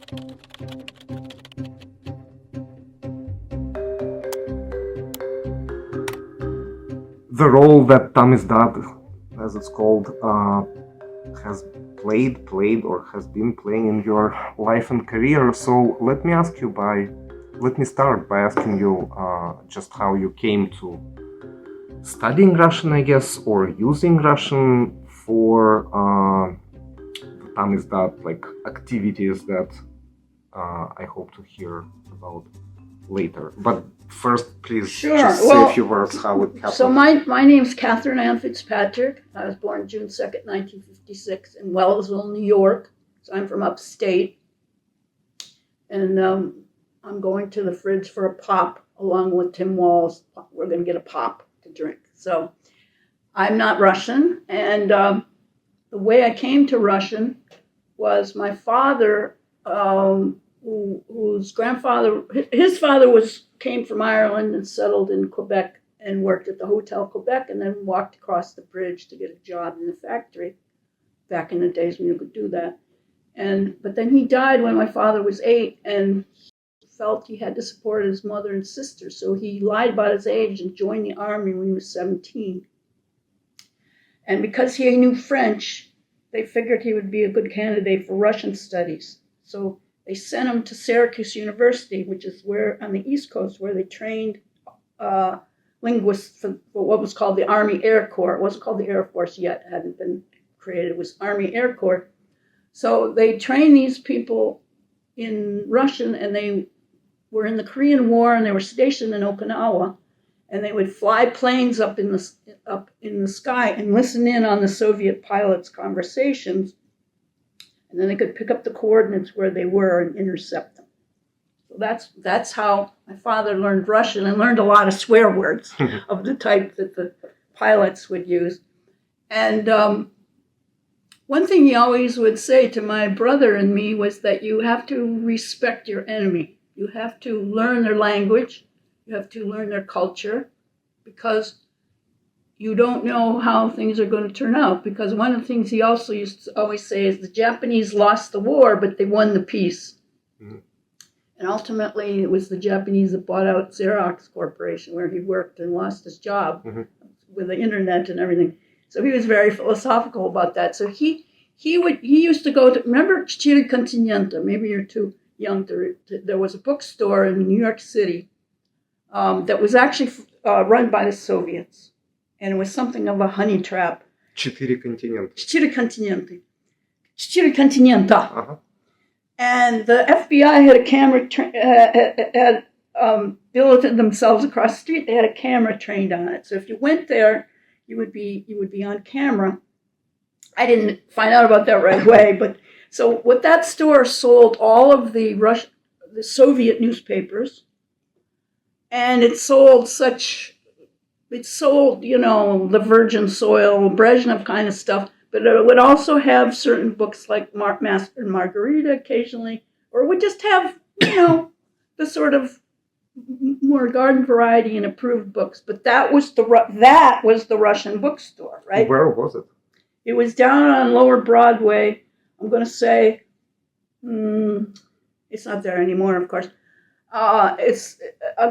The role that Tamizdat, as it's called, has played or has been playing in your life and career. So let me start by asking you just how you came to studying Russian, I guess, or using Russian for the Tamizdat like activities that I hope to hear about later. But first, please just say a few words how it happened. So my name's Catherine Ann Fitzpatrick. I was born June 2nd, 1956 in Wellsville, New York. So I'm from upstate. And I'm going to the fridge for a pop along with Tim Walls. We're going to get a pop to drink. So I'm not Russian. And the way I came to Russian was my father, whose grandfather, his father came from Ireland and settled in Quebec and worked at the Hotel Quebec and then walked across the bridge to get a job in the factory back in the days when you could do that. But then he died when my father was 8 and felt he had to support his mother and sister. So he lied about his age and joined the army when he was 17. And because he knew French, they figured he would be a good candidate for Russian studies. So they sent him to Syracuse University, which is where on the East Coast, where they trained linguists for what was called the Army Air Corps. It wasn't called the Air Force yet; it hadn't been created. It was Army Air Corps. So they trained these people in Russian, and they were in the Korean War, and they were stationed in Okinawa, and they would fly planes up in the sky and listen in on the Soviet pilots' conversations. And then they could pick up the coordinates where they were and intercept them. So that's how my father learned Russian and learned a lot of swear words of the type that the pilots would use. And one thing he always would say to my brother and me was that you have to respect your enemy. You have to learn their language. You have to learn their culture, because you don't know how things are going to turn out. Because one of the things he also used to always say is the Japanese lost the war, but they won the peace. Mm-hmm. And ultimately, it was the Japanese that bought out Xerox Corporation, where he worked and lost his job with the internet and everything. So he was very philosophical about that. So he used to go to, remember Четыре континента? Maybe you're too young to. There was a bookstore in New York City that was actually run by the Soviets. And it was something of a honey trap. Четыре континента. Четыре континента. And the FBI had a camera, had billeted themselves across the street. They had a camera trained on it. So if you went there, you would be on camera. I didn't find out about that right away, but so what that store sold all of the Soviet newspapers, and it sold, the Virgin Soil, Brezhnev kind of stuff, but it would also have certain books like Master and Margarita occasionally, or it would just have, the sort of more garden variety and approved books. But that was the Russian bookstore, right? Where was it? It was down on Lower Broadway. I'm going to say, it's not there anymore, of course. I'm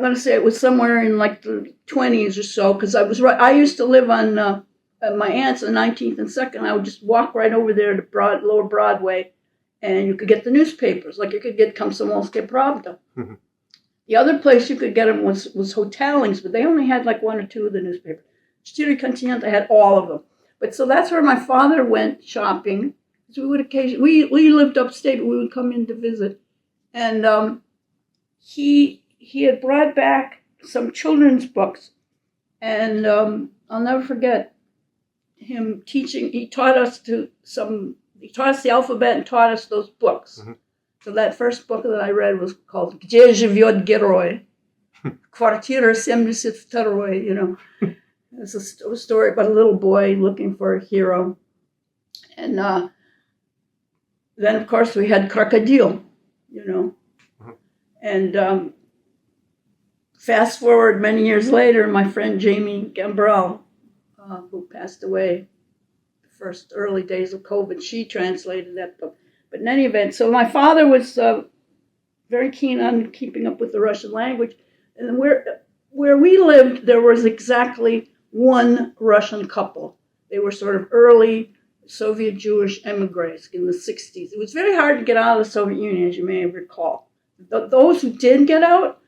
going to say it was somewhere in like the 20s or so, because I used to live on my aunt's on 19th and 2nd. I would just walk right over there to Lower Broadway, and you could get the newspapers. Like you could get Komsomolskaya Pravda. Mm-hmm. The other place you could get them was Hotelings, but they only had like one or two of the newspapers. Четыре континента had all of them. But so that's where my father went shopping. So we would occasionally, we lived upstate, but we would come in to visit. And he had brought back some children's books. And I'll never forget him teaching. He taught us the alphabet and taught us those books. Mm-hmm. So that first book that I read was called Где живет герой? Квартира 72, It's a story about a little boy looking for a hero. And then, of course, we had Crocodile, Mm-hmm. And fast forward many years later, my friend Jamie Gambrell, who passed away the first early days of COVID, she translated that book. But in any event, so my father was very keen on keeping up with the Russian language. And where we lived, there was exactly one Russian couple. They were sort of early Soviet Jewish emigres in the 60s. It was very hard to get out of the Soviet Union, as you may recall. Those who did get out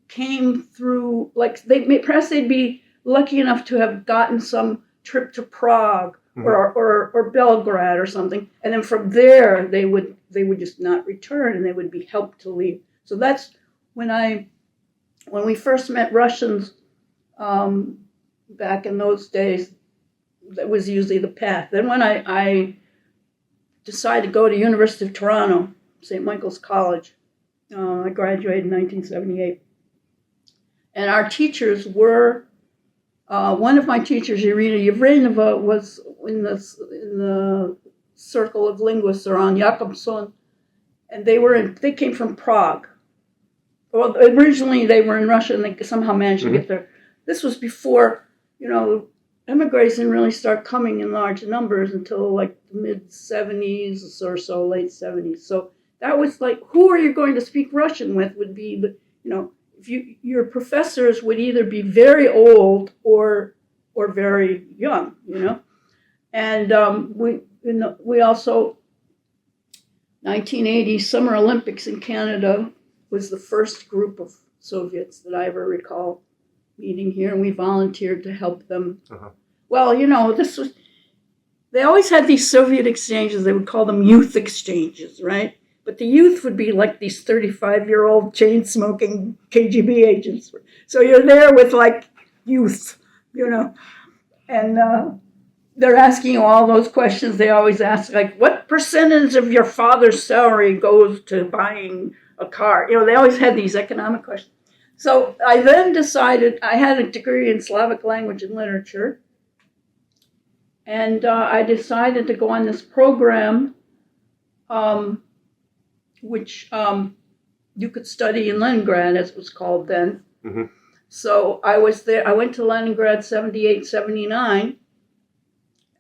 came through, like, perhaps they'd be lucky enough to have gotten some trip to Prague or Belgrade or something, and then from there they would just not return, and they would be helped to leave. So that's when we first met Russians back in those days. That was usually the path. Then when I decided to go to University of Toronto, St. Michael's College, I graduated in 1978, and our teachers were. One of my teachers, Irina Yevrenova, was in the circle of linguists around Jakobson, and they came from Prague. Well, originally they were in Russia, and they somehow managed to get there. This was before, emigres didn't really start coming in large numbers until like the mid-'70s or so, late 70s. So that was like, who are you going to speak Russian with would be the, if your professors would either be very old or very young, And we also, 1980 Summer Olympics in Canada was the first group of Soviets that I ever recall meeting here, and we volunteered to help them. Well, they always had these Soviet exchanges. They would call them youth exchanges, right? But the youth would be like these 35-year-old chain-smoking KGB agents. So you're there with like youth, and they're asking you all those questions they always ask, like, what percentage of your father's salary goes to buying a car? They always had these economic questions. So I then decided, I had a degree in Slavic language and literature, and I decided to go on this program, which you could study in Leningrad, as it was called then. So I was there. I went to Leningrad 78, 79,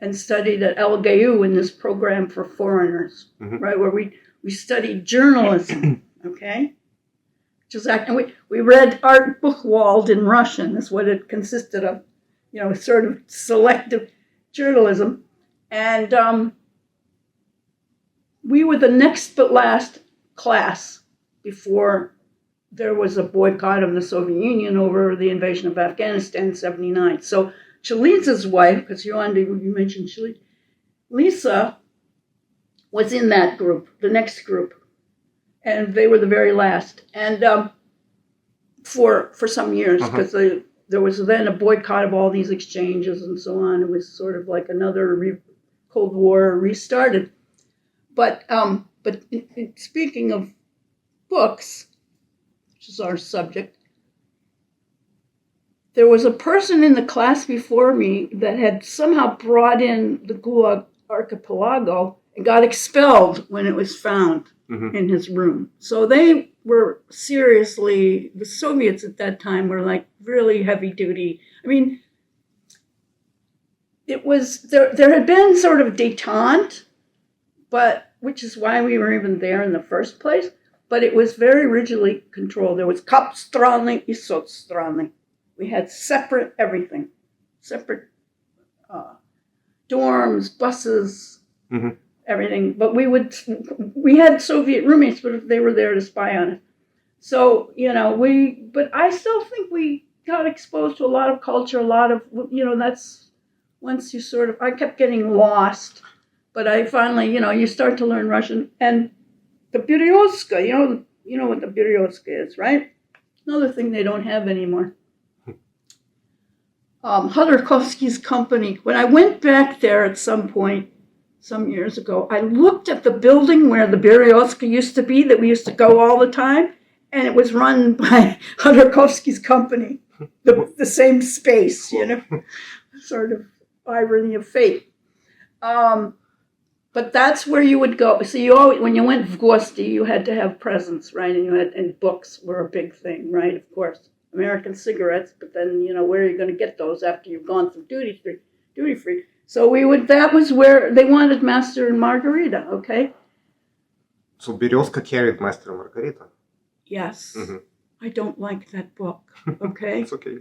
and studied at LGU in this program for foreigners, right, where we studied journalism, okay? And we read Art Buchwald in Russian. That's what it consisted of, sort of selective journalism. And we were the next but last class before there was a boycott of the Soviet Union over the invasion of Afghanistan in 79. So Chalidze's wife, because you mentioned Chalidze, Lisa was in that group, the next group. And they were the very last. And for some years, because there was then a boycott of all these exchanges and so on. It was sort of like another Cold War restarted. But speaking of books, which is our subject, there was a person in the class before me that had somehow brought in the Gulag archipelago and got expelled when it was found in his room. So they were seriously, the Soviets at that time were like really heavy duty. I mean, it was, there had been sort of detente, which is why we were even there in the first place, but it was very rigidly controlled. There was kap strany and soc strany. We had separate everything, separate dorms, buses, everything. But we had Soviet roommates, but they were there to spy on us. So, but I still think we got exposed to a lot of culture, a lot of, that's once you sort of, I kept getting lost, but I finally, you start to learn Russian. And the Berezka, you know what the Berezka is, right? Another thing they don't have anymore. Khodorkovsky's company, when I went back there at some point, some years ago, I looked at the building where the Berezka used to be, that we used to go all the time, and it was run by Khodorkovsky's company, the same space, sort of irony of fate. But that's where you would go. So you always, when you went v gosti, you had to have presents, right? And books were a big thing, right? Of course, American cigarettes. But then, where are you going to get those after you've gone through duty free? So that was where they wanted Master and Margarita, okay? So Berezka carried Master and Margarita. Yes. Mm-hmm. I don't like that book. Okay. It's okay.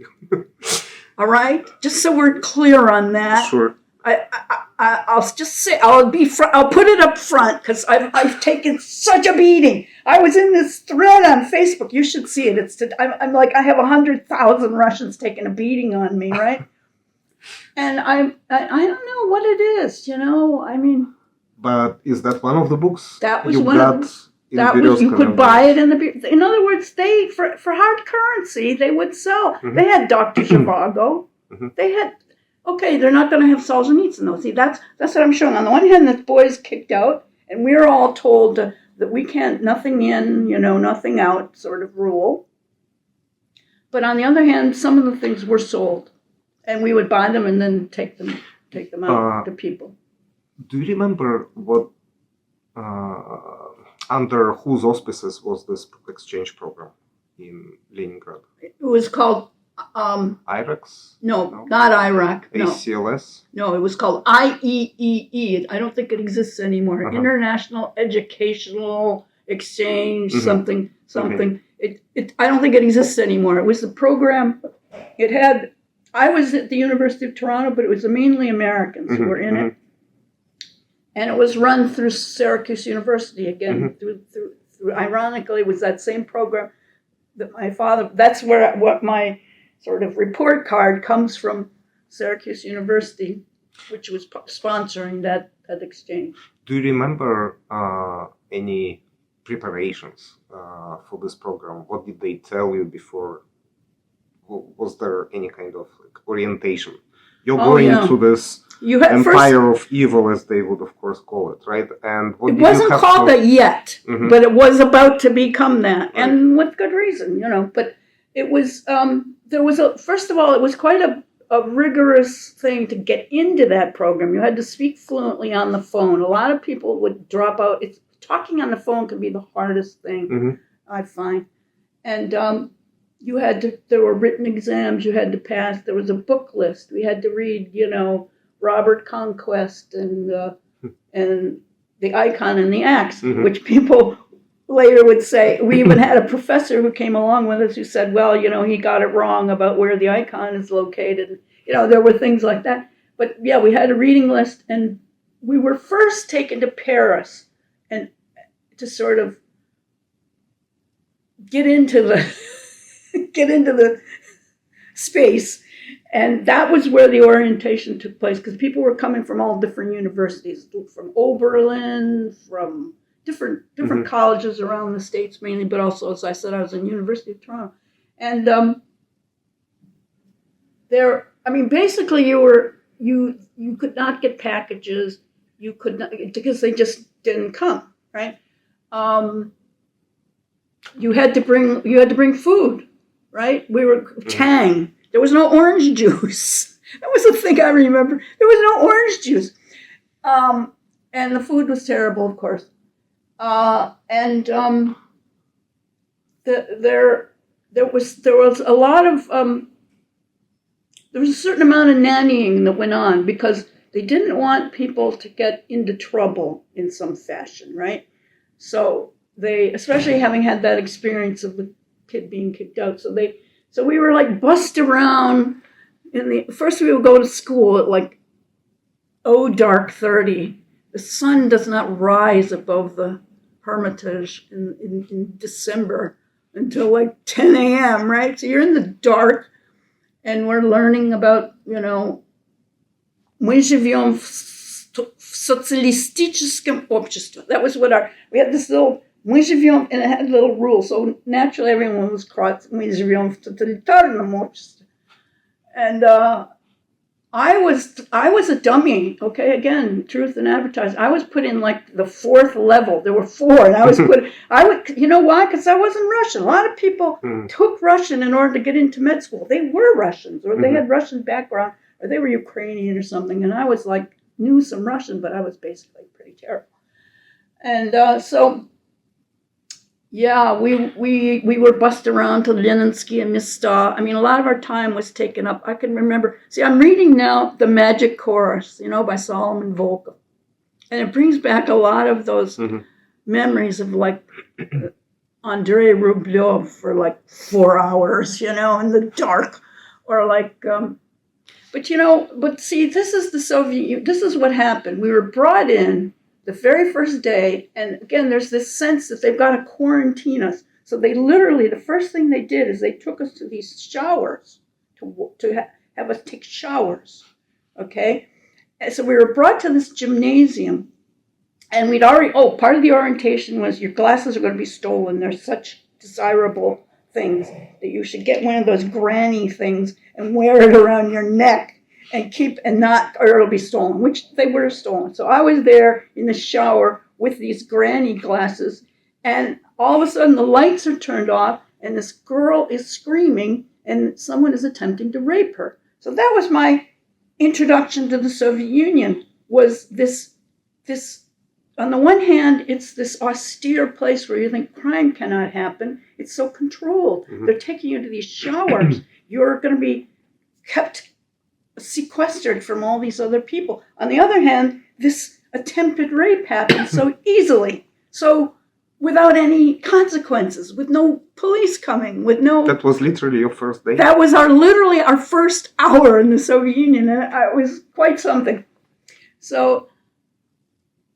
All right. Just so we're clear on that. Sure. I'll just say I'll put it up front because I've taken such a beating. I was in this thread on Facebook. You should see it. I'm like I have 100,000 Russians taking a beating on me, right? And I don't know what it is. I mean. But is that one of the books That was you one got? of them. That was, you could buy it in other words, they for hard currency they would sell. Mm-hmm. They had Dr. Zhivago. Mm-hmm. They had they're not going to have Solzhenitsyn though. See, that's what I'm showing. On the one hand, this boy's kicked out, and we're all told that we can't nothing in, nothing out sort of rule. But on the other hand, some of the things were sold, and we would buy them and then take them out to people. Do you remember what? Under whose auspices was this exchange program in Leningrad? It was called IREX? No, not Iraq. No. ACLS? No, it was called IEEE. I don't think it exists anymore. Uh-huh. International Educational Exchange, mm-hmm. something. Okay. I don't think it exists anymore. It was the program. I was at the University of Toronto, but it was mainly Americans mm-hmm. who were in mm-hmm. it. And it was run through Syracuse University again. Mm-hmm. Through ironically, it was that same program that my father. That's what my sort of report card comes from, Syracuse University, which was sponsoring that exchange. Do you remember any preparations for this program? What did they tell you before? Was there any kind of orientation? You're going to this empire of evil, as they would, of course, call it, right? And it wasn't called that yet, mm-hmm. but it was about to become that, right. And with good reason, But it was first of all, it was quite a rigorous thing to get into that program. You had to speak fluently on the phone. A lot of people would drop out. Talking on the phone can be the hardest thing, mm-hmm. I find, and there were written exams you had to pass. There was a book list. We had to read, Robert Conquest and The Icon and the Axe, mm-hmm. which people later would say. We even had a professor who came along with us who said, well, he got it wrong about where the icon is located. There were things like that. But yeah, we had a reading list, and we were first taken to Paris and to sort of get into the space. And that was where the orientation took place, because people were coming from all different universities, from Oberlin, from different mm-hmm. colleges around the States mainly, but also, as I said, I was in University of Toronto. And basically you could not get packages, you could not, because they just didn't come, right? You had to bring food, right? We were Tang. There was no orange juice. That was the thing I remember. There was no orange juice. And the food was terrible, of course. There was a lot of there was a certain amount of nannying that went on because they didn't want people to get into trouble in some fashion, right? So they, especially having had that experience of the kid being kicked out, so we were like bussed around. First we would go to school at dark 30. The sun does not rise above the Hermitage in December until 10 a.m., right? So you're in the dark, and we're learning about, мы живем в социалистическом обществе. That was we had this little, мы живем, and it had little rules. So naturally everyone was caught, мы живем в тоталитарном обществе. And I was a dummy, okay? Again, truth and advertising. I was put in the fourth level. There were four, and you know why? Because I wasn't Russian. A lot of people took Russian in order to get into med school. They were Russians, or they had Russian background, or they were Ukrainian or something. And I was knew some Russian, but I was basically pretty terrible. And so, yeah, we were bussed around to Leninsky and Mista. A lot of our time was taken up. I can remember. See, I'm reading now The Magic Chorus, by Solomon Volkov. And it brings back a lot of those memories of like Andrei Rublev for like 4 hours, in the dark, or like, but see, this is the Soviet Union. This is what happened. We were brought in the very first day, and again, there's this sense that they've got to quarantine us. So they literally, the first thing they did is they took us to these showers to have us take showers, okay? And so we were brought to this gymnasium, and we'd already, part of the orientation was your glasses are going to be stolen. They're such desirable things that you should get one of those granny things and wear it around your neck or it'll be stolen, which they were stolen. So I was there in the shower with these granny glasses, and all of a sudden the lights are turned off, and this girl is screaming, and someone is attempting to rape her. So that was my introduction to the Soviet Union, was this, on the one hand, it's this austere place where you think crime cannot happen. It's so controlled. Mm-hmm. They're taking you to these showers. You're going to be kept sequestered from all these other people. On the other hand, this attempted rape happened so easily. So without any consequences, with no police coming, with no... That was literally your first day? That was literally our first hour in the Soviet Union, and it was quite something. So,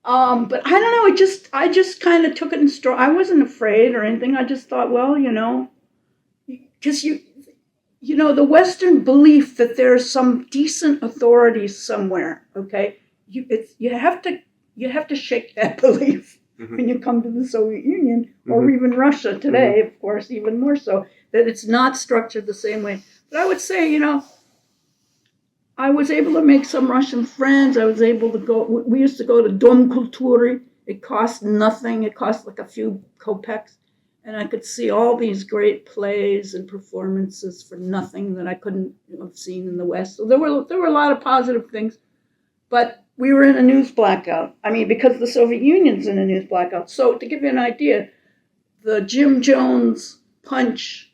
but I don't know, I just kind of took it in stride. I wasn't afraid or anything. I just thought, well, because the Western belief that there's some decent authorities somewhere, okay? You have to shake that belief. Mm-hmm. When you come to the Soviet Union, or mm-hmm. even Russia today, mm-hmm. of course, even more so, that it's not structured the same way. But I would say, I was able to make some Russian friends. I was able to go, we used to go to Dom Kultury. It cost nothing. It cost like a few kopecks. And I could see all these great plays and performances for nothing that I couldn't have seen in the West. So there were a lot of positive things. But we were in a news blackout. I mean, because the Soviet Union's in a news blackout. So to give you an idea, the Jim Jones punch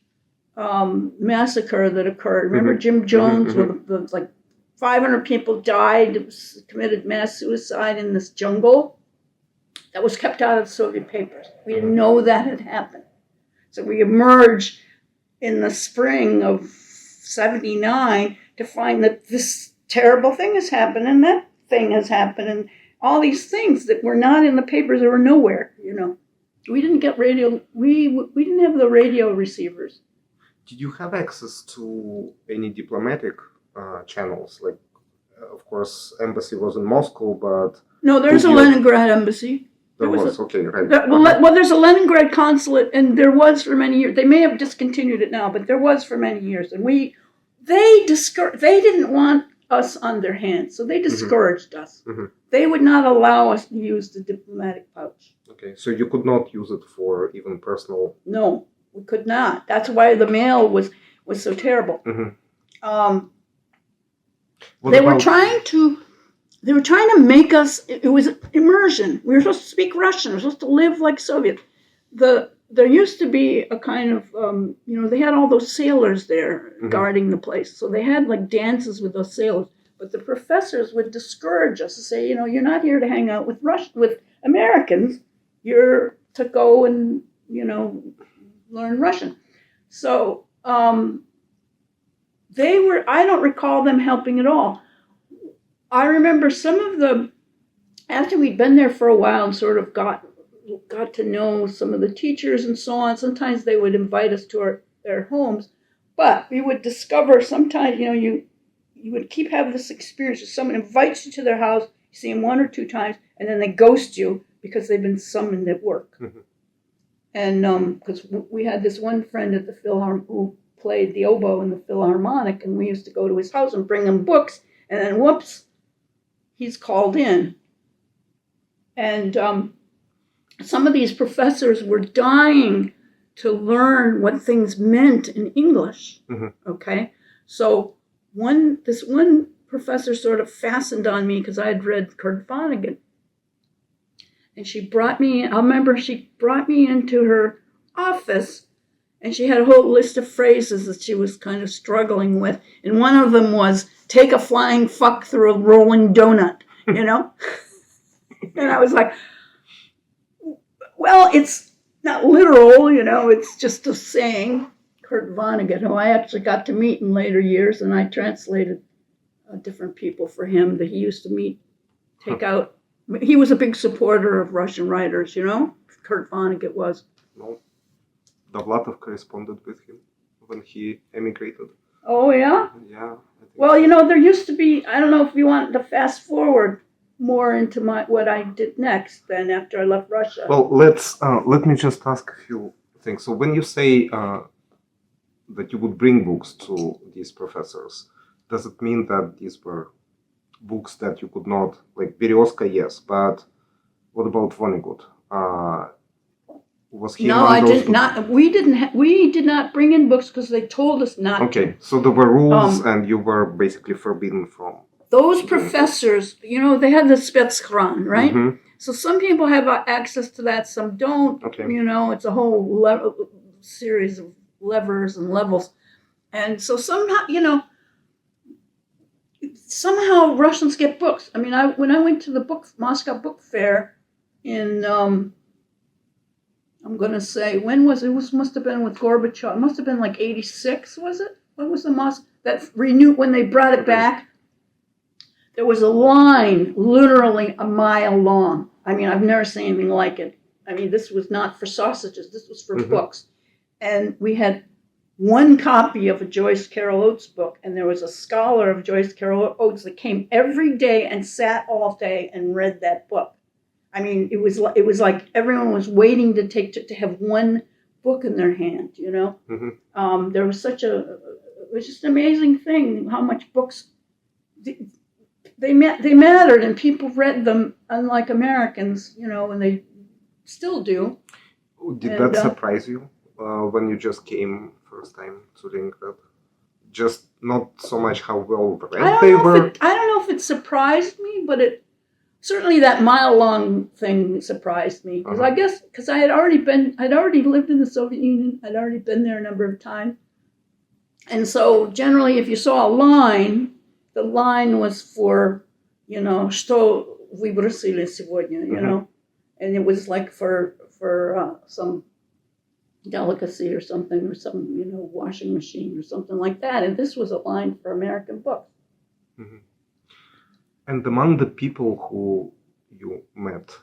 massacre that occurred. Remember mm-hmm. Jim Jones, mm-hmm. with like 500 people died, committed mass suicide in this jungle? That was kept out of Soviet papers. We didn't know that had happened. So we emerged in the spring of 1979 to find that this terrible thing has happened, and that thing has happened, and all these things that were not in the papers, they were nowhere, We didn't get radio, we didn't have the radio receivers. Did you have access to any diplomatic channels? Like, of course, embassy was in Moscow, but... No, there's a Leningrad embassy. There was, okay, right. Well, there's a Leningrad consulate, and there was for many years. They may have discontinued it now, but there was for many years. And they didn't want us on their hands, so they discouraged mm-hmm. us. Mm-hmm. They would not allow us to use the diplomatic pouch. Okay, so you could not use it for even personal... No, we could not. That's why the mail was so terrible. Mm-hmm. They were trying to make us, it was immersion. We were supposed to speak Russian. We were supposed to live like Soviets. There used to be a kind of, they had all those sailors there mm-hmm. guarding the place. So they had like dances with those sailors. But the professors would discourage us and say, you're not here to hang out with Americans. You're to go and, learn Russian. So I don't recall them helping at all. I remember after we'd been there for a while and sort of got to know some of the teachers and so on, sometimes they would invite us to their homes, but we would discover sometimes, you would keep having this experience where someone invites you to their house, you see them 1 or 2 times, and then they ghost you because they've been summoned at work. Mm-hmm. And because we had this one friend at the Philharmonic who played the oboe in the Philharmonic, and we used to go to his house and bring him books, and then whoops, he's called in. And some of these professors were dying to learn what things meant in English. Mm-hmm. Okay? So this one professor sort of fastened on me because I had read Kurt Vonnegut. And she brought me into her office, and she had a whole list of phrases that she was kind of struggling with. And one of them was, take a flying fuck through a rolling donut, And I was like, Well, it's not literal, it's just a saying. Kurt Vonnegut, who I actually got to meet in later years, and I translated different people for him that he used to take out. He was a big supporter of Russian writers, Kurt Vonnegut was. No. Dovlatov corresponded with him when he emigrated. Oh, yeah? Yeah. Well, there used to be, I don't know if you want to fast forward more into what I did next then after I left Russia. Well, let me just ask a few things. So when you say that you would bring books to these professors, does it mean that these were books that you could not, like Berezka, yes, but what about Vonnegut? Was he No, I did not. We did not bring in books because they told us not to. Okay, so there were rules and you were basically forbidden from. Those professors, they had the spetskhran, right? Mm-hmm. So some people have access to that, some don't. Okay. It's a whole series of levers and levels. And so somehow Russians get books. I mean, when I went to the Moscow Book Fair in, I'm going to say, when was it? It must have been with Gorbachev. It must have been like 86, was it? When was the Moscow? That renewed, when they brought it back, there was a line literally a mile long. I mean, I've never seen anything like it. I mean, this was not for sausages. This was for books. And we had one copy of a Joyce Carol Oates book, and there was a scholar of Joyce Carol Oates that came every day and sat all day and read that book. I mean, it was like everyone was waiting to have one book in their hand, Mm-hmm. There was it was just an amazing thing how much books they mattered, and people read them, unlike Americans, and they still do. Did that surprise you when you just came first time to Leningrad? Just not so much how well read they were. I don't know if it surprised me, but certainly that mile-long thing surprised me because I guess I'd already lived in the Soviet Union. I'd already been there a number of times, and so generally, if you saw a line, the line was for, что выбросили сегодня, and it was like for some delicacy or something, or some, washing machine or something like that. And this was a line for American books. Mm-hmm. And among the people who you met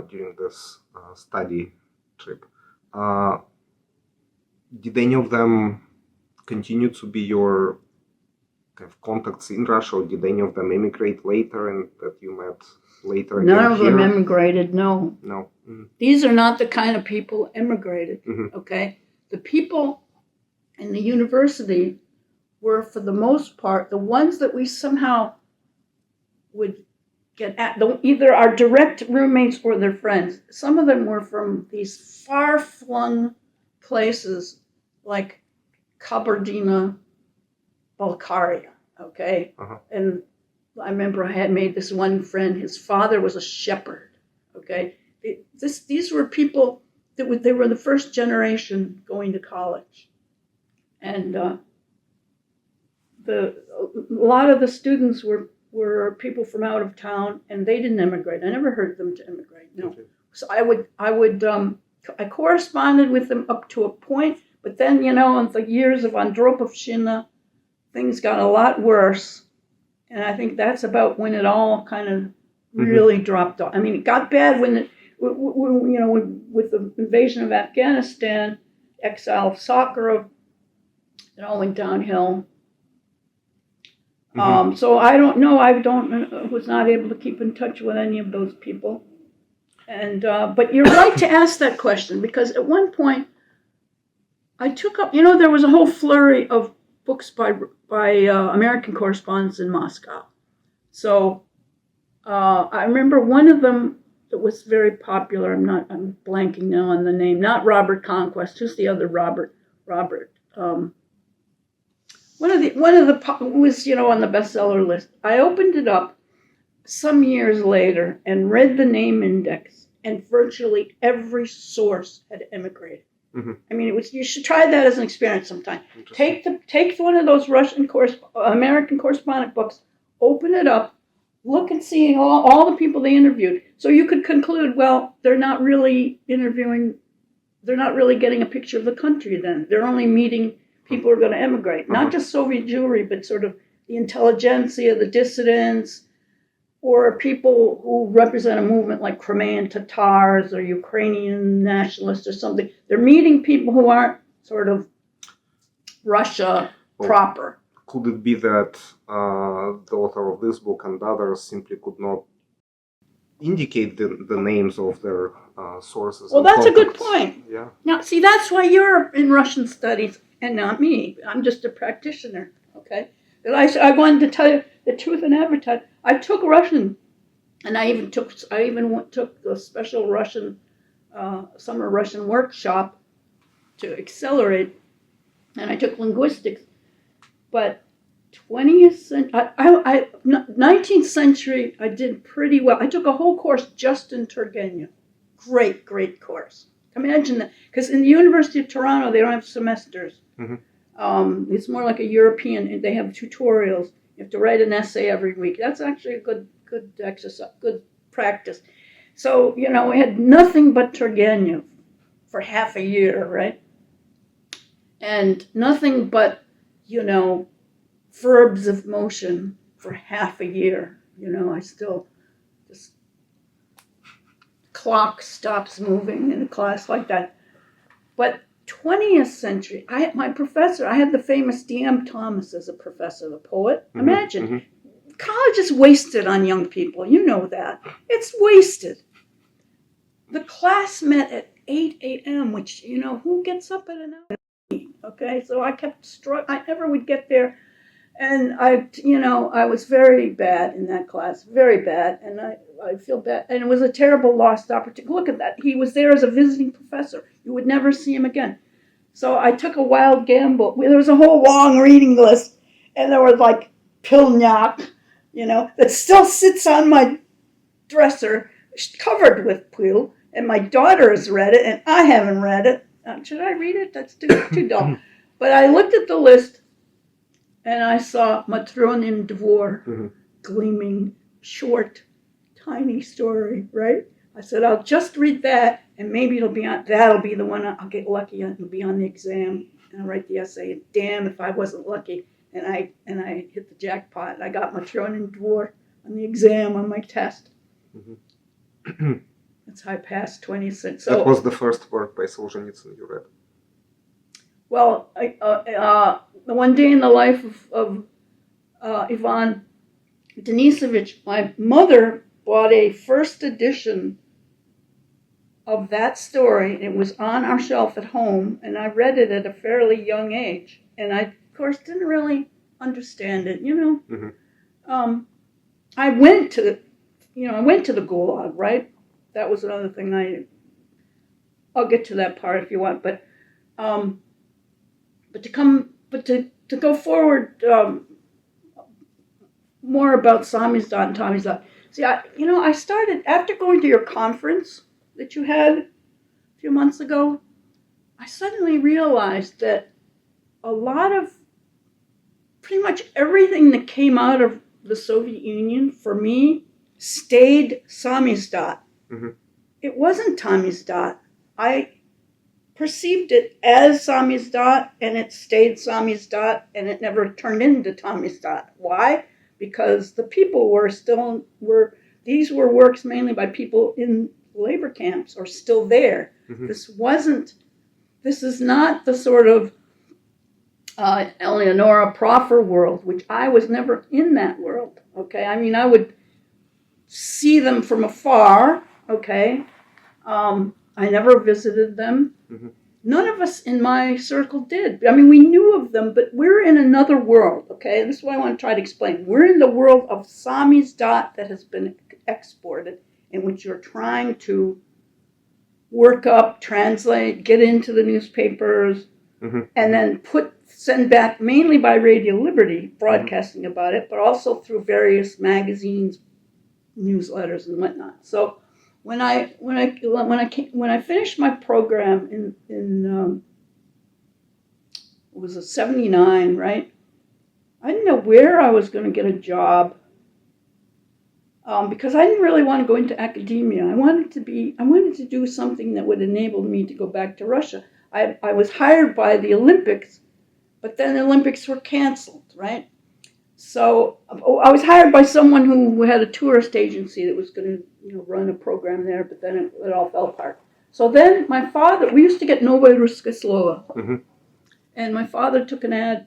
during this study trip, did any of them continue to be your kind of contacts in Russia, or did any of them emigrate later and that you met later? None of them emigrated, no. No. Mm-hmm. These are not the kind of people who emigrated, mm-hmm. Okay? The people in the university were, for the most part, the ones that we somehow would get at, either our direct roommates or their friends. Some of them were from these far-flung places like Kabardino-Balkaria, okay? And I remember I had made this one friend, his father was a shepherd, okay? These were people that they were the first generation going to college. And a lot of the students were people from out of town, and they didn't emigrate. I never heard them to emigrate, no. Okay. So I corresponded with them up to a point, but then, in the years of Andropovщина, things got a lot worse. And I think that's about when it all kind of really dropped off. I mean, it got bad when with the invasion of Afghanistan, exile of Sakharov, it all went downhill. So I don't know. Was not able to keep in touch with any of those people. And but you're right to ask that question, because at one point I took up. There was a whole flurry of books by American correspondents in Moscow. So I remember one of them that was very popular. I'm blanking now on the name. Not Robert Conquest. Who's the other Robert? One of the was on the bestseller list. I opened it up some years later and read the name index, and virtually every source had emigrated. Mm-hmm. I mean, you should try that as an experience sometime. Take one of those American correspondent books, open it up, Look and see all the people they interviewed. So you could conclude, well, they're not really interviewing, they're not really getting a picture of the country then. They're only meeting people who are going to emigrate. Not just Soviet Jewry, but sort of the intelligentsia, the dissidents, or people who represent a movement like Crimean Tatars or Ukrainian nationalists or something. They're meeting people who aren't sort of Russia proper. Could it be that the author of this book and others simply could not indicate the names of their sources? Well, that's contacts? A good point. Yeah. Now, see, that's why you're in Russian studies and not me. I'm just a practitioner, okay? And I wanted to tell you the truth in advertising. I took Russian, and I even took the special Russian summer Russian workshop to accelerate, and I took linguistics. But 20th century, 19th century, I did pretty well. I took a whole course just in Turgenev. Great course. Imagine that, because in the University of Toronto, they don't have semesters. Mm-hmm. It's more like a European. They have tutorials. You have to write an essay every week. That's actually a good exercise, good practice. So, we had nothing but Turgenev for half a year, right? And nothing but, verbs of motion for half a year. I still just clock stops moving in a class like that. But 20th century, I had the famous D.M. Thomas as a professor, the poet. Mm-hmm, Imagine. Mm-hmm. College is wasted on young people. You know that. It's wasted. The class met at 8 a.m., which, who gets up at an hour? Okay, so I kept struggling. I never would get there. And I was very bad in that class, very bad. And I feel bad. And it was a terrible lost opportunity. Look at that. He was there as a visiting professor. You would never see him again. So I took a wild gamble. There was a whole long reading list. And there was like Pilnyak, that still sits on my dresser, covered with Pil. And my daughter has read it, and I haven't read it. Should I read it? That's too dull. But I looked at the list, and I saw Matronin Dvor, mm-hmm. Gleaming, short, tiny story, right? I said, I'll just read that, and maybe that'll be the one I'll get lucky on. It'll be on the exam, and I'll write the essay. And damn if I wasn't lucky. And I hit the jackpot. I got Matronin Dvor on the exam on my test. Mm-hmm. That's how I passed 20th century. So, that was the first work by Solzhenitsyn you read? Well, the One Day in the Life of Ivan Denisovich, my mother bought a first edition of that story. It was on our shelf at home, and I read it at a fairly young age. And I, of course, didn't really understand it, Mm-hmm. I went to the Gulag, right? That was another thing I'll get to that part if you want, but to go forward more about Samizdat and Tomizdat. See, I started after going to your conference that you had a few months ago. I suddenly realized that a lot of pretty much everything that came out of the Soviet Union for me stayed Samizdat. Mm-hmm. It wasn't Tomizdat. I perceived it as Samizdat, and it stayed Samizdat, and it never turned into Tomizdat. Why? Because the people these were works mainly by people in labor camps or still there. Mm-hmm. This is not the sort of Eleonora Proffer world, which I was never in that world, okay? I mean, I would see them from afar, okay? I never visited them. Mm-hmm. None of us in my circle did. I mean, we knew of them, but we're in another world, okay? This is what I want to try to explain. We're in the world of Samizdat that has been exported, in which you're trying to work up, translate, get into the newspapers, mm-hmm. and then send back mainly by Radio Liberty, broadcasting mm-hmm. about it, but also through various magazines, newsletters, and whatnot. So when I finished my program in it was a 79, right? I didn't know where I was going to get a job. because I didn't really want to go into academia. I wanted to do something that would enable me to go back to Russia. I was hired by the Olympics, but then the Olympics were canceled, right? So I was hired by someone who had a tourist agency that was going to run a program there, but then it all fell apart. So then my father, we used to get Novaya Ruskaya Slova, and my father took a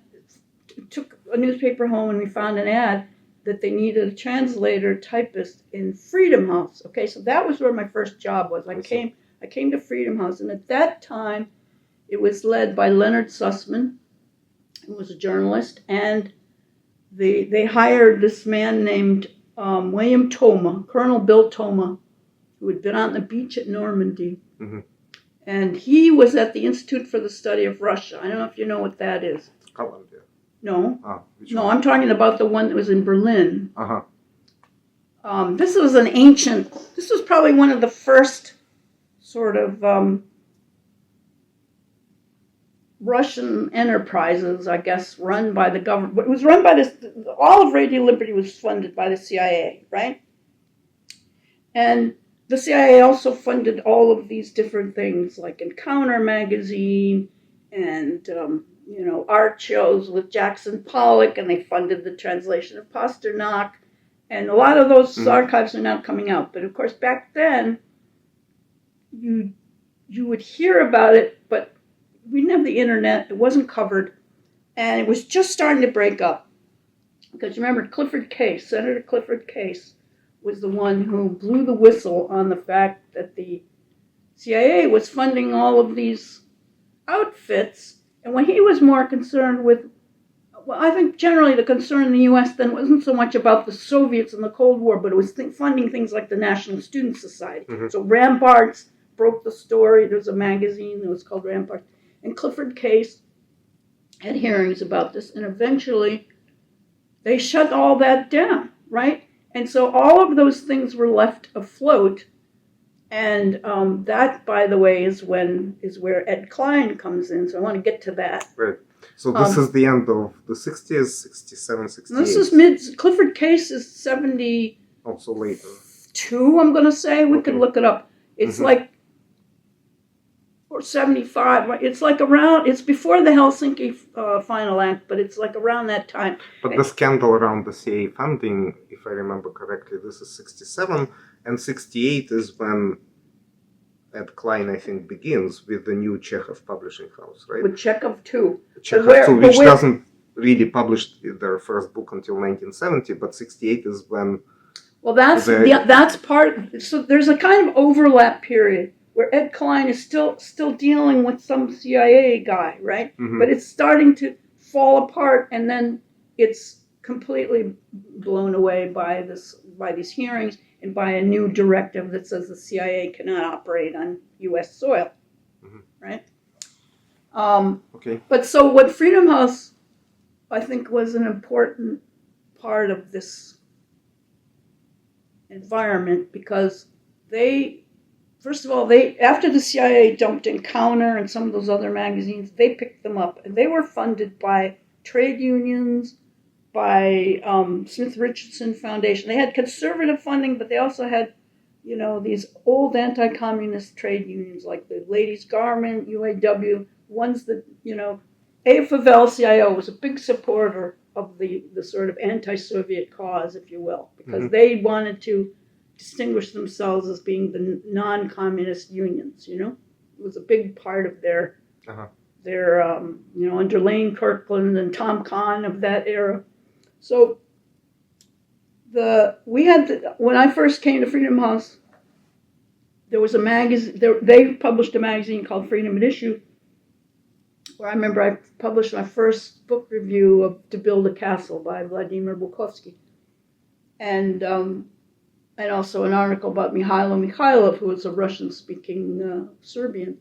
newspaper home, and we found an ad that they needed a translator typist in Freedom House. Okay, so that was where my first job was. I came to Freedom House, and at that time, it was led by Leonard Sussman, who was a journalist, and they hired this man named William Toma, Colonel Bill Toma, who had been on the beach at Normandy. And he was at the Institute for the Study of Russia. I don't know if you know what that is. Columbia. No. Which No, one? I'm talking about the one that was in Berlin. This was probably one of the first sort of Russian enterprises, I guess, run by the government. It was run by all of Radio Liberty was funded by the CIA, right? And the CIA also funded all of these different things, like Encounter magazine and, art shows with Jackson Pollock, and they funded the translation of Pasternak. And a lot of those archives are now coming out. But, of course, back then, you would hear about it, but we didn't have the internet. It wasn't covered. And it was just starting to break up. Because remember, Senator Clifford Case, was the one who blew the whistle on the fact that the CIA was funding all of these outfits. And when he was more concerned with, well, I think generally the concern in the U.S. then wasn't so much about the Soviets and the Cold War, but it was funding things like the National Student Society. So Ramparts broke the story. There was a magazine that was called Ramparts. And Clifford Case had hearings about this, and eventually they shut all that down, right? And so all of those things were left afloat, and that, by the way, is where Ed Kline comes in. So I want to get to that. Right. So this is the end of the 60s, 67, 68. This is Clifford Case is 72. Also later. I'm going to say we could look it up. It's like, or 75. It's like around. It's before the Helsinki Final Act, but it's like around that time. But the scandal around the CIA funding, if I remember correctly, this is 67, and 68 is when Ed Kline, I think, begins with the new Chekhov publishing house, right? With Chekhov too. Chekhov too, which doesn't really publish their first book until 1970, but 68 is when. Well, that's part. So there's a kind of overlap period where Ed Kline is still dealing with some CIA guy, right? But it's starting to fall apart, and then it's completely blown away by these hearings and by a new directive that says the CIA cannot operate on U.S. soil, right? Okay. But so what Freedom House, I think, was an important part of this environment, because first of all, after the CIA dumped Encounter and some of those other magazines, they picked them up, and they were funded by trade unions, by Smith Richardson Foundation. They had conservative funding, but they also had, these old anti-communist trade unions like the Ladies' Garment, UAW, ones that, AFL-CIO was a big supporter of the sort of anti-Soviet cause, if you will, because they wanted to distinguish themselves as being the non-communist unions, It was a big part of their under Lane Kirkland and Tom Kahn of that era. So when I first came to Freedom House, there was a magazine, they published a magazine called Freedom at Issue, where I remember I published my first book review of To Build a Castle by Vladimir Bukovsky. And also an article about Mikhailo Mikhailov, who was a Russian-speaking Serbian.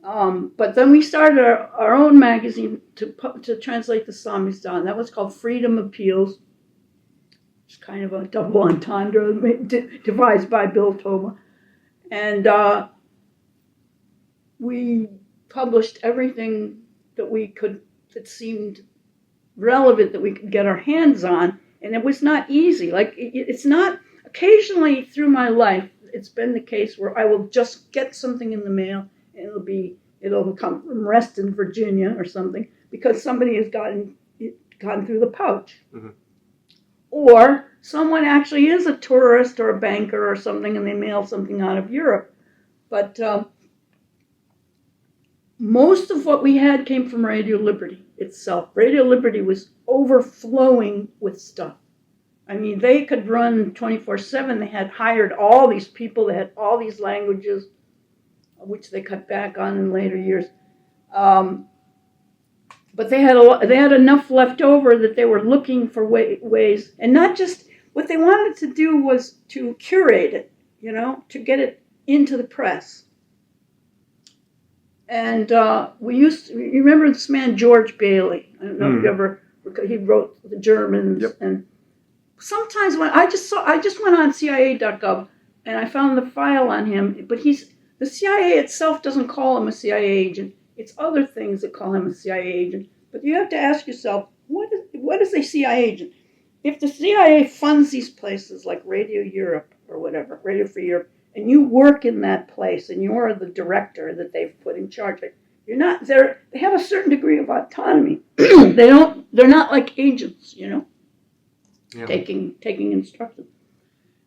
But then we started our own magazine to translate the Samizdan. That was called Freedom Appeals. It's kind of a double entendre devised by Bill Toma. And we published everything that seemed relevant that we could get our hands on. And it was not easy. Like, it's not, occasionally through my life, it's been the case where I will just get something in the mail, and it'll come from Reston, Virginia, or something, because somebody has gotten through the pouch. Mm-hmm. Or someone actually is a tourist or a banker or something, and they mail something out of Europe. But most of what we had came from Radio Liberty itself. Radio Liberty was overflowing with stuff. I mean, they could run 24/7. They had hired all these people. They had all these languages, which they cut back on in later years. But they had enough left over that they were looking for ways, and not just what they wanted to do was to curate it, to get it into the press. And you remember this man George Bailey? I don't know if you ever. He wrote The Germans, yep. And sometimes when I just went on CIA.gov and I found the file on him, but the CIA itself doesn't call him a CIA agent. It's other things that call him a CIA agent. But you have to ask yourself, what is a CIA agent? If the CIA funds these places like Radio Europe or whatever, Radio Free Europe, and you work in that place and you're the director that they've put in charge, you're not there. They have a certain degree of autonomy. They're not like agents, yeah. taking instructions.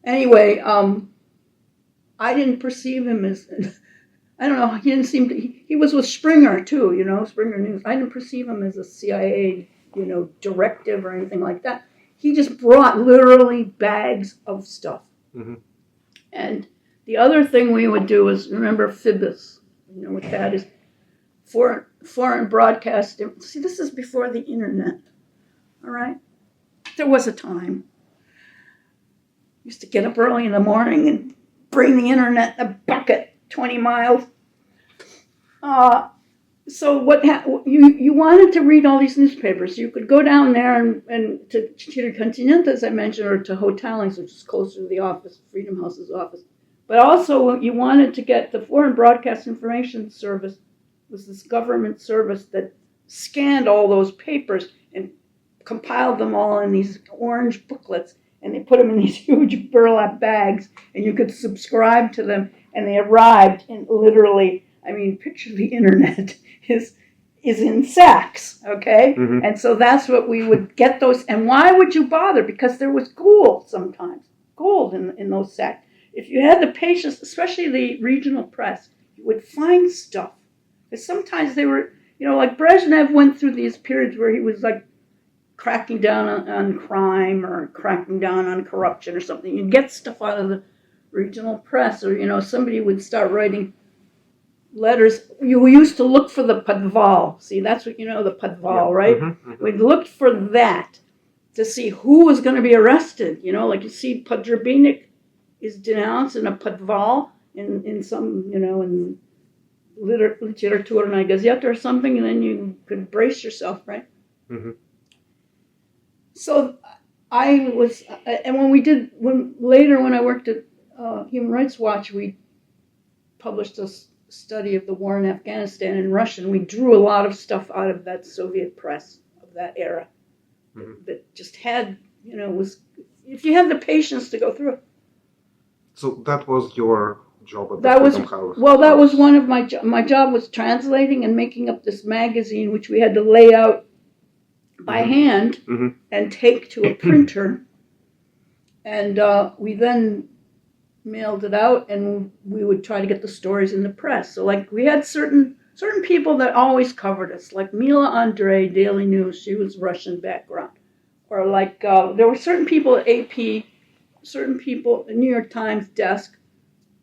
Anyway, I didn't perceive him as, I don't know, he didn't seem to, he was with Springer too, Springer News. I didn't perceive him as a CIA, directive or anything like that. He just brought literally bags of stuff. Mm-hmm. And the other thing we would do is, remember FIBIS, what that is, foreign broadcast. See, this is before the internet, all right? There was a time. Used to get up early in the morning and bring the internet in a bucket 20 miles. So you wanted to read all these newspapers. You could go down there and to Continente, as I mentioned, or to Hotelings, which is closer to the office, Freedom House's office. But also you wanted to get the Foreign Broadcast Information Service, was this government service that scanned all those papers and compiled them all in these orange booklets, and they put them in these huge burlap bags, and you could subscribe to them, and they arrived in literally, picture the internet is in sacks, okay? Mm-hmm. And so that's what we would get those. And why would you bother? Because there was gold sometimes, in those sacks. If you had the patience, especially the regional press, you would find stuff. Because sometimes they were, like Brezhnev went through these periods where he was like cracking down on crime or cracking down on corruption or something. You'd get stuff out of the regional press, or, somebody would start writing letters. You used to look for the Podval. See, that's what the Podval, right? Mm-hmm, mm-hmm. We'd look for that to see who was going to be arrested. Like you see Podrebinik is denounced in a Podval in some, in Literaturная Gazeta or something, and then you could brace yourself, right? Mm-hmm. So I was, and when I worked at Human Rights Watch, we published a study of the war in Afghanistan in Russian. We drew a lot of stuff out of that Soviet press of that era, mm-hmm. that just had, was, if you had the patience to go through it. So that was your job at the Freedom House? Well, that was one of my job was translating and making up this magazine, which we had to lay out by mm-hmm. hand mm-hmm. and take to a printer. And we then mailed it out, and we would try to get the stories in the press. So, like, we had certain people that always covered us, like Mila Andre, Daily News. She was Russian background. Or like, there were certain people at AP, certain people at New York Times desk.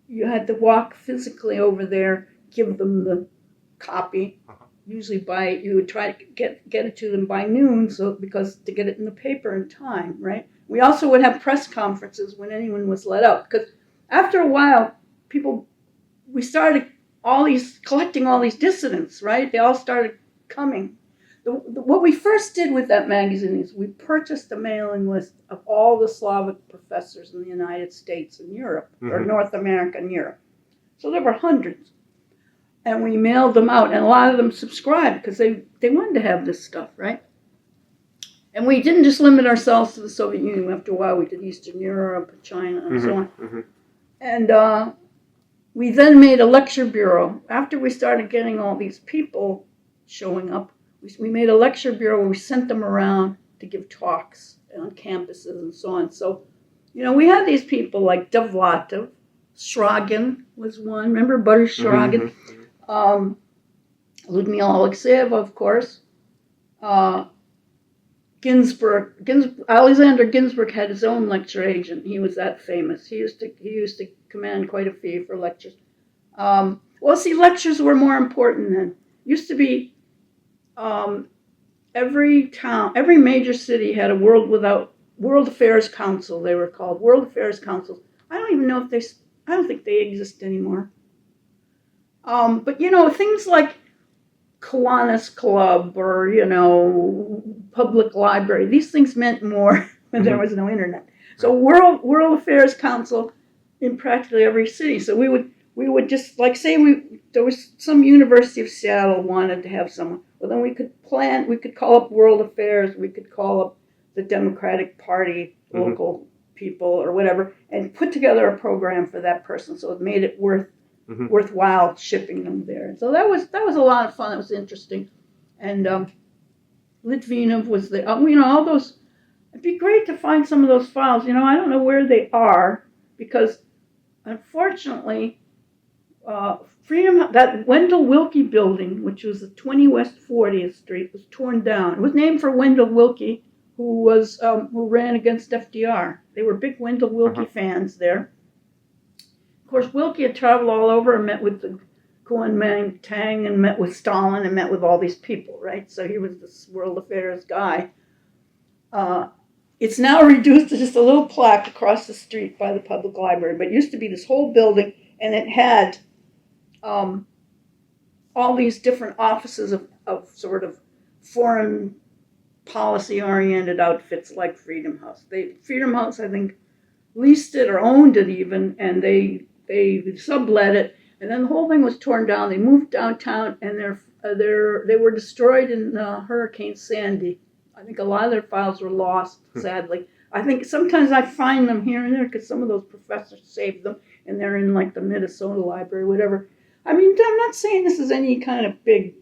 You had to walk physically over there, give them the copy. Uh-huh. Usually you would try to get it to them by noon, because to get it in the paper in time, right? We also would have press conferences when anyone was let out, because after a while, we started collecting all these dissidents, right? They all started coming. What we first did with that magazine is we purchased a mailing list of all the Slavic professors in the United States and Europe, mm-hmm. or North America and Europe. So there were hundreds. And we mailed them out, and a lot of them subscribed because they wanted to have this stuff, right? And we didn't just limit ourselves to the Soviet Union. After a while, we did Eastern Europe, China, and so on. And we then made a lecture bureau. After we started getting all these people showing up, we made a lecture bureau where we sent them around to give talks on campuses and so on. So, we had these people like Dovlatov, Shragin was one. Remember Boris Shragin? Lyudmila Alexeyeva, of course. Alexander Ginsburg had his own lecture agent. He was that famous. He used to command quite a fee for lectures. Lectures were more important then. Used to be every major city had a World Affairs Council. They were called World Affairs Councils. I don't even know if I don't think they exist anymore. But things like Kiwanis Club or, public library, these things meant more when there was no internet. So World Affairs Council in practically every city. So we would just, like, say there was some University of Seattle wanted to have someone. Well, then we could call up World Affairs, we could call up the Democratic Party, local people or whatever, and put together a program for that person. So it made it worthwhile shipping them there. And so that was a lot of fun. It was interesting. And Litvinov was all those. It'd be great to find some of those files. I don't know where they are because, unfortunately, that Wendell Willkie building, which was the 20 West 40th Street, was torn down. It was named for Wendell Willkie, who ran against FDR. They were big Wendell Willkie fans there. Of course, Willkie had traveled all over and met with the Kuomintang and met with Stalin and met with all these people, right? So he was this world affairs guy. It's now reduced to just a little plaque across the street by the public library, but it used to be this whole building, and it had all these different offices of sort of foreign policy-oriented outfits like Freedom House. Freedom House, I think, leased it or owned it even, and they sublet it, and then the whole thing was torn down. They moved downtown, and they were destroyed in Hurricane Sandy. I think a lot of their files were lost, sadly. I think sometimes I find them here and there because some of those professors saved them, and they're in like the Minnesota library, whatever. I mean, I'm not saying this is any kind of big.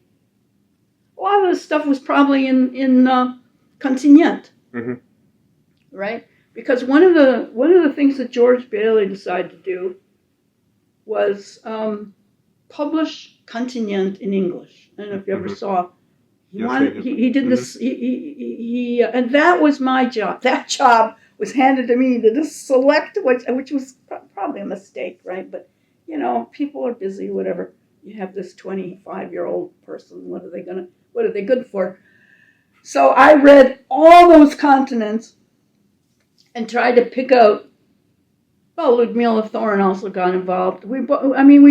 A lot of this stuff was probably in Continent, right? Because one of the things that George Bailey decided to do was publish Continent in English. I don't know if you ever saw. He did this. And that was my job. That job was handed to me to just select which was probably a mistake, right? But people are busy. Whatever. You have this 25-year-old person. What are they good for? So I read all those continents and tried to pick out. Well, Ludmila Thorne also got involved. We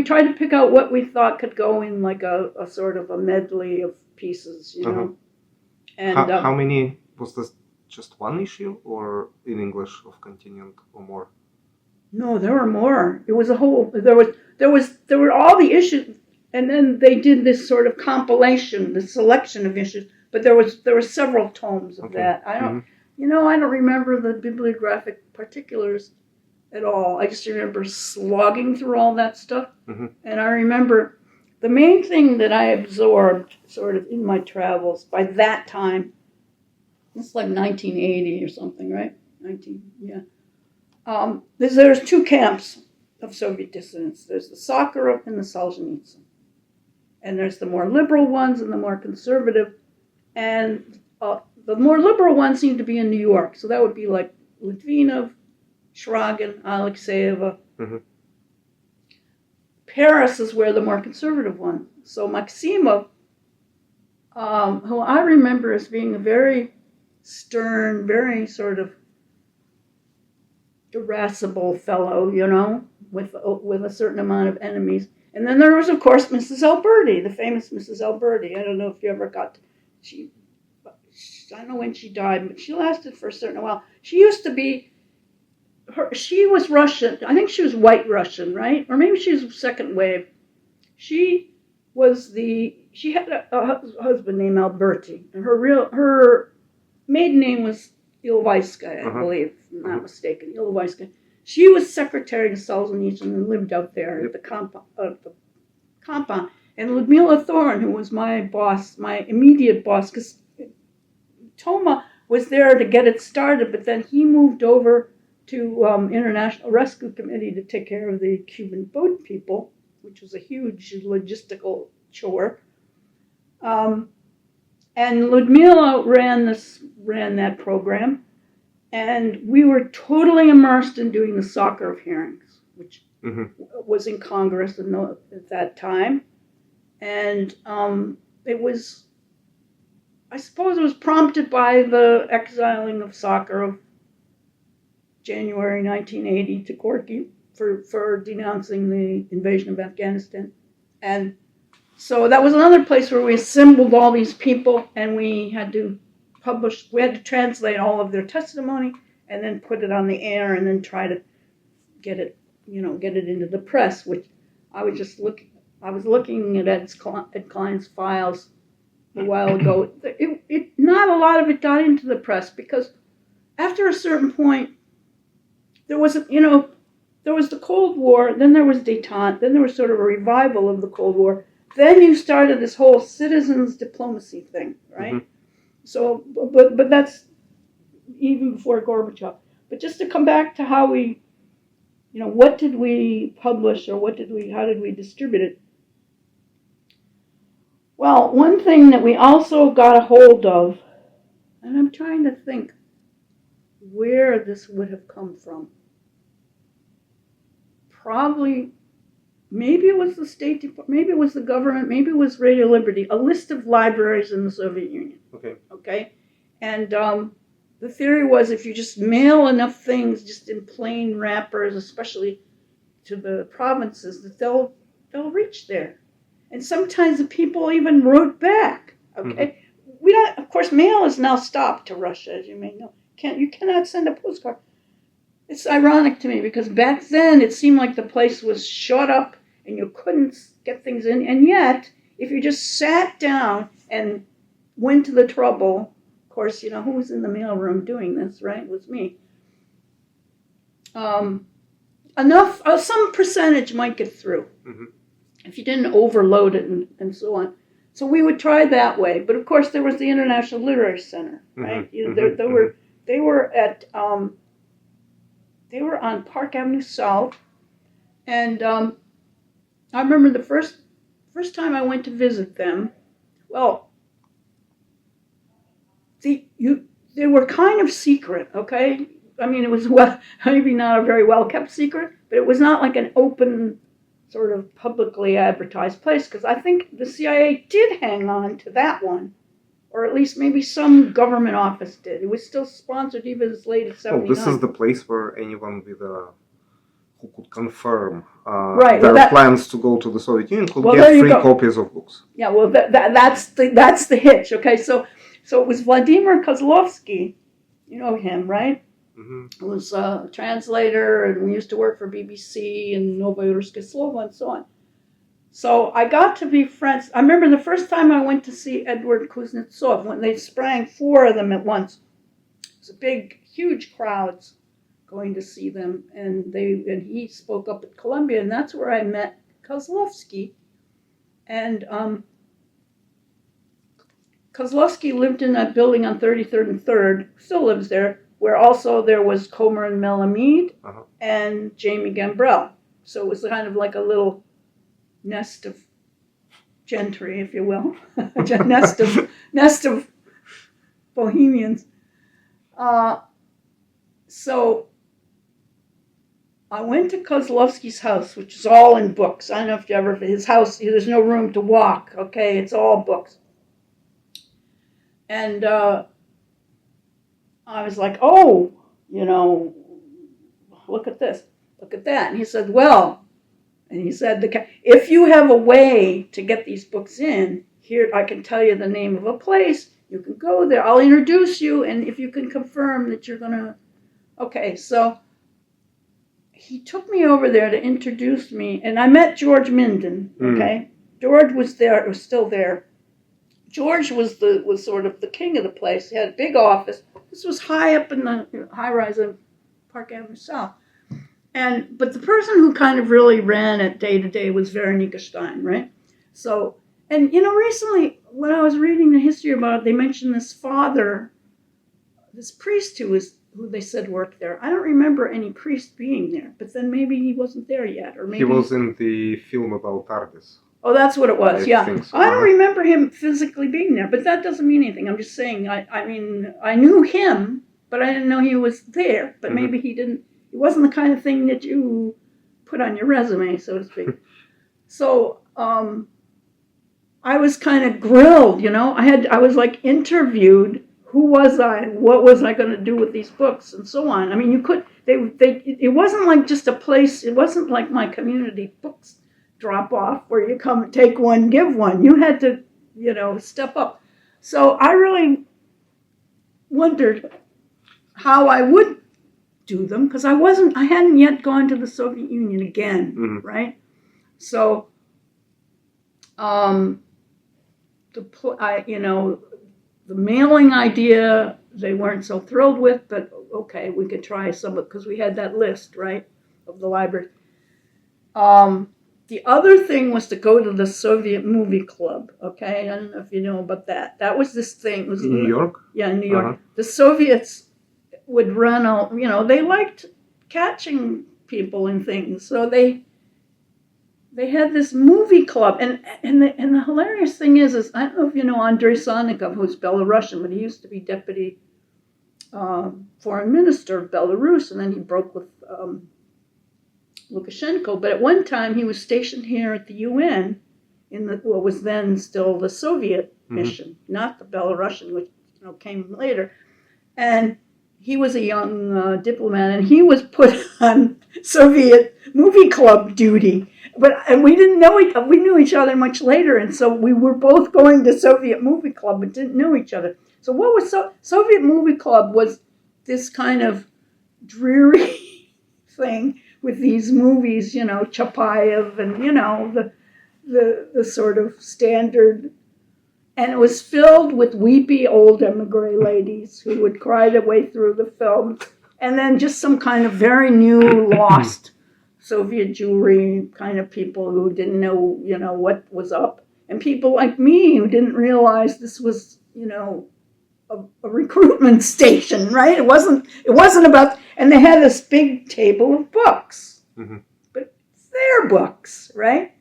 tried to pick out what we thought could go in like a sort of a medley of pieces, And how many was this? Just one issue, or in English of Continent, or more? No, there were more. It was a whole. There were all the issues, and then they did this sort of compilation, the selection of issues. But there were several tomes of that. I don't, I don't remember the bibliographic particulars at all. I just remember slogging through all that stuff, and I remember. The main thing that I absorbed sort of in my travels by that time, it's like 1980 or something, right? There's two camps of Soviet dissidents. There's the Sakharov and the Solzhenitsyn. And there's the more liberal ones and the more conservative. And the more liberal ones seem to be in New York. So that would be like Litvinov, Shragin, Alexeyeva. Paris is where the more conservative one. So Maximov, who I remember as being a very stern, very sort of irascible fellow, with a certain amount of enemies. And then there was, of course, Mrs. Alberti, the famous Mrs. Alberti. I don't know if you ever got I don't know when she died, but she lasted for a certain while. She used to be. She was Russian. I think she was white Russian, right? Or maybe she was second wave. She had a husband named Alberti, and her maiden name was Ilovaiska, I believe, if I'm not mistaken, Ilovaiska. She was secretary to Solzhenitsyn and lived out there at the compound. And Ludmila Thorne, who was my boss, my immediate boss, because Toma was there to get it started, but then he moved over to International Rescue Committee to take care of the Cuban boat people, which was a huge logistical chore. And Ludmila ran that program, and we were totally immersed in doing the soccer of hearings, which was in Congress at that time. And it was, I suppose it was prompted by the exiling of Sakharov, January 1980, to Gorky for denouncing the invasion of Afghanistan. And so that was another place where we assembled all these people, and we had to translate all of their testimony and then put it on the air and then try to get it into the press, which I was looking at Ed Kline's files a while ago. Not a lot of it got into the press because after a certain point, there was the Cold War, then there was détente, then there was sort of a revival of the Cold War. Then you started this whole citizens diplomacy thing, right? So, but that's even before Gorbachev. But just to come back to how we, what did we publish or how did we distribute it? Well, one thing that we also got a hold of, and I'm trying to think where this would have come from. Probably, maybe it was the State Department, maybe it was the government, maybe it was Radio Liberty, a list of libraries in the Soviet Union. Okay? And the theory was if you just mail enough things just in plain wrappers, especially to the provinces, that they'll reach there. And sometimes the people even wrote back. Okay? We don't, of course, mail is now stopped to Russia, as you may know. You cannot send a postcard. It's ironic to me because back then it seemed like the place was shut up and you couldn't get things in. And yet, if you just sat down and went to the trouble, of course, who was in the mailroom doing this, right? It was me. Enough, some percentage might get through if you didn't overload it and so on. So we would try that way. But of course, there was the International Literary Center, right? They were on Park Avenue South, and I remember the first time I went to visit them. Well, they were kind of secret, okay? I mean, it was maybe not a very well kept secret, but it was not like an open, sort of publicly advertised place, because I think the CIA did hang on to that one. Or at least maybe some government office did. It was still sponsored even as late as 79. Oh, this is the place where anyone who could confirm their plans to go to the Soviet Union could get free copies of books. Yeah, well, that's the hitch. Okay, so it was Vladimir Kozlovsky. You know him, right? He was a translator, and we used to work for BBC and Novoye Ruske Slovo and so on. So I got to be friends. I remember the first time I went to see Edward Kuznetsov when they sprang 4 of them at once. It was a big, huge crowds going to see them, and he spoke up at Columbia, and that's where I met Kozlovsky. And Kozlovsky lived in that building on 33rd and 3rd, still lives there, where also there was Comer and Melamed and Jamie Gambrell. So it was kind of like a little nest of gentry, if you will, nest of bohemians. So I went to Kozlovsky's house, which is all in books. I don't know if you ever, his house, there's no room to walk, okay? It's all books. And I was like, oh, look at this, look at that. And he said, if you have a way to get these books in, here I can tell you the name of a place. You can go there. I'll introduce you, and if you can confirm that you're going to... Okay, so he took me over there to introduce me, and I met George Minden, okay? George was there, was still there. George was sort of the king of the place. He had a big office. This was high up in the high rise of Park Avenue South. But the person who kind of really ran it day to day was Veronica Stein, right? So, and recently when I was reading the history about it, they mentioned this father, this priest who they said worked there. I don't remember any priest being there, but then maybe he wasn't there yet, or maybe he was in the film about Tardis. Oh, that's what it was. I think so. I don't remember him physically being there, but that doesn't mean anything. I'm just saying. I mean, I knew him, but I didn't know he was there. But maybe he didn't. It wasn't the kind of thing that you put on your resume, so to speak. So I was kind of grilled. I was like interviewed. Who was I? What was I going to do with these books, and so on. I mean, you could. It wasn't like just a place. It wasn't like my community books drop off where you come take one, give one. You had to, step up. So I really wondered how I would do them because I hadn't yet gone to the Soviet Union again, right? So, the mailing idea they weren't so thrilled with, but okay, we could try some of it because we had that list, right, of the library. The other thing was to go to the Soviet Movie Club, okay? I don't know if you know about that. That was this thing. It was in New York? Yeah, in New York. The Soviets would run they liked catching people and things. So they had this movie club. And the hilarious thing is I don't know if you know Andrei Sannikov, who's Belarusian, but he used to be deputy foreign minister of Belarus, and then he broke with Lukashenko, but at one time he was stationed here at the UN in what was then still the Soviet mission, not the Belarusian, which came later. And he was a young diplomat, and he was put on Soviet movie club duty. And we didn't know we knew each other much later, and so we were both going to Soviet movie club, but didn't know each other. So what was Soviet movie club was this kind of dreary thing with these movies, Chapayev and, the sort of standard. And it was filled with weepy old emigre ladies who would cry their way through the film. And then just some kind of very new, lost Soviet Jewry kind of people who didn't know, what was up. And people like me who didn't realize this was, a recruitment station, right? It wasn't about, and they had this big table of books, but it's their books, right?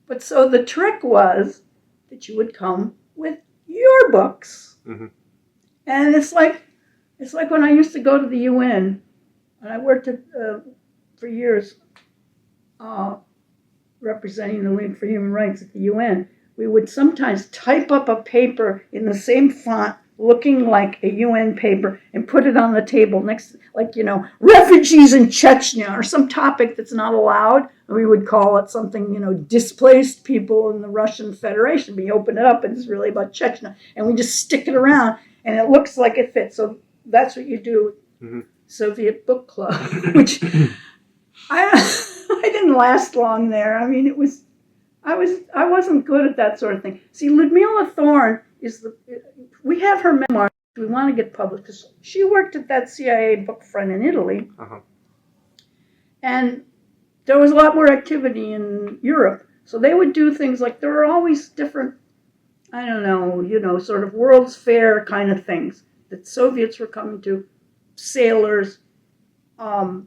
But so the trick was that you would come with your books, and it's like when I used to go to the UN, and I worked for years representing the League for Human Rights at the UN. We would sometimes type up a paper in the same font looking like a UN paper and put it on the table next, refugees in Chechnya or some topic that's not allowed. And we would call it something, displaced people in the Russian Federation. We open it up and it's really about Chechnya. And we just stick it around and it looks like it fits. So that's what you do with Soviet Book Club, which I didn't last long there. I mean, I wasn't good at that sort of thing. See, Ludmila Thorne we have her memoir we want to get published because she worked at that CIA book front in Italy. And there was a lot more activity in Europe. So they would do things like there were always different, I don't know, sort of World's Fair kind of things that Soviets were coming to, sailors, that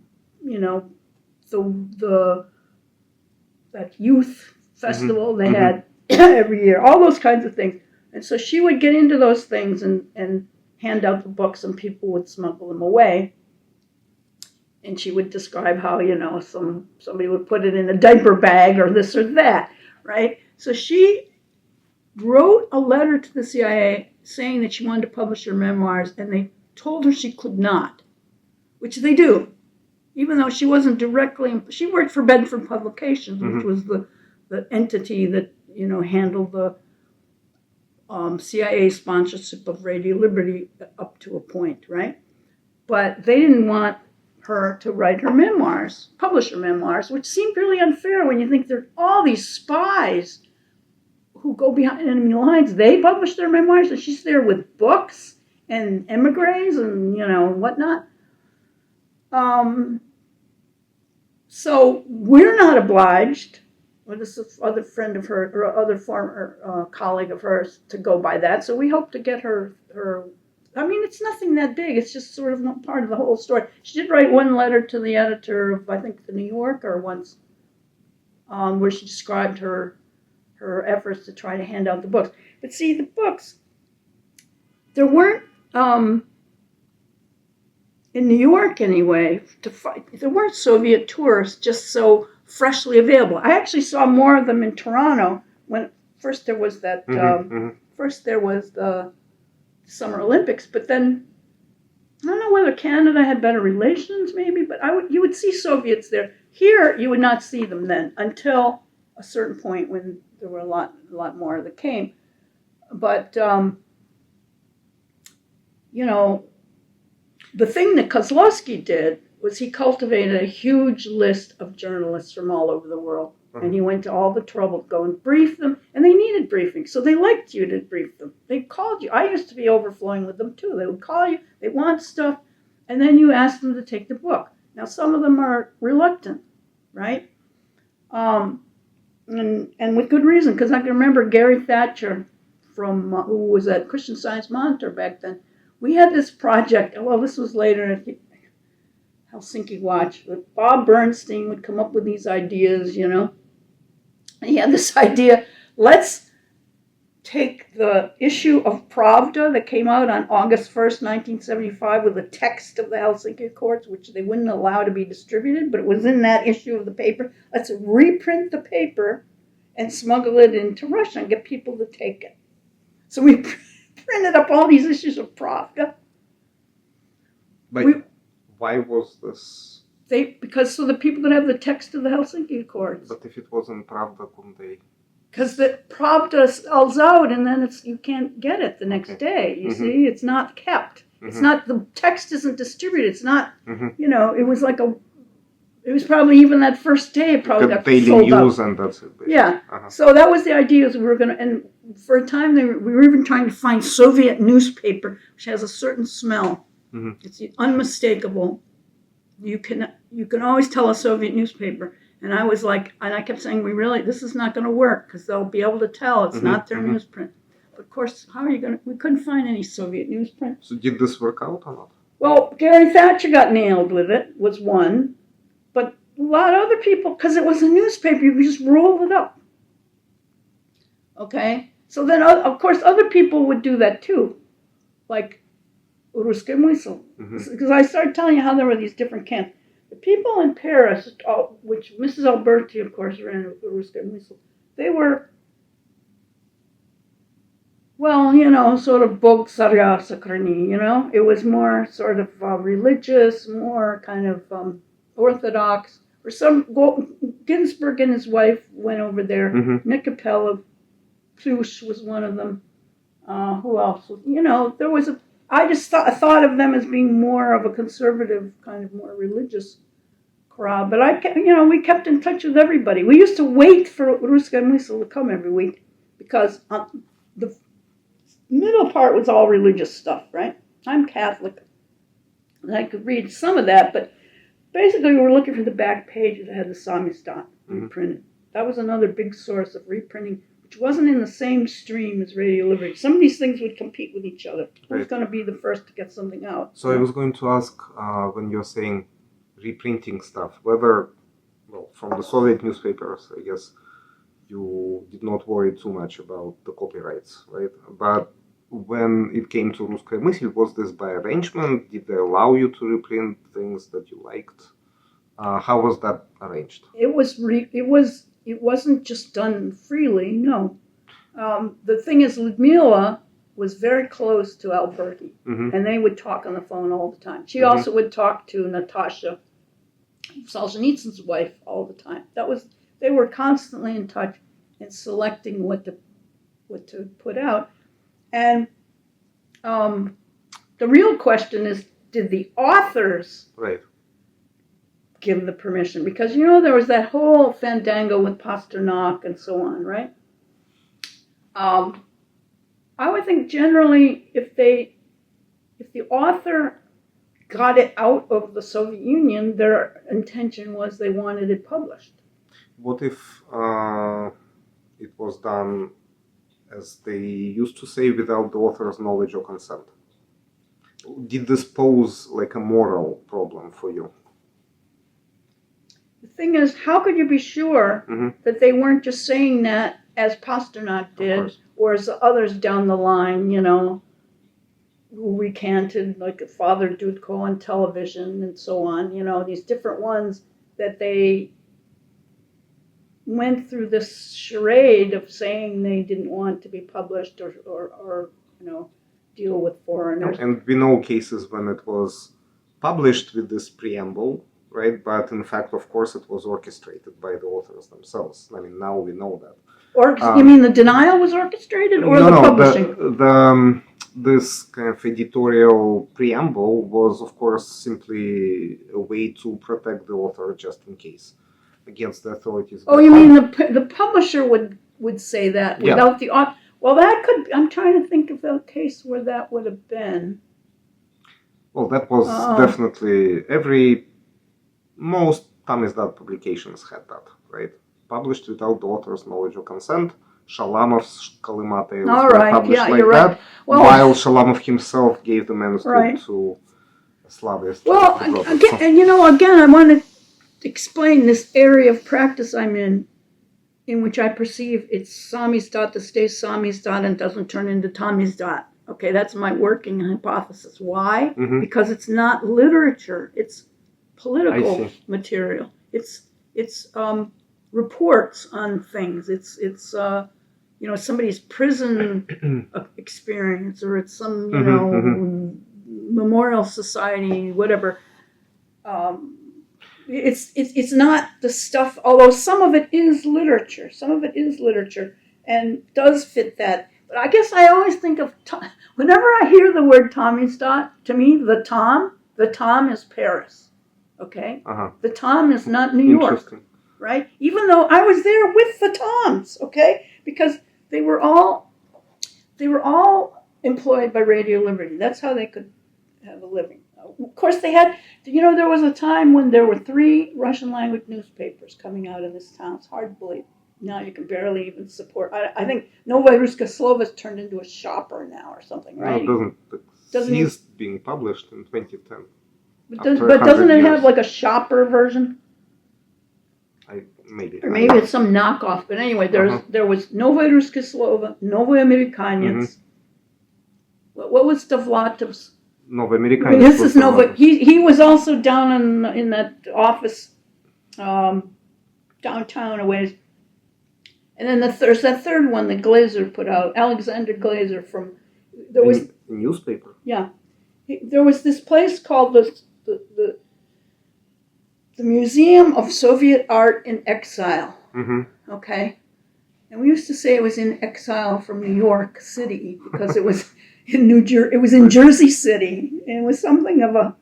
youth festival they had every year, all those kinds of things. And so she would get into those things and hand out the books and people would smuggle them away. And she would describe how, somebody would put it in a diaper bag or this or that, right? So she wrote a letter to the CIA saying that she wanted to publish her memoirs, and they told her she could not, which they do. Even though she wasn't directly, she worked for Bedford Publications, which was the entity that, handled the CIA sponsorship of Radio Liberty up to a point, right? But they didn't want her to write her memoirs, publish her memoirs, which seemed really unfair when you think there are all these spies who go behind enemy lines, they publish their memoirs, and she's there with books and emigres and, whatnot. So we're not obliged, or this other friend of hers, or other former colleague of hers, to go by that. So we hope to get her. I mean, it's nothing that big. It's just sort of not part of the whole story. She did write one letter to the editor of, I think, the New Yorker once, where she described her efforts to try to hand out the books. But see, the books, there weren't, in New York anyway, there weren't Soviet tourists just so freshly available. I actually saw more of them in Toronto when first there was that, first there was the Summer Olympics, but then I don't know whether Canada had better relations maybe, but you would see Soviets there. Here, you would not see them then until a certain point when there were a lot more that came. But, the thing that Kozlowski did was he cultivated a huge list of journalists from all over the world. And he went to all the trouble to go and brief them. And they needed briefing, so they liked you to brief them. They called you. I used to be overflowing with them, too. They would call you. They want stuff. And then you ask them to take the book. Now, some of them are reluctant, right? And with good reason, because I can remember Gary Thatcher, who was at Christian Science Monitor back then. We had this project. Well, this was later at Helsinki Watch. But Bob Bernstein would come up with these ideas, And he had this idea, let's take the issue of Pravda that came out on August 1st, 1975, with the text of the Helsinki Accords, which they wouldn't allow to be distributed, but it was in that issue of the paper. Let's reprint the paper and smuggle it into Russia and get people to take it. So we printed up all these issues of Pravda. But why was this? Because the people that have the text of the Helsinki Accords. But if it wasn't Pravda, couldn't they? Because the Pravda sells out, and then you can't get it the next day. You see, it's not kept. It's not, the text isn't distributed. It's not, it was like it was probably even that first day it probably got daily sold news out. And that's it. Basically. Yeah. So that was the idea, is we were going to, and for a time we were even trying to find Soviet newspaper, which has a certain smell. It's unmistakable. You can always tell a Soviet newspaper. And I was like, and I kept saying, this is not going to work, because they'll be able to tell it's not their newsprint. But of course, we couldn't find any Soviet newsprint. So did this work out or not? Well, Gary Thatcher got nailed with it, was one. But a lot of other people, because it was a newspaper, you could just roll it up. Okay? So then, of course, other people would do that too. Like Ruski Mysl. Because I started telling you how there were these different camps. The people in Paris, which Mrs. Alberti, of course, ran Ruski Mysl, they were, sort of Bog Tsarya Sakrani, It was more sort of religious, more kind of Orthodox. Or Ginsburg and his wife went over there. Nikopelov, Plush was one of them. Who else? There was I just thought of them as being more of a conservative, kind of more religious crowd. But we kept in touch with everybody. We used to wait for Ruski Mysl to come every week, because the middle part was all religious stuff, right? I'm Catholic, and I could read some of that, but basically we were looking for the back page that had the Samizdat reprinted. That was another big source of reprinting, which wasn't in the same stream as Radio Liberty. Some of these things would compete with each other. Who's going to be the first to get something out? So I was going to ask, when you're saying reprinting stuff, whether, from the Soviet newspapers, I guess, you did not worry too much about the copyrights, right? But when it came to Ruskaya Mysl, was this by arrangement? Did they allow you to reprint things that you liked? How was that arranged? It wasn't just done freely, no. The thing is, Lyudmila was very close to Alberti, and they would talk on the phone all the time. She also would talk to Natasha, Solzhenitsyn's wife, all the time. They were constantly in touch and selecting what to put out. And the real question is, did the authors give the permission? Because, there was that whole fandango with Pasternak and so on, right? I would think generally if the author got it out of the Soviet Union, their intention was they wanted it published. What if it was done, as they used to say, without the author's knowledge or consent? Did this pose like a moral problem for you? The thing is, how could you be sure that they weren't just saying that as Pasternak did, or as the others down the line, who recanted, like Father Dudko on television and so on, these different ones that they went through this charade of saying they didn't want to be published or deal with foreigners. And we know cases when it was published with this preamble, right? But in fact, of course, it was orchestrated by the authors themselves. I mean, now we know that. Or you mean the denial was orchestrated, or the publishing? This kind of editorial preamble was, of course, simply a way to protect the author just in case against the authorities. Oh, you mean the publisher would say that without the author? Well, that could. I'm trying to think of a case where that would have been. Well, that was definitely most Tamizdat publications had that, right? Published without the author's knowledge or consent. Shalamov's Kalimate was published like that, well, while Shalamov himself gave the manuscript to a Slavist. Well, again, I want to explain this area of practice I'm in which I perceive it's Samizdat to stay Samizdat and doesn't turn into Tamizdat. Okay, that's my working hypothesis. Why? Because it's not literature; it's political material. It's reports on things. It's somebody's prison experience, or it's some memorial society, whatever. It's not the stuff. Although some of it is literature. Some of it is literature and does fit that. But I guess I always think of whenever I hear the word Tamizdat, to me the Tom is Paris. Okay, the Tom is not New York. Right? Even though I was there with the Toms, okay? Because they were all employed by Radio Liberty. That's how they could have a living. Of course, they had, there was a time when there were 3 Russian language newspapers coming out of this town. It's hard to believe. Now you can barely even support. I think Novaya Ruska Slova's turned into a shopper now or something, right? No, it doesn't. It ceased being published in 2010. But doesn't it have like a shopper version? Maybe. Or maybe it's some knockoff. But anyway, there was Novaya Ruska Slova, Novaya Amerikanets. What was Dovlatov's? Novaya Amerikanets. This is Nova. He was also down in that office downtown a ways. And then there's that third one that Glazer put out, Alexander Glazer from. There was a newspaper. Yeah, there was this place called the Museum of Soviet Art in Exile. Okay, and we used to say it was in exile from New York City because it was in It was in Jersey City, and it was something of a.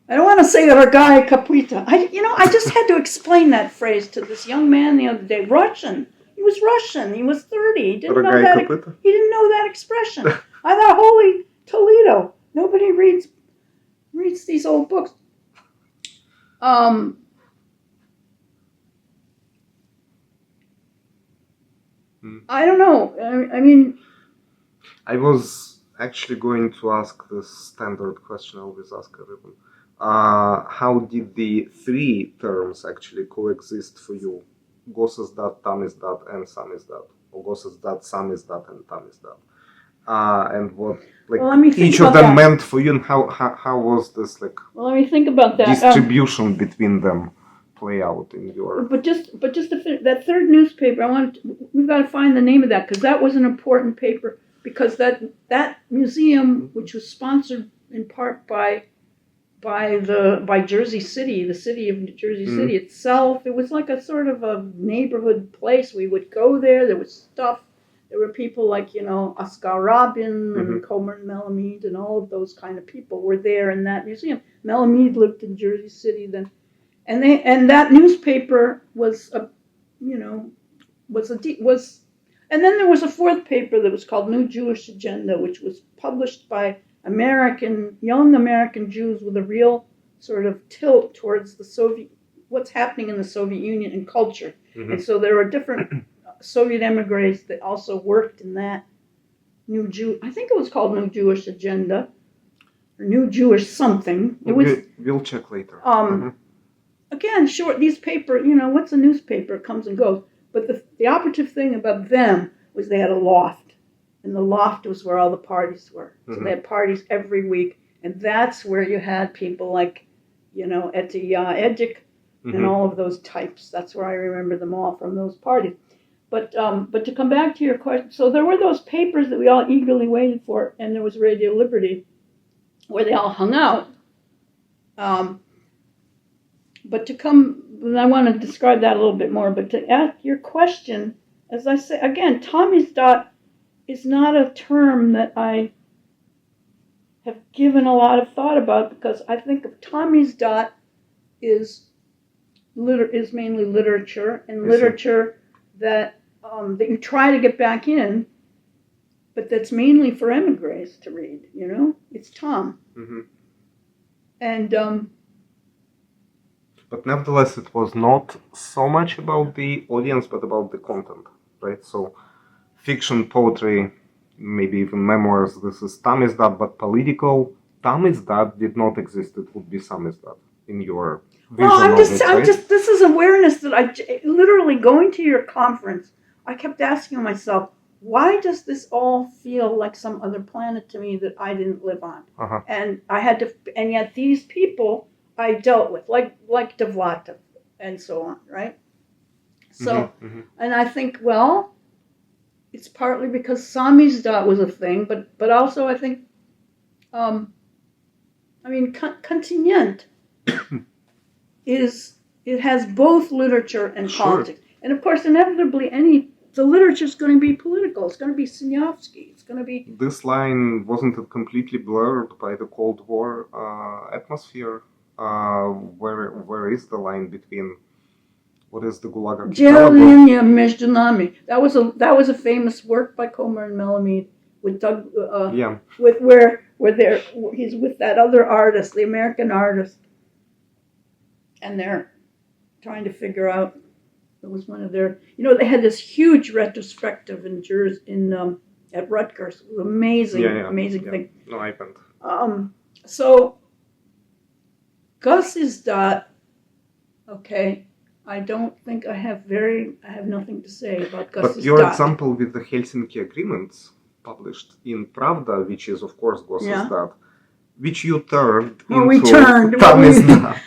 I don't want to say Ragaya Kapuita. I just had to explain that phrase to this young man the other day. Russian. He was Russian. He was 30. He didn't know that. He didn't know that expression. I thought, holy Toledo! Nobody reads these old books. I don't know. I mean, I was actually going to ask this standard question I always ask everyone. How did the 3 terms actually coexist for you? Gosizdat, Tamizdat, and Samizdat. Or Gosizdat, Samizdat, and Tamizdat. And what each of them meant for you, and how was this let me think about that. Distribution between them play out in your. But just that third newspaper, we've got to find the name of that because that was an important paper because that museum, which was sponsored in part by Jersey City, the city of Jersey City itself. It was like a sort of a neighborhood place. We would go there. There was stuff. There were people like, Oskar Rabin and Komer Melamid and all of those kind of people were there in that museum. Melamid lived in Jersey City then. And that newspaper was And then there was a fourth paper that was called New Jewish Agenda, which was published by young American Jews with a real sort of tilt towards what's happening in the Soviet Union and culture. Mhm. And so there were different Soviet emigres that also worked in that I think it was called New Jewish Agenda, or New Jewish something. It was, We'll check later. again, short, these papers, what's a newspaper? It comes and goes. But the operative thing about them was they had a loft. And the loft was where all the parties were. So they had parties every week. And that's where you had people like, Edward and all of those types. That's where I remember them all from those parties. But to come back to your question, so there were those papers that we all eagerly waited for, and there was Radio Liberty, where they all hung out. But I want to describe that a little bit more. But to ask your question, as I say again, Tommy's dot is not a term that I have given a lot of thought about, because I think of Tommy's dot is mainly literature, and literature that you try to get back in, but that's mainly for emigres to read. It's Tom, and but nevertheless, it was not so much about the audience, but about the content, right? So, fiction, poetry, maybe even memoirs. This is Tamizdat, but political Tamizdat did not exist. It would be Samizdat in your vision. Well, I'm right? just. This is awareness that I literally going to your conference. I kept asking myself, why does this all feel like some other planet to me that I didn't live on? And and yet these people I dealt with, like Devlatov and so on, right? So, and I think, well, it's partly because Samizdat was a thing, but also I think, Kontinent it has both literature and politics. And of course, inevitably, the literature is going to be political. It's going to be Sinyavsky. It's going to be... This line, wasn't it completely blurred by the Cold War atmosphere? Where is the line between... What is the Gulag Деление между нами. That was a famous work by Comer and Melamede with Doug... With where he's with that other artist, the American artist. And they're trying to figure out... It was one of their, they had this huge retrospective in at Rutgers. It was amazing, amazing thing. No, I can't. So Gus's dot. Okay, I don't think I have nothing to say about Gus's dot. But your example with the Helsinki agreements published in Pravda, which is of course Gus's dot, which you turned into Tommy's dot.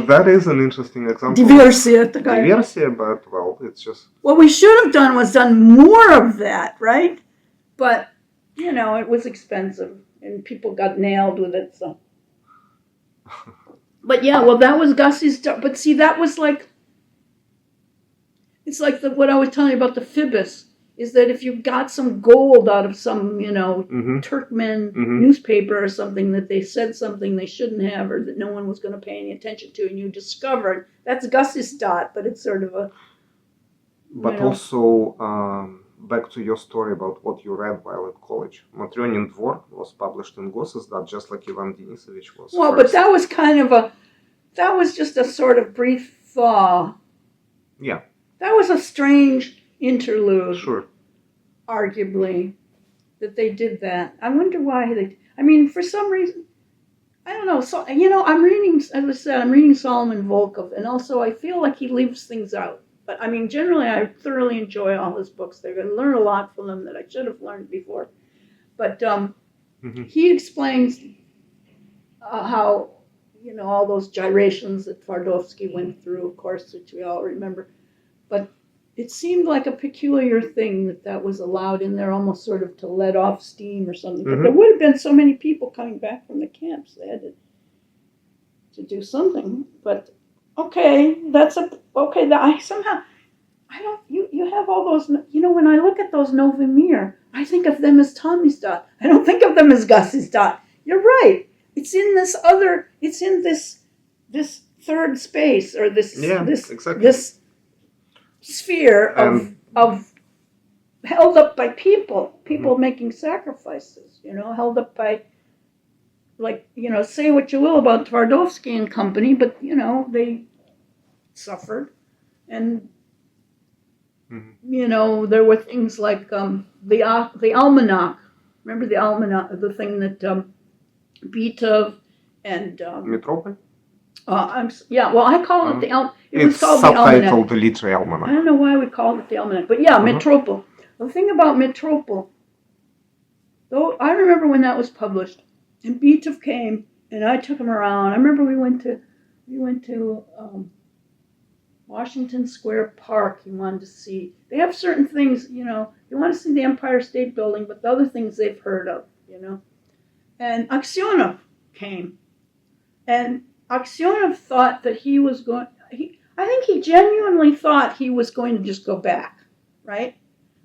That is an interesting example. Diversity, but well, it's just... What we should have done was done more of that, right? But, it was expensive, and people got nailed with it, so... But yeah, well, that was Gussie's... But see, that was like... It's like what I was telling you about the Phoebus, is that if you got some gold out of some, Turkmen newspaper or something, that they said something they shouldn't have, or that no one was going to pay any attention to, and you discovered, that's Gus's dot, but it's sort of a... But also, back to your story about what you read while at college. Matryonin Dvor was published in Gus's dot, just like Ivan Denisovich was. Well, but that was that was just a sort of brief thaw. Yeah. That was a strange interlude. Sure. Arguably, that they did that. I wonder why for some reason, I don't know. So, I'm reading, as I said, I'm reading Solomon Volkov, and also I feel like he leaves things out. But generally, I thoroughly enjoy all his books. They're going to learn a lot from them that I should have learned before. But he explains how, all those gyrations that Twardowski went through, of course, which we all remember. But it seemed like a peculiar thing that was allowed in there, almost sort of to let off steam or something. But there would have been so many people coming back from the camps. They had to do something. But okay, you have all those, when I look at those Novemir, I think of them as Tommy's dot. I don't think of them as Gus's dot. You're right. It's in this third space, or this exactly. this sphere of held up by people making sacrifices, held up by, like, say what you will about Twardowski and company, but, they suffered. And, there were things like the almanac. Remember the almanac, the thing that Beethoven and... Metropole? Well, I call it the almanac. It's subtitled the Literary Almanac. I don't know why we called it the almanac, but yeah, Metropole. The thing about Metropole, though, I remember when that was published, and Beethoven came, and I took him around. I remember we went to Washington Square Park. He wanted to see. They have certain things, you want to see the Empire State Building, but the other things they've heard of, And Aksionov came, and Aksionov thought that he was going. I think he genuinely thought he was going to just go back, right?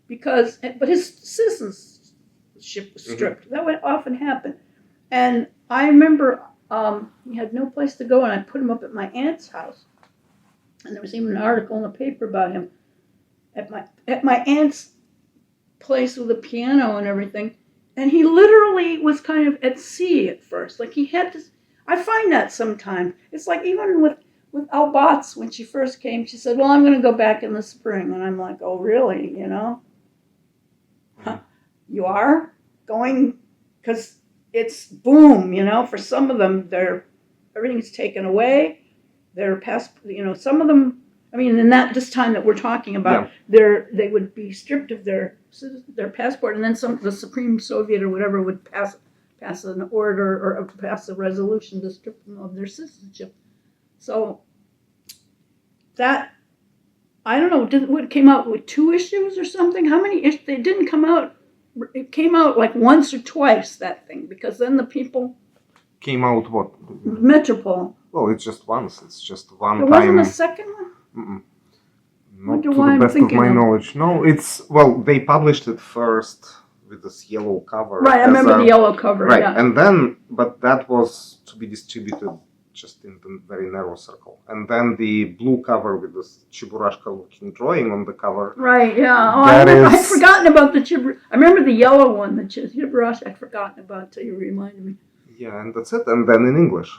But his citizenship was stripped. That would often happen. And I remember he had no place to go, and I put him up at my aunt's house. And there was even an article in the paper about him at my aunt's place with a piano and everything. And he literally was kind of at sea at first. Like he had to. I find that sometimes. It's like even with Albatz, when she first came, she said, well, I'm going to go back in the spring. And I'm like, oh, really? You are going? Because it's boom, for some of them, everything's taken away. They're past, some of them, in this time that we're talking about, they would be stripped of their passport, and then the Supreme Soviet or whatever would pass an order or pass a resolution to strip them of their citizenship. So that, I don't know, would it came out with 2 issues or something? How many issues? They didn't come out. It came out like once or twice, that thing, because then the people... Came out what? Metropole. Well, it's just once. It's just one there time. Wasn't a second one? Not to the best of my knowledge. No, they published it first with this yellow cover. Right, I remember the yellow cover. Right, yeah. And then, but that was to be distributed just in the very narrow circle. And then the blue cover with this Cheburashka-looking drawing on the cover. Right, yeah. Oh, I'd forgotten about the Cheburashka. I remember the yellow one, the Cheburashka. I'd forgotten about until you reminded me. Yeah, and that's it. And then in English,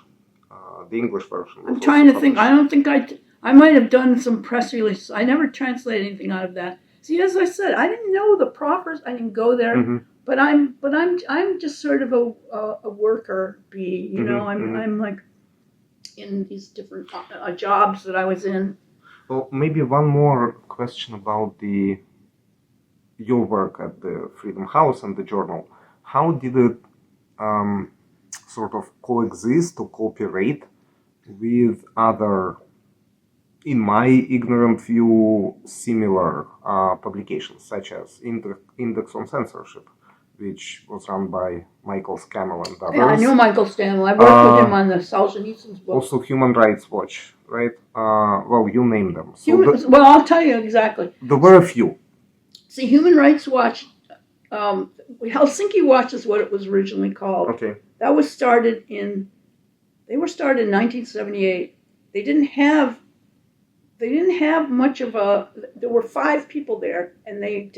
the English version. I'm trying to think. I don't think I might have done some press releases. I never translated anything out of that. See, as I said, I didn't know the proffers. I didn't go there. But I'm just sort of a worker bee. I'm like in these different jobs that I was in. Well, maybe one more question about your work at the Freedom House and the journal. How did it sort of coexist or cooperate with other, in my ignorant view, similar publications, such as Index on Censorship, which was run by Michael Scammell and others. Yeah, I knew Michael Scammell. I worked with him on the Solzhenitsyn's book. Also Human Rights Watch, right? Well, you name them. Well, I'll tell you exactly. There were a few. See, Human Rights Watch, Helsinki Watch is what it was originally called. Okay. That was started in 1978. They didn't have much of there were 5 people there, and they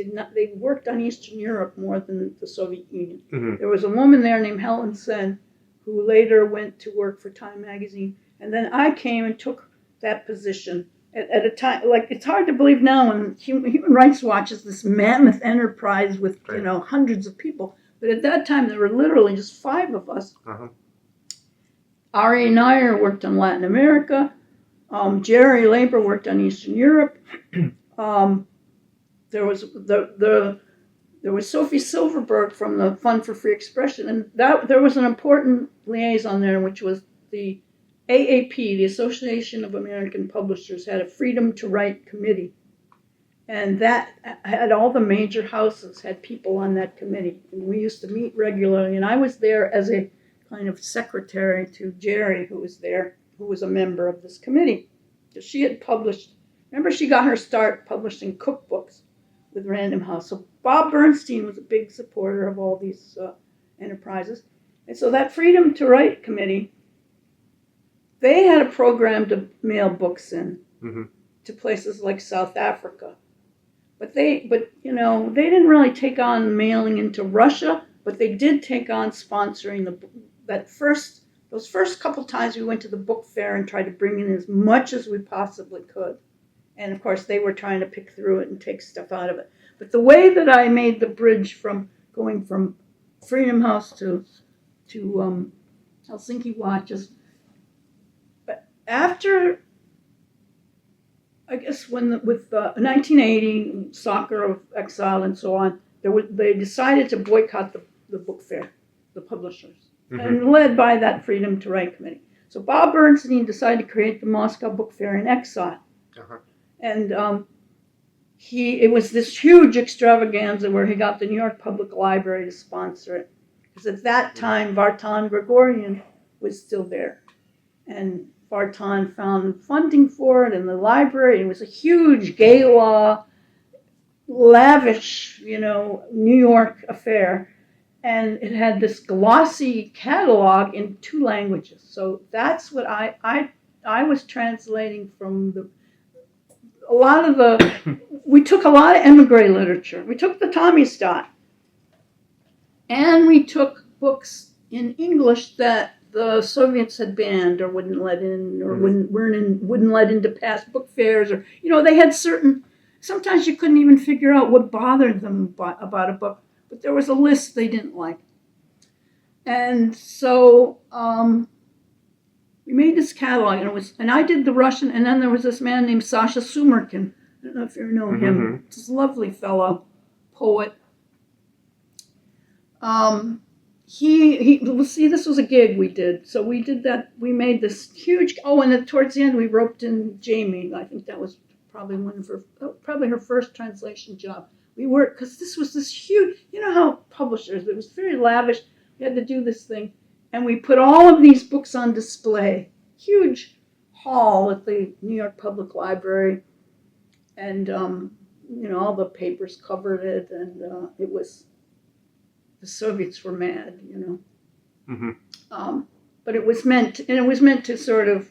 worked on Eastern Europe more than the Soviet Union. There was a woman there named Helen Sen, who later went to work for Time magazine, and then I came and took that position at a time, like, it's hard to believe now when Human Rights Watch is this mammoth enterprise with, hundreds of people, but at that time there were literally just 5 of us. R.A. Nair worked on Latin America. Jerry Laber worked on Eastern Europe. There was there was Sophie Silverberg from the Fund for Free Expression, and there was an important liaison there, which was the AAP, the Association of American Publishers, had a Freedom to Write committee, and that had all the major houses had people on that committee, and we used to meet regularly, and I was there as a kind of secretary to Jerry, who was there, who was a member of this committee. So she had published, remember she got her start publishing cookbooks with Random House. So Bob Bernstein was a big supporter of all these enterprises. And so that Freedom to Write committee, they had a program to mail books in to places like South Africa. But they didn't really take on mailing into Russia, but they did take on sponsoring those first couple times we went to the book fair and tried to bring in as much as we possibly could. And of course, they were trying to pick through it and take stuff out of it. But the way that I made the bridge from going from Freedom House to Helsinki Watch is after, I guess, with 1980 soccer of exile and so on, they decided to boycott the book fair, the publishers, and led by that Freedom to Write committee. So Bob Bernstein decided to create the Moscow Book Fair in exile. And it was this huge extravaganza where he got the New York Public Library to sponsor it. Because at that time, Vartan Gregorian was still there. And Vartan found funding for it in the library. It was a huge gala, lavish, New York affair. And it had this glossy catalog in 2 languages. So that's what I was translating from we took a lot of emigre literature. We took the Tommystott. And we took books in English that the Soviets had banned or wouldn't let in, or wouldn't let into past book fairs, or they had sometimes you couldn't even figure out what bothered them about a book, but there was a list they didn't like. And so we made this catalog, and I did the Russian, and then there was this man named Sasha Sumerkin. I don't know if you know him. This lovely fellow, poet. This was a gig we did. So we did that. We made this huge. And towards the end, we roped in Jamie. I think that was probably probably her first translation job. We worked because this was this huge. You know how publishers? It was very lavish. We had to do this thing, and we put all of these books on display. Huge hall at the New York Public Library, and all the papers covered it, and it was. The Soviets were mad, but it was meant to sort of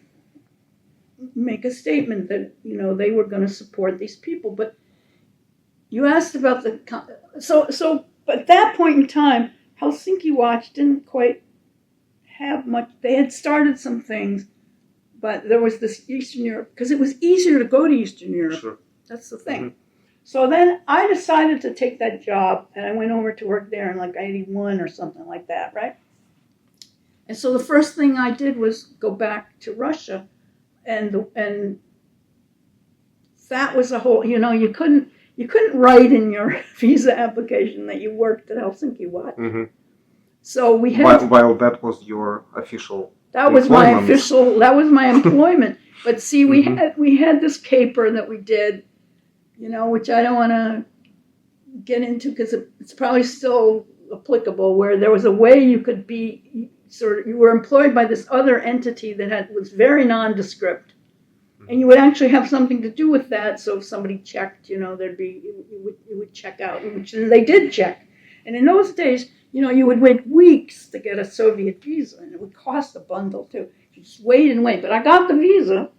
make a statement that they were going to support these people. But you asked about so at that point in time, Helsinki Watch didn't quite have much. They had started some things, but there was this Eastern Europe because it was easier to go to Eastern Europe. Sure. That's the thing. So then I decided to take that job, and I went over to work there in like 81 or something like that, right? And so the first thing I did was go back to Russia, and that was a whole, you couldn't write in your visa application that you worked at Helsinki Watch. So we had while that was your official. That was my employment. But see, we had this caper that we did. Which I don't want to get into because it's probably still applicable, where there was a way you could be you were employed by this other entity that was very nondescript, and you would actually have something to do with that. So if somebody checked, it would check out, which they did check. And in those days, you would wait weeks to get a Soviet visa, and it would cost a bundle too. You just wait and wait. But I got the visa,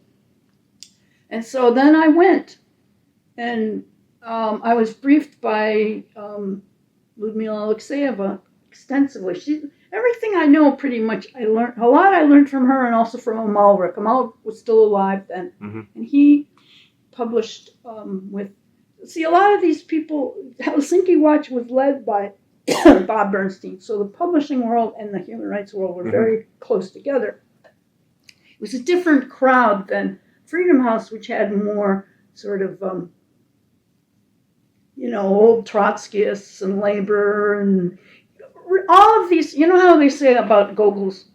and so then I went. And I was briefed by Ludmila Alexeyeva extensively. Everything I know pretty much, I learned from her, and also from Amalrik. Amalrik was still alive then. And he published a lot of these people, Helsinki Watch was led by Bob Bernstein. So the publishing world and the human rights world were very close together. It was a different crowd than Freedom House, which had more sort of old Trotskyists and labor and all of these, how they say about Gogol's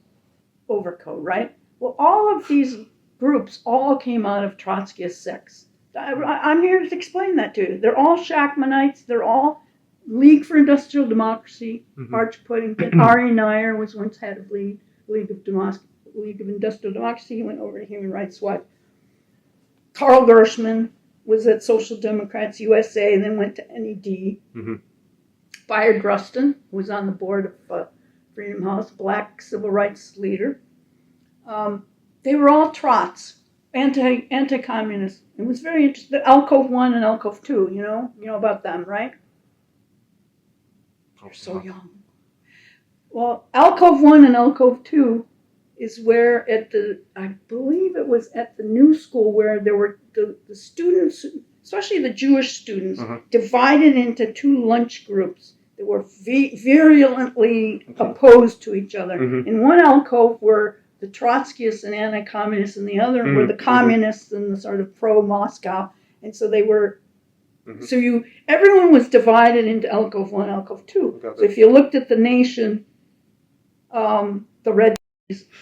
overcoat, right? Well, all of these groups all came out of Trotskyist sects. I'm here to explain that to you. They're all Shachtmanites. They're all League for Industrial Democracy. Arch Puddington. Ari Nair was once head of League of Industrial Democracy. He went over to Human Rights Watch. Carl Gershman was at Social Democrats USA and then went to NED. Bayard Rustin was on the board of Freedom House, black civil rights leader. They were all Trots. anti-communist. It was very interesting. Alcove 1 and Alcove 2, you know about them, right? You're so young. Well, Alcove 1 and Alcove 2 is where I believe it was at the new school where there were the students, especially the Jewish students, divided into 2 lunch groups that were virulently opposed to each other. In one alcove were the Trotskyists and anti-communists, and the other were the communists and the sort of pro-Moscow. And so they were, everyone was divided into Alcove 1, Alcove 2. So if you looked at the nation, the red,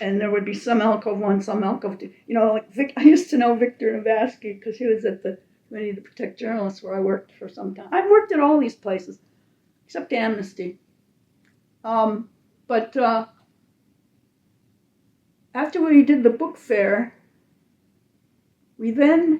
and there would be some Alcove 1, some Alcove 2. Like I used to know Victor Navatsky because he was at the Committee to Protect Journalists where I worked for some time. I've worked at all these places, except Amnesty. But after we did the book fair, they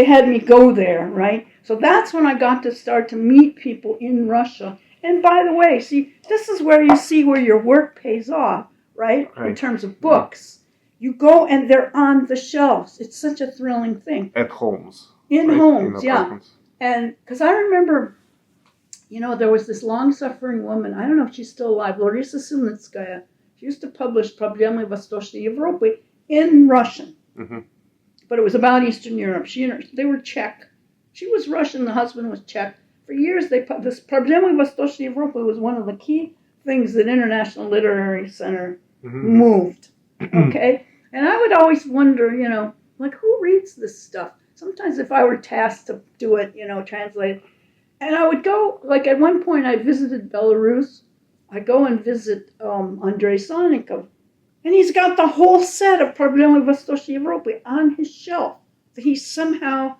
had me go there, right? So that's when I got to start to meet people in Russia. And by the way, see, this is where you see where your work pays off, right? In terms of books. You go and they're on the shelves. It's such a thrilling thing. At homes. In homes, yeah. And because I remember, there was this long-suffering woman, I don't know if she's still alive, Larisa Silnitskaya. She used to publish Проблемы Восточной Европы in Russian. But it was about Eastern Europe. They were Czech. She was Russian, the husband was Czech. For years, this Проблемы Восточной Европы was one of the key things that International Literary Center moved. Okay? And I would always wonder, who reads this stuff? Sometimes if I were tasked to do it, translate. And I would go, like at one point I visited Belarus. I go and visit Andrei Sannikov. And he's got the whole set of Проблемы Восточной Европы on his shelf that he somehow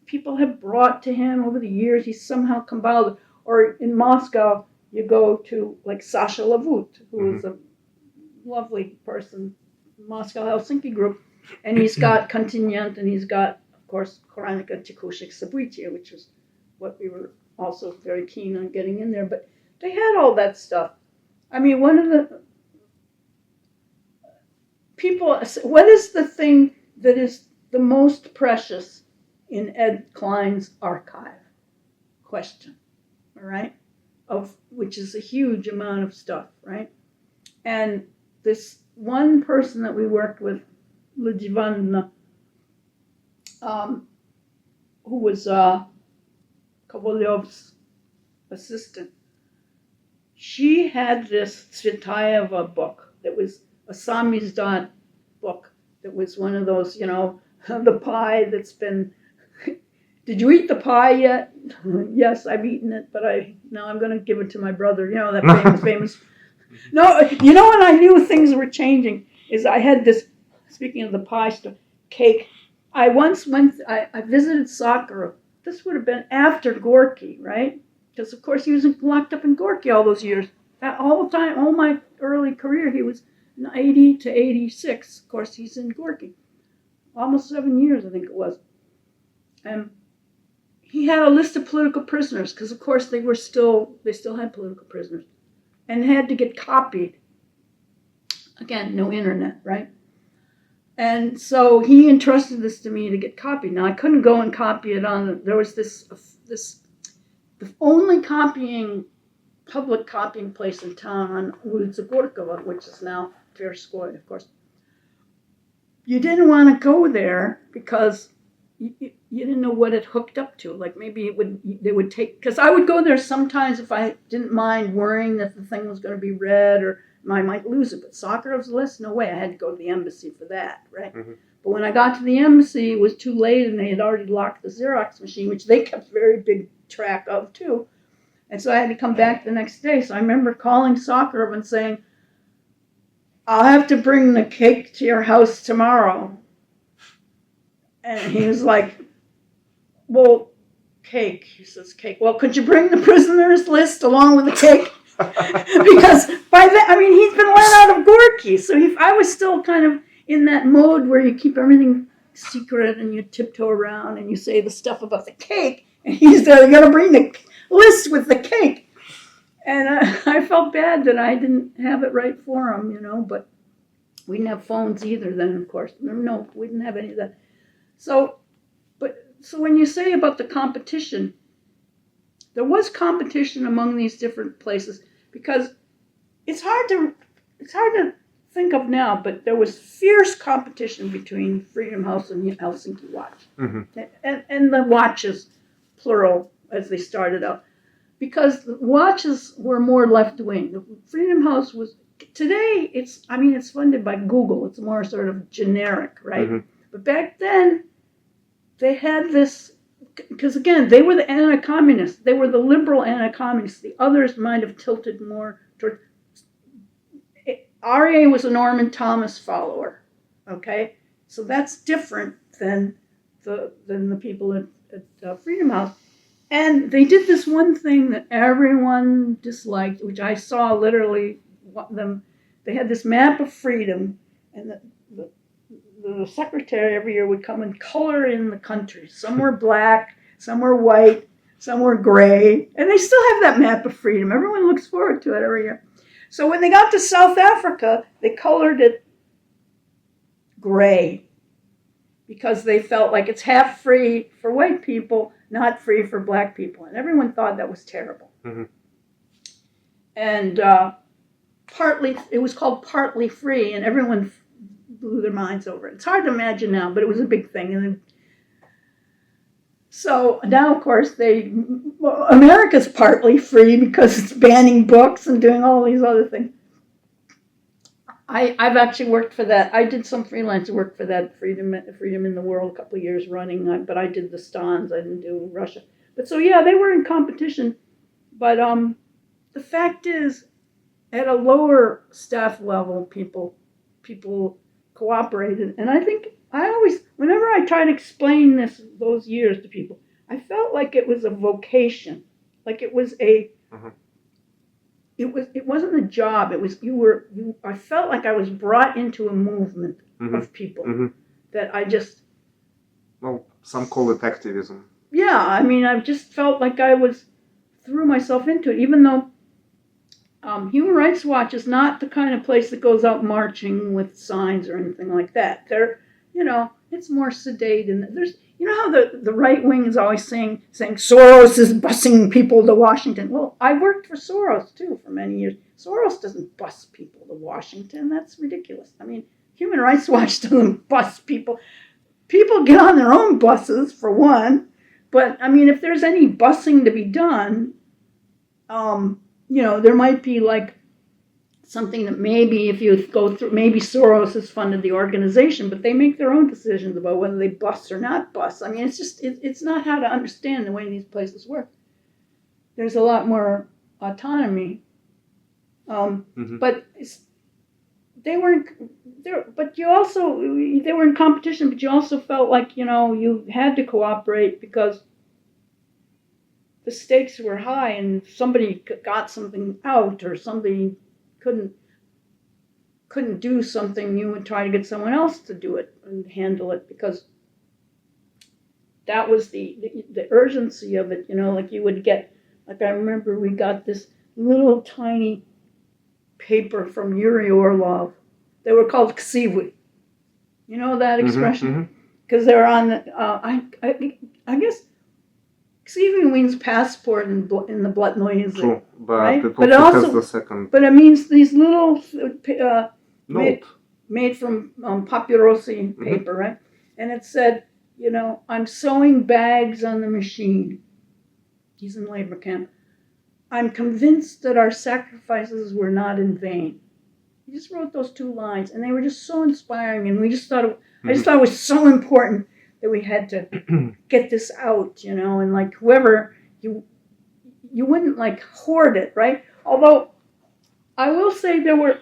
people have brought to him over the years. He's somehow compiled. Or in Moscow, you go to like Sasha Lavut, who is a lovely person, Moscow Helsinki group. And he's got Kontinent, and he's got, of course, Chronika Tekushik Sabытия, which was what we were also very keen on getting in there. But they had all that stuff. I mean, one of the people, what is the thing that is the most precious in Ed Kline's archive? Question, all right? Which is a huge amount of stuff, right? And this one person that we worked with, Lyudivana, who was Kovalyov's assistant, she had this Tsvetaeva book that was a samizdat book that was one of those, the pie that's been... Did you eat the pie yet? Yes, I've eaten it, but now I'm going to give it to my brother. That famous... No, when I knew things were changing is I had this, speaking of the pie stuff, cake. I once I visited Sakharov. This would have been after Gorky, right? Because, of course, he was locked up in Gorky all those years. All the time, all my early career, he was 80 to 86. Of course, he's in Gorky. Almost 7 years, I think it was. And he had a list of political prisoners, because, of course, they still had political prisoners, and had to get copied. Again, no internet, right? And so he entrusted this to me to get copied. Now, I couldn't go and copy it there was the only public copying place in town on Ulitsa Gorkova, which is now Tverskoy, of course. You didn't want to go there because you didn't know what it hooked up to. Like maybe they would take, because I would go there sometimes if I didn't mind worrying that the thing was going to be read or I might lose it. But Sakharov's list, no way. I had to go to the embassy for that, right? But when I got to the embassy, it was too late and they had already locked the Xerox machine, which they kept very big track of too. And so I had to come back the next day. So I remember calling Sakharov and saying, I'll have to bring the cake to your house tomorrow. And he was like, well, cake. He says, cake. Well, could you bring the prisoners list along with the cake? Because by then, he's been let out of Gorky. So I was still kind of in that mode where you keep everything secret and you tiptoe around and you say the stuff about the cake. And he's going to bring the list with the cake. And I felt bad that I didn't have it right for him, but We didn't have phones either then, of course. No, we didn't have any of that. So when you say about the competition, there was competition among these different places because it's hard to think of now, but there was fierce competition between Freedom House and Helsinki Watch, and the watches, plural, as they started out, because the watches were more left wing. The Freedom House was today. It's funded by Google. It's more sort of generic, right? But back then, they had this. Because again, they were the anti-communists. They were the liberal anti-communists. The others might have tilted more toward. RA was a Norman Thomas follower. Okay, so that's different than the people at Freedom House. And they did this one thing that everyone disliked, which I saw literally them. They had this map of freedom, and the secretary every year would come and color in the country. Some were black, some were white, some were gray, and they still have that map of freedom. Everyone looks forward to it every year. So when they got to South Africa, they colored it gray because they felt like it's half free for white people, not free for black people. And everyone thought that was terrible. And it was called Partly Free, and everyone blew their minds over it. It's hard to imagine now, but it was a big thing. And then, so now, of course, America's partly free because it's banning books and doing all these other things. I've actually worked for that. I did some freelance work for that Freedom in the World a couple of years running, but I did the Stans. I didn't do Russia. But so, yeah, they were in competition. But the fact is, at a lower staff level, people cooperated. And I think whenever I try to explain those years to people, I felt like it was a vocation, like it was it wasn't a job. It was I felt like I was brought into a movement of people that I just. Well, some call it activism. Yeah, I just felt like I threw myself into it, even though Human Rights Watch is not the kind of place that goes out marching with signs or anything like that. It's more sedate, and there's, how the right wing is always saying Soros is busing people to Washington. Well, I worked for Soros too for many years. Soros doesn't bus people to Washington. That's ridiculous. Human Rights Watch doesn't bus people. People get on their own buses for one, but if there's any busing to be done, there might be like something that maybe if you go through, maybe Soros has funded the organization, but they make their own decisions about whether they bus or not bus. It's not how to understand the way these places work. There's a lot more autonomy, but they weren't there. But they were in competition. But you also felt like you had to cooperate because the stakes were high, and if somebody got something out or somebody couldn't do something, you would try to get someone else to do it and handle it, because that was the urgency of it. Like you would get, like I remember we got this little tiny paper from Yuri Orlov. They were called ksivi. You know that expression? Because they were on the, I guess ksivi means passport in the Blatnoy Язык. True, but right? it also has the second. But it means these little note. Made from papyrosi paper, right? And it said, I'm sewing bags on the machine. He's in labor camp. I'm convinced that our sacrifices were not in vain. He just wrote those two lines, and they were just so inspiring. And I just thought it was so important that we had to get this out, and like whoever you wouldn't like hoard it, right? Although I will say there were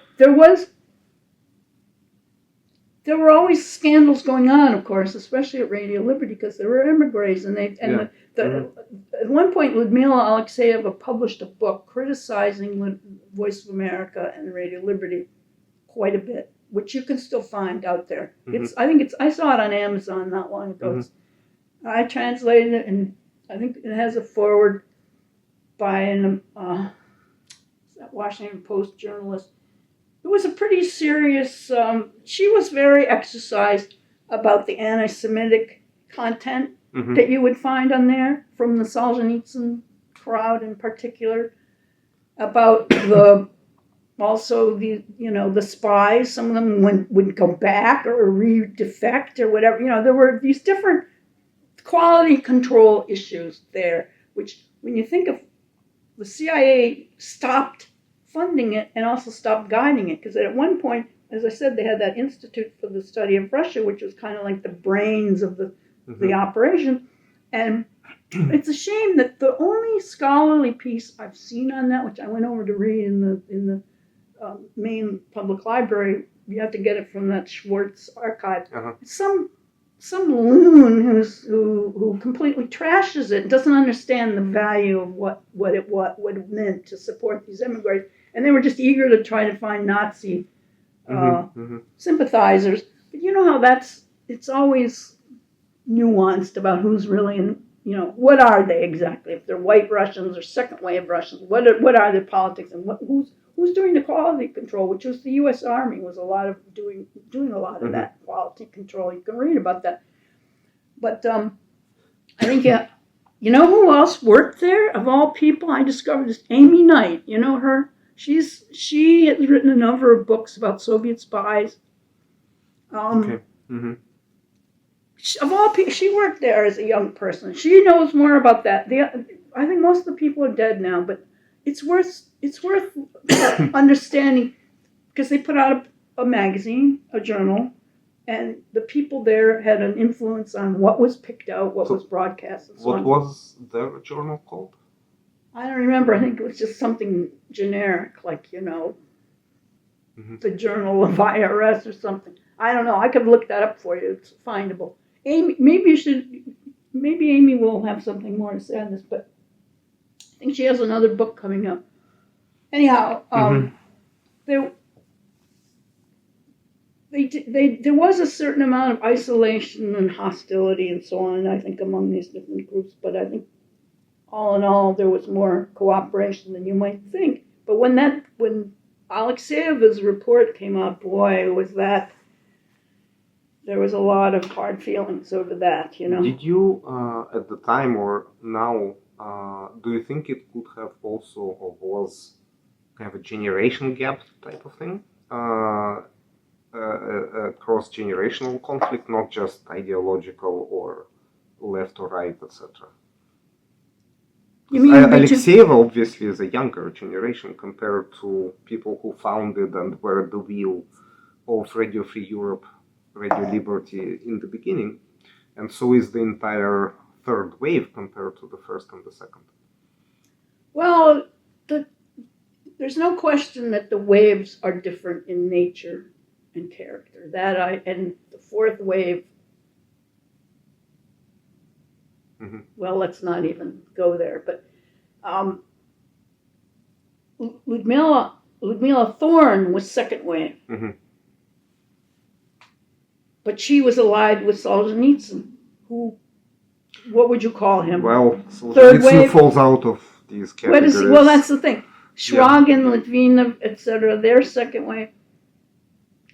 always scandals going on, of course, especially at Radio Liberty, because there were emigres, and at one point Lyudmila Alexeyeva published a book criticizing Voice of America and Radio Liberty quite a bit, which you can still find out there. I saw it on Amazon not long ago. I translated it, and I think it has a foreword by a Washington Post journalist. it was a pretty serious, she was very exercised about the anti-Semitic content that you would find on there from the Solzhenitsyn crowd in particular, about also the spies. Some of them would go back or re-defect or whatever. There were these different quality control issues there, which when you think of the CIA stopped funding it and also stopped guiding it, because at one point, as I said, they had that Institute for the Study of Russia, which was kind of like the brains of the operation. And it's a shame that the only scholarly piece I've seen on that, which I went over to read in the main public library, you have to get it from that Schwartz archive. Some loon who completely trashes it, doesn't understand the value of what it meant to support these emigres, and they were just eager to try to find Nazi sympathizers. But you know how it's always nuanced about who's really in. What are they exactly? If they're white Russians or second wave Russians, what are their politics, and who's doing the quality control? Which was the U.S. Army was a lot of doing a lot of that quality control. You can read about that. But I think you know who else worked there of all people? I discovered this Amy Knight. You know her? She has written a number of books about Soviet spies. Of all people, she worked there as a young person. She knows more about that. I think most of the people are dead now, but it's worth understanding, because they put out a magazine, a journal, and the people there had an influence on what was picked out, what was broadcast, and so on. What was their journal called? I don't remember. I think it was just something generic, like the Journal of IRS or something. I don't know. I could look that up for you. It's findable. Amy, maybe Amy will have something more to say on this, but I think she has another book coming up. Anyhow, there was a certain amount of isolation and hostility and so on, I think, among these different groups, but I think all in all there was more cooperation than you might think. But when Alexeyeva's report came out, boy, there was a lot of hard feelings over that, Did you, at the time or now, do you think it could have also, or was kind of a generation gap type of thing? A cross-generational conflict, not just ideological or left or right, etc. You mean Alexeyeva obviously is a younger generation compared to people who founded and were at the wheel of Radio Free Europe, Radio Liberty in the beginning, and so is the entire third wave compared to the first and the second. Well, there's no question that the waves are different in nature and character. And the fourth wave. Well, let's not even go there. But Ludmila Thorne was second wave. But she was allied with Solzhenitsyn, who, what would you call him? Well, Solzhenitsyn falls out of these categories. Well, that's the thing. Shragin, Litvinov, etc., they're second wave.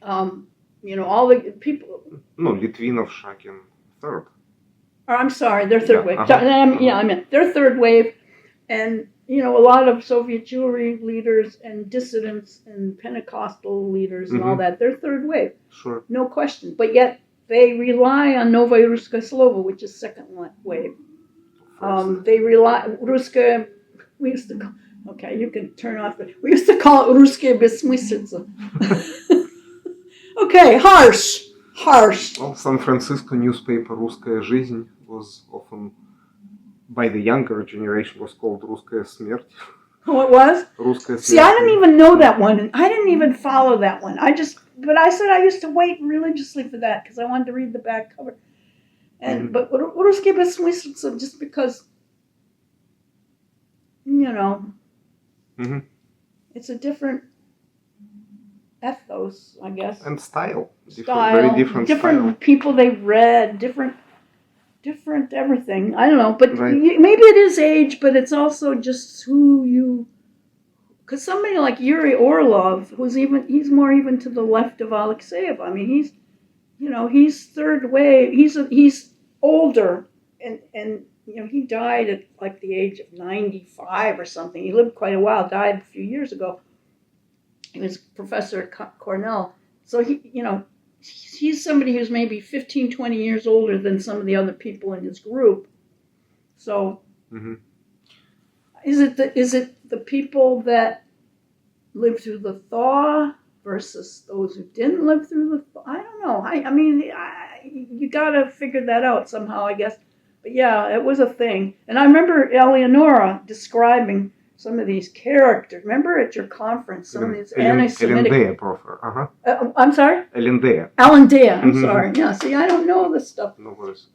All the people. No, Litvinov, Shragin, third. Or, I'm sorry, they're third wave. I meant they're third wave. And, a lot of Soviet Jewry leaders and dissidents and Pentecostal leaders and all that, they're third wave. Sure. No question. But yet they rely on Novaya Ruskaya Slovo, which is second wave. They rely, Ruskaya, we used to call, okay, you can turn off we used to call it Ruskaya Besmyslica. Okay, harsh. Well, San Francisco newspaper Русская жизнь was often, by the younger generation, was called Русская смерть. Oh, it was? Русская смерть. See, I didn't even know that one, and I didn't even follow that one. But I said I used to wait religiously for that because I wanted to read the back cover. But Русская Besmyslica, just because, it's a different ethos, I guess. And style. Very different style. People they read, different everything. I don't know, but right. Maybe it is age, but it's also just who you because somebody like Yuri Orlov, he's more even to the left of Alexeyev. I mean, he's third wave. He's older, and he died at like the age of 95 or something. He lived quite a while. Died a few years ago. He was a professor at Cornell. So he's somebody who's maybe 15, 20 years older than some of the other people in his group. So, is it the people that lived through the thaw versus those who didn't live through the thaw? I don't know. I mean, you got to figure that out somehow, I guess. But yeah, it was a thing. And I remember Eleonora describing some of these characters. Remember at your conference, some of these anti-Semitic... Elendea, Professor. I'm sorry? Elendea. I'm sorry. Yeah, see, I don't know this stuff. No worries.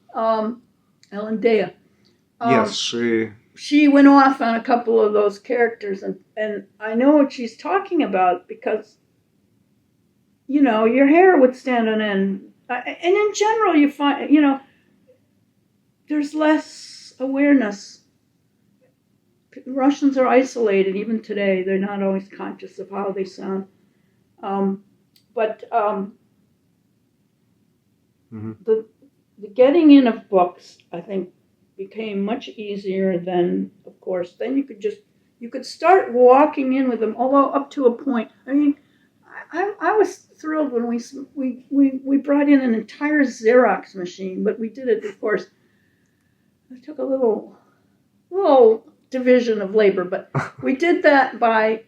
Elendea. Yes, she went off on a couple of those characters, and I know what she's talking about because, your hair would stand on end. And in general, you find, there's less awareness. Russians are isolated even today. They're not always conscious of how they sound. But the getting in of books, I think, became much easier than, of course, then you could start walking in with them, although up to a point. I mean, I was thrilled when we brought in an entire Xerox machine, but we did it, of course. It took a little division of labor, but we did that by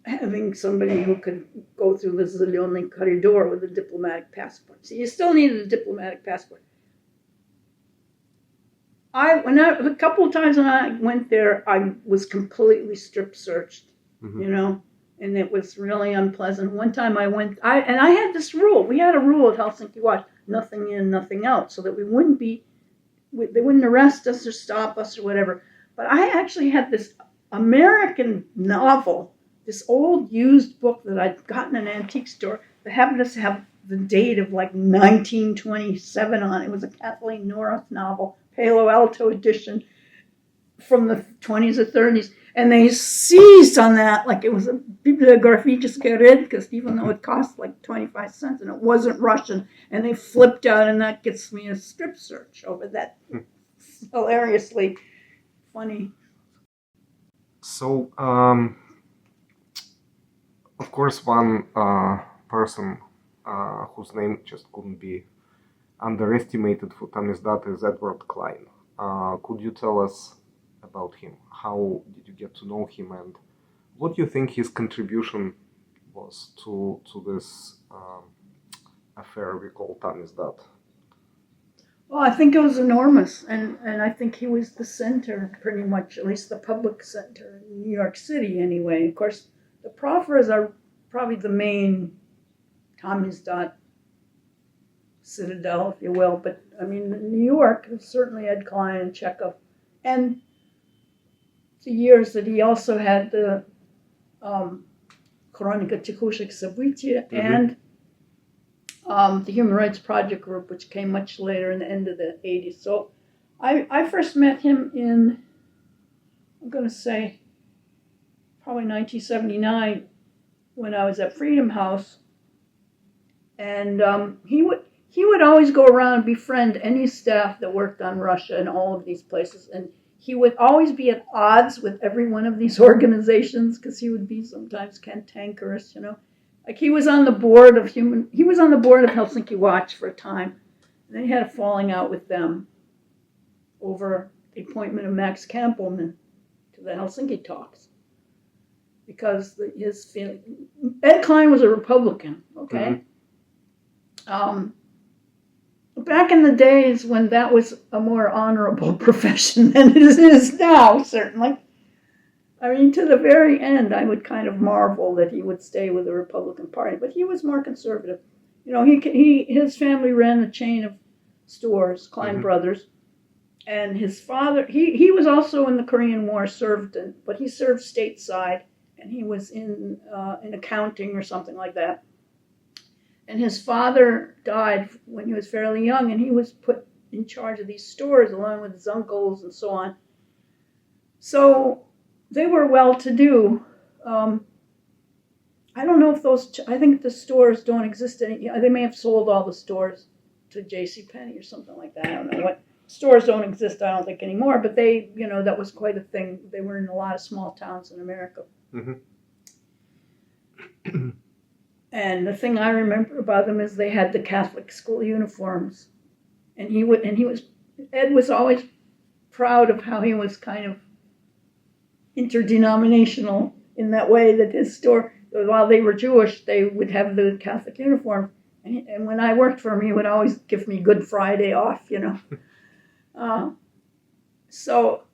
having somebody who could go through the Zelenyy corridor with a diplomatic passport. So you still needed a diplomatic passport. A couple of times when I went there, I was completely strip searched, and it was really unpleasant. One time I had this rule. We had a rule at Helsinki Watch: nothing in, nothing out, so that they wouldn't arrest us or stop us or whatever. But I actually had this American novel, this old used book that I'd gotten in an antique store that happened to have the date of like 1927 on it. It was a Kathleen Norris novel, Palo Alto edition from the 20s or 30s. And they seized on that like it was a bibliograficzka redkost, even though it cost like 25 cents and it wasn't Russian. And they flipped out, and that gets me a strip search over that. Hilariously funny. So, of course, one person whose name just couldn't be underestimated for Tamizdat is Edward Kline. Could you tell us about him? How did you get to know him, and what do you think his contribution was to this affair we call Tamizdat? Well, I think it was enormous, and I think he was the center, pretty much, at least the public center in New York City anyway. Of course, the proffers are probably the main Tamizdat citadel, if you will, but I mean, New York, certainly Ed Kline and Chekhov, and the years that he also had the Chronika Tekushek Sabitya and the Human Rights Project group, which came much later in the end of the 80s. So I first met him in, I'm going to say, probably 1979 when I was at Freedom House. And he would always go around and befriend any staff that worked on Russia in all of these places. And he would always be at odds with every one of these organizations because he would be sometimes cantankerous, Like he was on the board of Helsinki Watch for a time. And then he had a falling out with them over the appointment of Max Kampelman to the Helsinki talks. Because Ed Kline was a Republican, okay? Back in the days when that was a more honorable profession than it is now, certainly. I mean, to the very end, I would kind of marvel that he would stay with the Republican Party, but he was more conservative. His family ran a chain of stores, Klein Brothers, and his father, he was also in the Korean War, but he served stateside, and he was in accounting or something like that. And his father died when he was fairly young, and he was put in charge of these stores along with his uncles and so on. So they were well-to-do. I don't know if I think the stores don't exist anymore. They may have sold all the stores to JCPenney or something like that. I don't know what. Stores don't exist, I don't think, anymore, but they, that was quite a thing. They were in a lot of small towns in America. Mm-hmm. And the thing I remember about them is they had the Catholic school uniforms. And Ed was always proud of how he was kind of interdenominational in that way that his store, while they were Jewish, they would have the Catholic uniform. And when I worked for him, he would always give me Good Friday off, So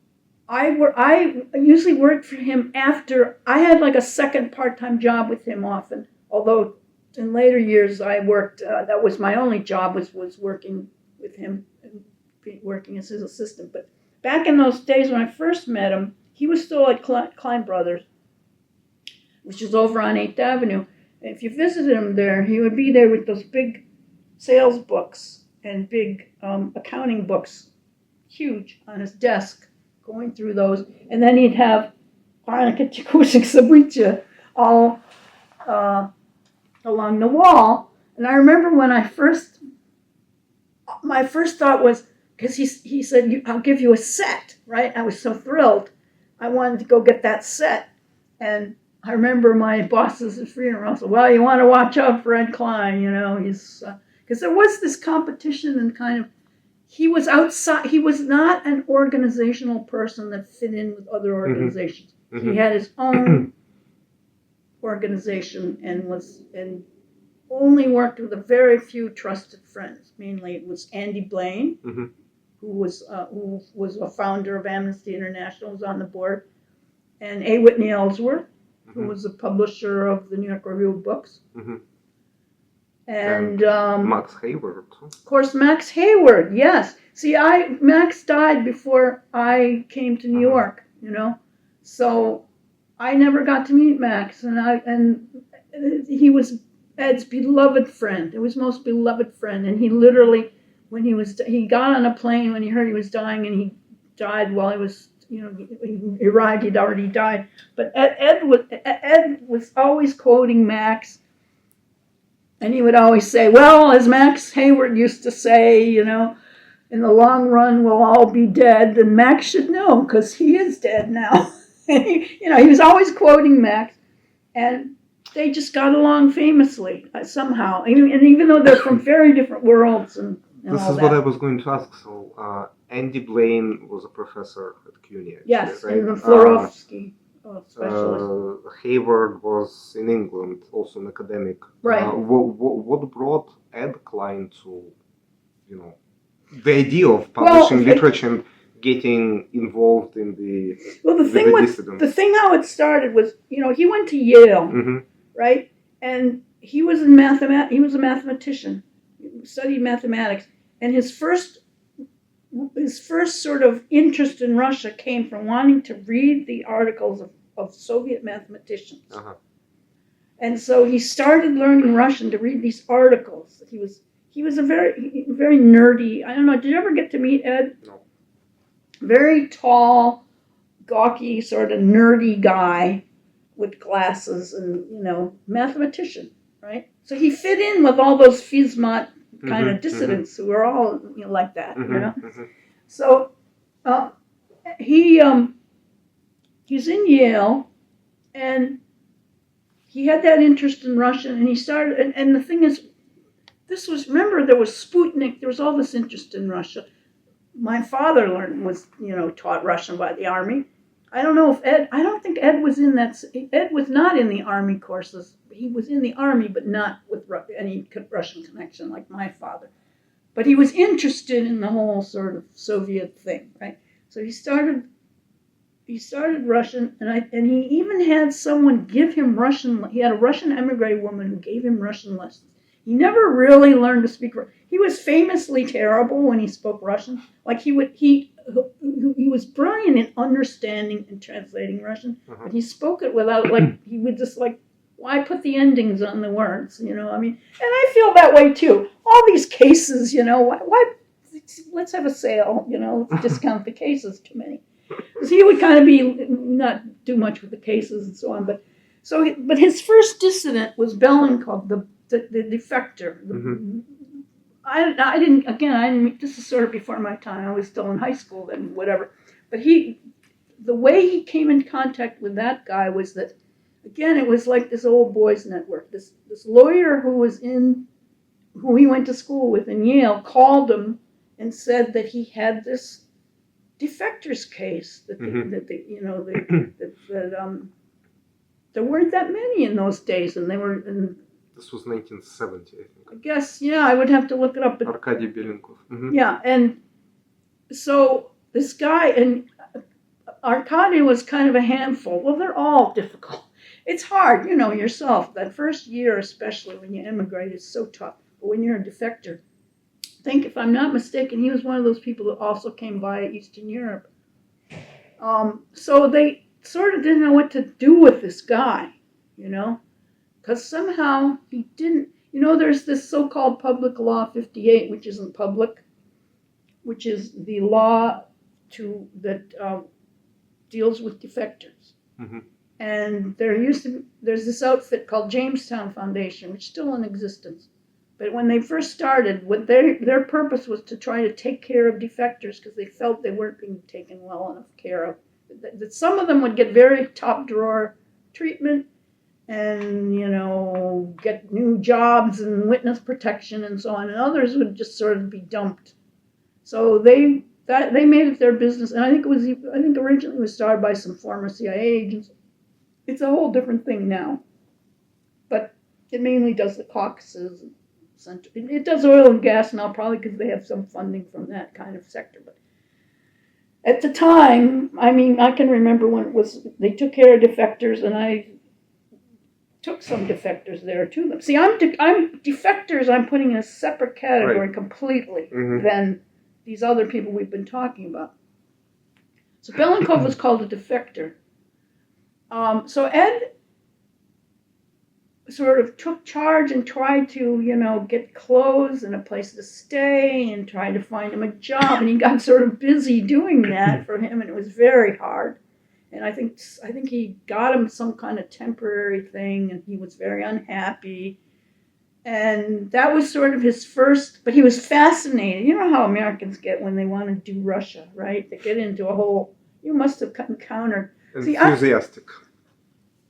I usually worked for him after, I had like a second part-time job with him often, although in later years I worked, that was my only job, was working with him, and working as his assistant. But back in those days when I first met him, he was still at Kline Brothers, which is over on 8th Avenue. And if you visited him there, he would be there with those big sales books and big accounting books, huge, on his desk, going through those. And then he'd have Sabricha all along the wall. And I remember when my first thought was, because he said, I'll give you a set, right? I was so thrilled. I wanted to go get that set. And I remember my bosses at Freedom Russell, well, you want to watch out for Ed Kline, he's, because there was this competition and kind of, he was outside, he was not an organizational person that fit in with other organizations. Mm-hmm. He had his own organization and only worked with a very few trusted friends. Mainly it was Andy Blaine, mm-hmm. who was a founder of Amnesty International, was on the board, and A. Whitney Ellsworth, mm-hmm. who was the publisher of the New York Review of Books. Mm-hmm. And Max Hayward. Of course, Max Hayward, yes. See, Max died before I came to New York, so I never got to meet Max, and he was Ed's beloved friend. It was most beloved friend, and he literally, when he got on a plane when he heard he was dying, and he died while he was, he arrived, he'd already died. But Ed was always quoting Max. And he would always say, well, as Max Hayward used to say, in the long run, we'll all be dead. And Max should know, because he is dead now. He was always quoting Max. And they just got along famously, somehow. And even though they're from very different worlds. And this is what I was going to ask. So Andy Blaine was a professor at CUNY. Yes, right? and the Florovsky. Specialist. Hayward was in England, also an academic. Right. What brought Ed Kline to, the idea of publishing literature and getting involved in the dissidents? The thing how it started was, he went to Yale, mm-hmm. right? And he was he was a mathematician. He studied mathematics, and his first sort of interest in Russia came from wanting to read the articles of Soviet mathematicians. Uh-huh. And so he started learning Russian to read these articles. He was a very, very nerdy, I don't know, did you ever get to meet Ed? No. Very tall, gawky, sort of nerdy guy with glasses and, mathematician, right? So he fit in with all those Fizmat kind of dissidents who were all like that, Mm-hmm. So he's in Yale, and he had that interest in Russian, and he started. And the thing is, remember there was Sputnik. There was all this interest in Russia. My father taught Russian by the army. I don't know if I don't think Ed was in that. Ed was not in the army courses. He was in the army, but not with any Russian connection like my father. But he was interested in the whole sort of Soviet thing, right? So he started Russian, and he even had someone give him Russian. He had a Russian emigre woman who gave him Russian lessons. He never really learned to speak Russian. He was famously terrible when he spoke Russian. Like he was brilliant in understanding and translating Russian, but he spoke it without, he would just why put the endings on the words, And I feel that way too. All these cases, why let's have a sale, let's discount the cases too many. Because he would kind of be not do much with the cases and so on. But his first dissident was Belenkov, the defector. I didn't. This is sort of before my time. I was still in high school then, whatever. But the way he came in contact with that guy was that, again, it was like this old boys network. This lawyer who he went to school with in Yale called him and said that he had this defectors case that there weren't that many in those days, and they were. This was 1970, I think. I guess, yeah, I would have to look it up. But, Arkady Belenkov. Yeah, and so this guy, and Arkady was kind of a handful. Well, they're all difficult. It's hard, yourself. That first year, especially when you immigrate, is so tough. But when you're a defector, I think, if I'm not mistaken, he was one of those people that also came via Eastern Europe. So they sort of didn't know what to do with this guy, because somehow he didn't. There's this so-called Public Law 58, which isn't public, which is the law that deals with defectors. And there's this outfit called Jamestown Foundation, which is still in existence. But when they first started, their purpose was to try to take care of defectors because they felt they weren't being taken well enough care of. That some of them would get very top drawer treatment and, get new jobs and witness protection and so on, and others would just sort of be dumped. So they made it their business, and I think originally it was started by some former CIA agents. It's a whole different thing now, but it mainly does the Caucasus. It does oil and gas now, probably because they have some funding from that kind of sector. But at the time, I can remember when they took care of defectors, and I took some defectors there to them. See, I'm defectors. I'm putting in a separate category completely than these other people we've been talking about. So Belenkov was called a defector. So Ed sort of took charge and tried to, get clothes and a place to stay and tried to find him a job. And he got sort of busy doing that for him, and it was very hard. And I think he got him some kind of temporary thing, and he was very unhappy. And that was sort of his first, but he was fascinated. You know how Americans get when they want to do Russia, right? They get into a whole, you must have encountered. Enthusiastic.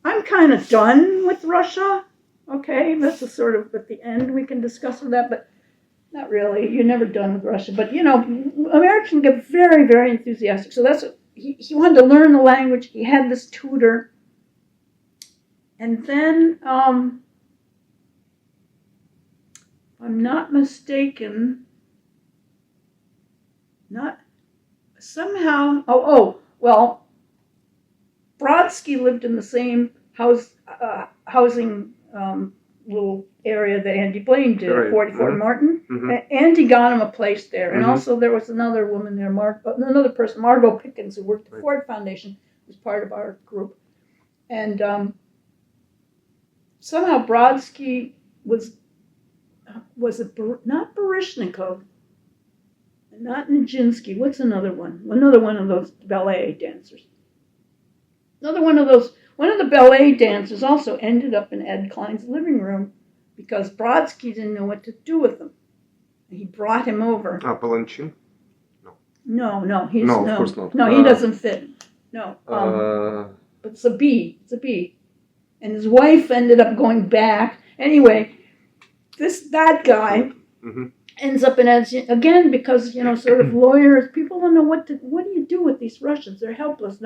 I'm kind of done with Russia. Okay, this is sort of at the end we can discuss that, but not really. You're never done with Russia. But, Americans get very, very enthusiastic. So that's what, he wanted to learn the language. He had this tutor. And then, if I'm not mistaken, Brodsky lived in the same housing little area that Andy Blaine did, at 44 Martin. Andy got him a place there. And also there was another woman there, another person, Margot Pickens, who worked at the Ford Foundation, was part of our group. And somehow Brodsky was not Baryshnikov, not Nijinsky. What's another one? Another one of those ballet dancers. One of the ballet dancers also ended up in Ed Kline's living room because Brodsky didn't know what to do with him. He brought him over. Palanchin? No, of course not. No, he doesn't fit. No. But it's a B. And his wife ended up going back. Anyway, that guy ends up in Ed's, again, because, sort of lawyers, people don't know what do you do with these Russians? They're helpless.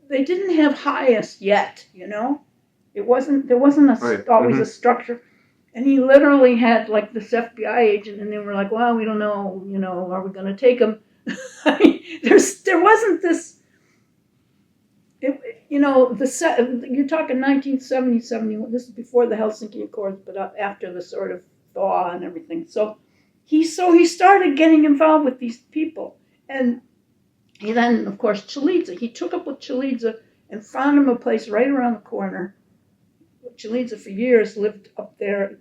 They didn't have highest yet, there wasn't always a structure. And he literally had like this FBI agent, and they were like, well, we don't know, are we going to take him? There wasn't this, you're talking 1970, 71, this is before the Helsinki Accords, but after the sort of thaw and everything. So he started getting involved with these people. And he then, of course, Chalidze. He took up with Chalidze and found him a place right around the corner. Chalidze for years lived up there.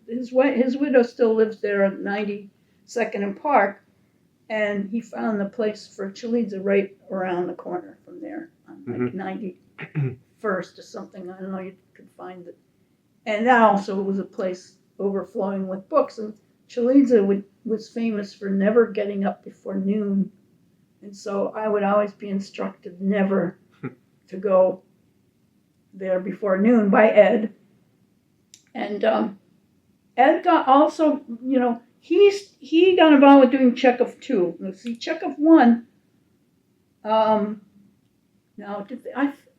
His widow still lives there at 92nd and Park. And he found the place for Chalidze right around the corner from there, on like 91st or something. I don't know, you could find it. And that also was a place overflowing with books. And Chalidze was famous for never getting up before noon. And so I would always be instructed never to go there before noon by Ed. And Ed got also, he got involved with doing Chekhov 2. Let's see, Chekhov 1, now,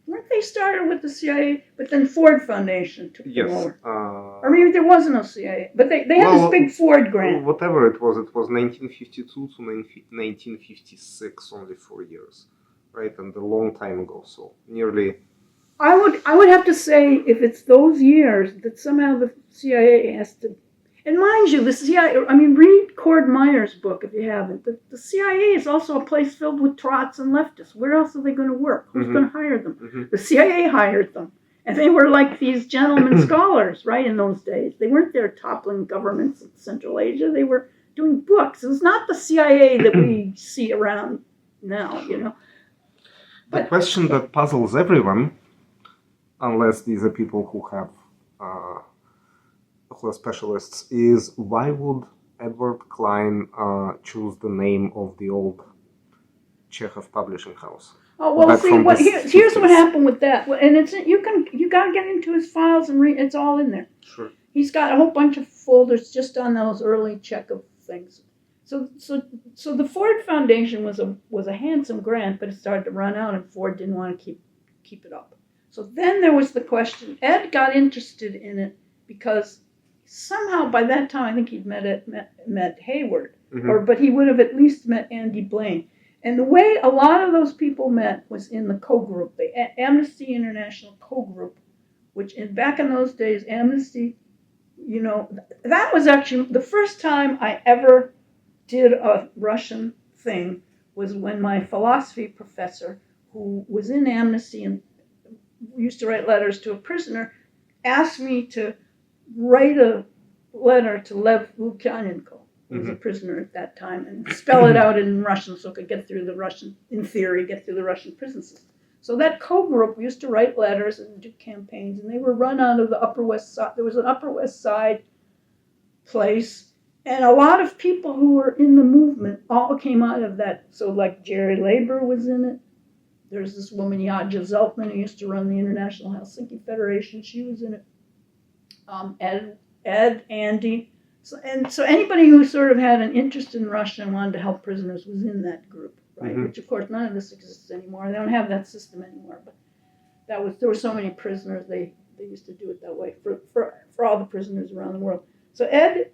weren't they started with the CIA? But then Ford Foundation took them over. Or maybe there wasn't no CIA. But they had this big Ford grant. Whatever it was 1952 to 1956, only 4 years. Right, and a long time ago, so nearly... I would have to say, if it's those years, that somehow the CIA has to... And mind you, the CIA, read Cord Meyer's book if you haven't. The CIA is also a place filled with trots and leftists. Where else are they going to work? Who's going to hire them? The CIA hired them. And they were like these gentlemen scholars, right, in those days. They weren't there toppling governments in Central Asia. They were doing books. It was not the CIA that we see around now, The question that puzzles everyone, unless these are people who are specialists, is why would Edward Kline choose the name of the old Chekhov publishing house? Oh well, see, here's what happened with that, and you got to get into his files and read. It's all in there. Sure. He's got a whole bunch of folders just on those early Chekhov things. So the Ford Foundation was a handsome grant, but it started to run out, and Ford didn't want to keep it up. So then there was the question. Ed got interested in it because somehow by that time I think he'd met Hayward, but he would have at least met Andy Blaine. And the way a lot of those people met was in the co-group, the Amnesty International co-group, which back in those days, Amnesty, that was actually the first time I ever did a Russian thing was when my philosophy professor, who was in Amnesty and used to write letters to a prisoner, asked me to write a letter to Lev Lukyanenko, who was a prisoner at that time, and spell it out in Russian so it could get through the Russian prison system. So that co-group used to write letters and do campaigns, and they were run out of the Upper West Side. There was an Upper West Side place. And a lot of people who were in the movement all came out of that. So like Jerry Leiber was in it. There's this woman, Yasha Zeltman, who used to run the International Helsinki Federation. She was in it. Ed, Andy. So anybody who sort of had an interest in Russia and wanted to help prisoners was in that group, right? Which, of course, none of this exists anymore. They don't have that system anymore. But there were so many prisoners, they used to do it that way for all the prisoners around the world. So Ed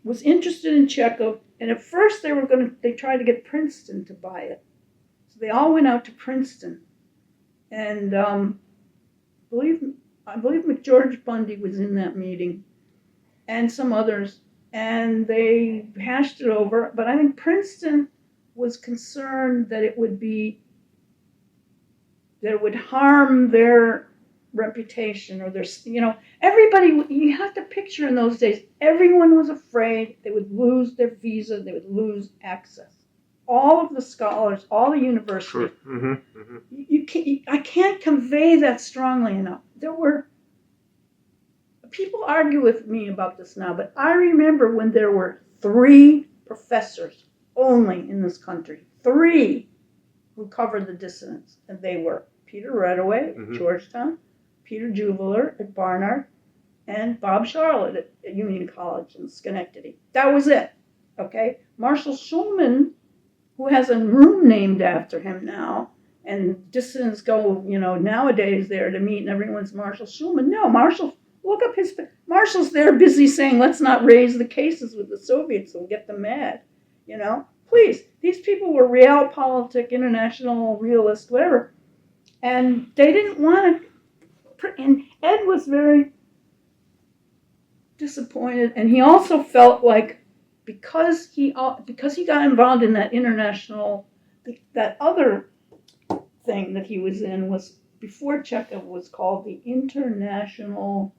was interested in Chekhov, and at first they tried to get Princeton to buy it. So they all went out to Princeton, and I believe McGeorge Bundy was in that meeting, and some others, and they hashed it over. But I think Princeton was concerned that it would harm their reputation or their, everybody, you have to picture in those days, everyone was afraid they would lose their visa, they would lose access. All of the scholars, all the universities. Sure. I can't convey that strongly enough. People argue with me about this now, but I remember when there were 3 professors only in this country, 3 who covered the dissidents, and they were Peter Redaway at Georgetown, Peter Juveler at Barnard, and Bob Charlotte at Union College in Schenectady. That was it, okay? Marshall Schulman, who has a room named after him now, and dissidents go, nowadays there to meet, and everyone's Marshall Schulman. No, look up Marshall's there busy saying, let's not raise the cases with the Soviets, we'll get them mad, Please, these people were realpolitik, international, realist, whatever, and they didn't want to. And Ed was very disappointed, and he also felt like because he got involved in that international, that other thing that he was in was before Chekhov was called the International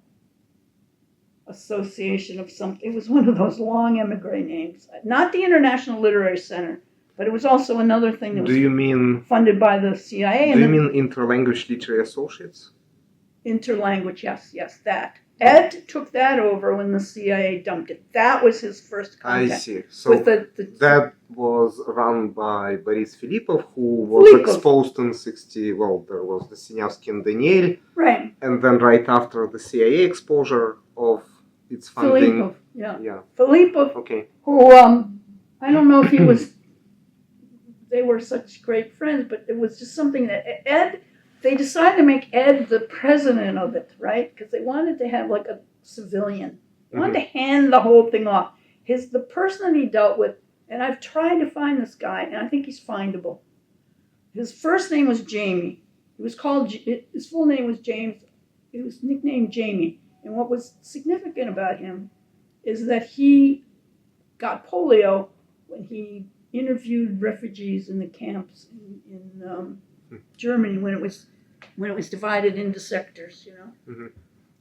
Association of something. It was one of those long emigre names. Not the International Literary Center, but it was also another thing that Do was you mean funded by the CIA. Do you mean Interlanguage Literary Associates? Interlanguage, yes, that. Ed took that over when the CIA dumped it. That was his first contact. I see. So with that was run by Boris Filipov, who was exposed in 60. Well, there was the Sinyavsky and Daniel, right, and then right after the CIA exposure of its funding. Filipov, Yeah. Filipov, Okay. who I don't know if he was. They were such great friends, but it was just something that Ed. They decided to make Ed the president of it, right? Because they wanted to have like a civilian. They wanted to hand the whole thing off. The person that he dealt with, and I've tried to find this guy, and I think he's findable. His first name was Jamie. His full name was James. He was nicknamed Jamie. And what was significant about him is that he got polio when he interviewed refugees in the camps in Germany when it was divided into sectors, you know. Mm-hmm.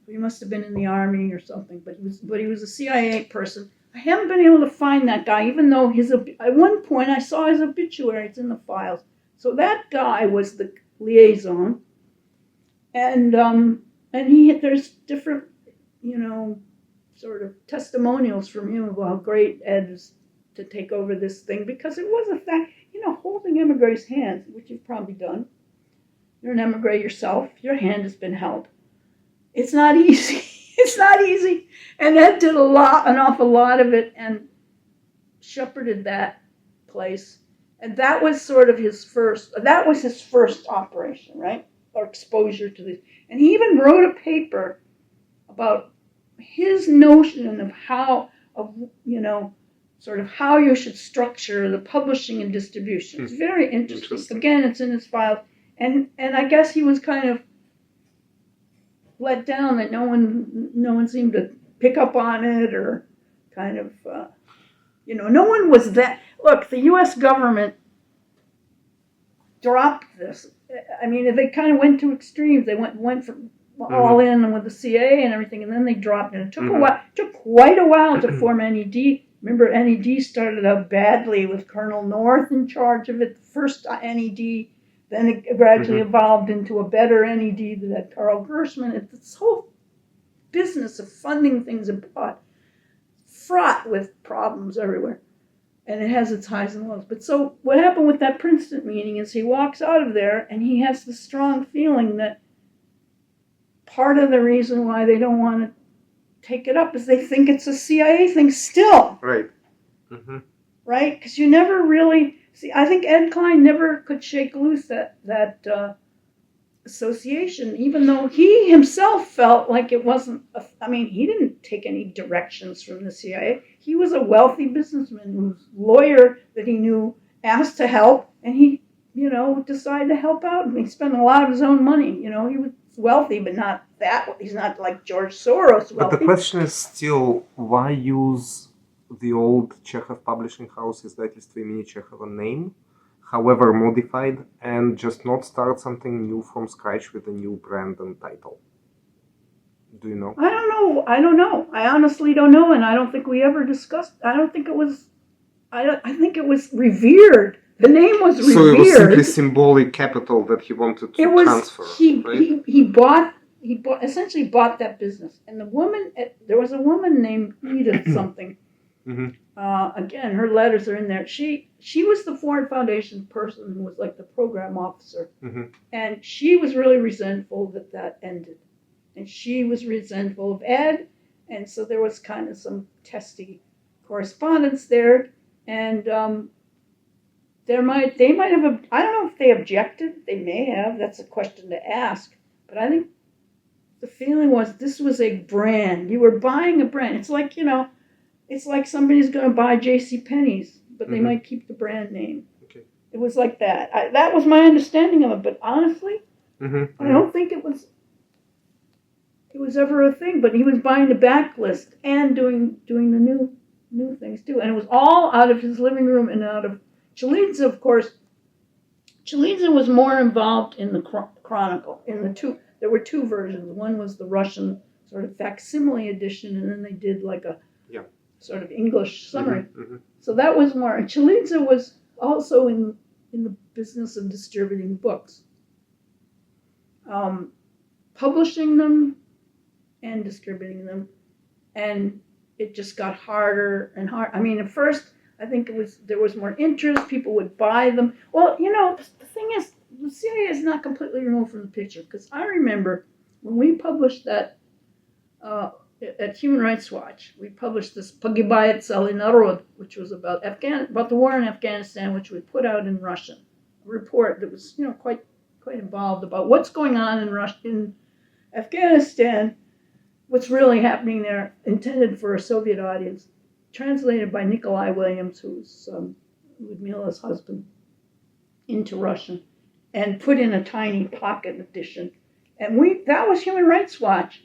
He must have been in the army or something, but he was a CIA person. I haven't been able to find that guy, even though at one point I saw his obituary. It's in the files. So that guy was the liaison, and there's different, you know, sort of testimonials from him about how great Ed is to take over this thing, because it was a fact, you know, holding emigre's hands, which you've probably done. You're an emigre yourself. Your hand has been held. It's not easy. It's not easy. And Ed did an awful lot of it, and shepherded that place. And that was sort of his first operation, right? Or exposure to this. And he even wrote a paper about his notion of how you should structure the publishing and distribution. It's very interesting. Again, it's in his files. And I guess he was kind of let down that no one seemed to pick up on it, or kind of, no one was that. Look, the U.S. government dropped this. I mean, they kind of went to extremes. They went from all in with the CIA and everything, and then they dropped it. It took a while. It took quite a while to form NED. Remember, NED started out badly with Colonel North in charge of it. The first NED. Then it gradually evolved into a better NED that had Carl Gershman. It's this whole business of funding things abroad, fraught with problems everywhere. And it has its highs and lows. But so what happened with that Princeton meeting is he walks out of there and he has the strong feeling that part of the reason why they don't want to take it up is they think it's a CIA thing still. Right. Mm-hmm. Right? Because you never really... See, I think Ed Kline never could shake loose that association, even though he himself felt like it wasn't... he didn't take any directions from the CIA. He was a wealthy businessman whose lawyer that he knew asked to help, and he, decided to help out. And he spent a lot of his own money. He was wealthy, but not that. He's not like George Soros wealthy. But the question is still, why use the old Chekhov publishing house, издательство имени Чехова name, however modified, and just not start something new from scratch with a new brand and title? Do you know? I don't know. I honestly don't know, and I don't think we ever discussed. I think it was revered. The name was revered. So it was simply symbolic capital that he wanted to transfer. He essentially bought that business, and there was a woman named Edith something. Again, her letters are in there. She was the Foreign Foundation person who was like the program officer, and she was really resentful that ended, and she was resentful of Ed, and so there was kind of some testy correspondence there, and they might have. I don't know if they objected. They may have. That's a question to ask. But I think the feeling was this was a brand. You were buying a brand. It's like It's like somebody's going to buy JCPenney's, but they might keep the brand name. Okay. It was like that. That was my understanding of it. But honestly, I don't think it was ever a thing. But he was buying the backlist and doing the new things too. And it was all out of his living room and out of Chalidze, of course. Chalidze was more involved in the Chronicle. There were two versions. One was the Russian sort of facsimile edition, and then they did like a sort of English summary. Mm-hmm. So that was more. And Chalidze was also in the business of distributing books, publishing them and distributing them, and it just got harder and harder. I mean, at first, I think there was more interest. People would buy them. Well, the thing is, the CIA is not completely removed from the picture, because I remember when we published that at Human Rights Watch, we published this Pogibает целый народ, which was about the war in Afghanistan, which we put out in Russian. A report that was, quite involved about what's going on in Afghanistan, what's really happening there, intended for a Soviet audience, translated by Nikolai Williams, who's Ludmila's husband, into Russian, and put in a tiny pocket edition. And that was Human Rights Watch.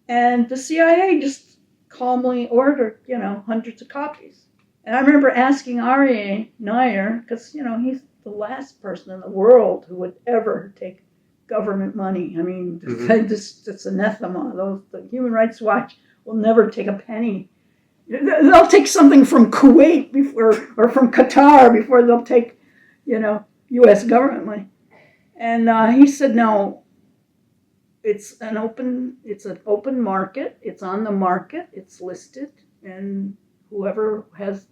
And the CIA just calmly ordered, hundreds of copies. And I remember asking Aryeh Nair, because, he's the last person in the world who would ever take government money. I mean, it's anathema. The Human Rights Watch will never take a penny. They'll take something from Kuwait or from Qatar before they'll take, U.S. government money. And he said, no, it's an open market. It's on the market. It's listed, and whoever has,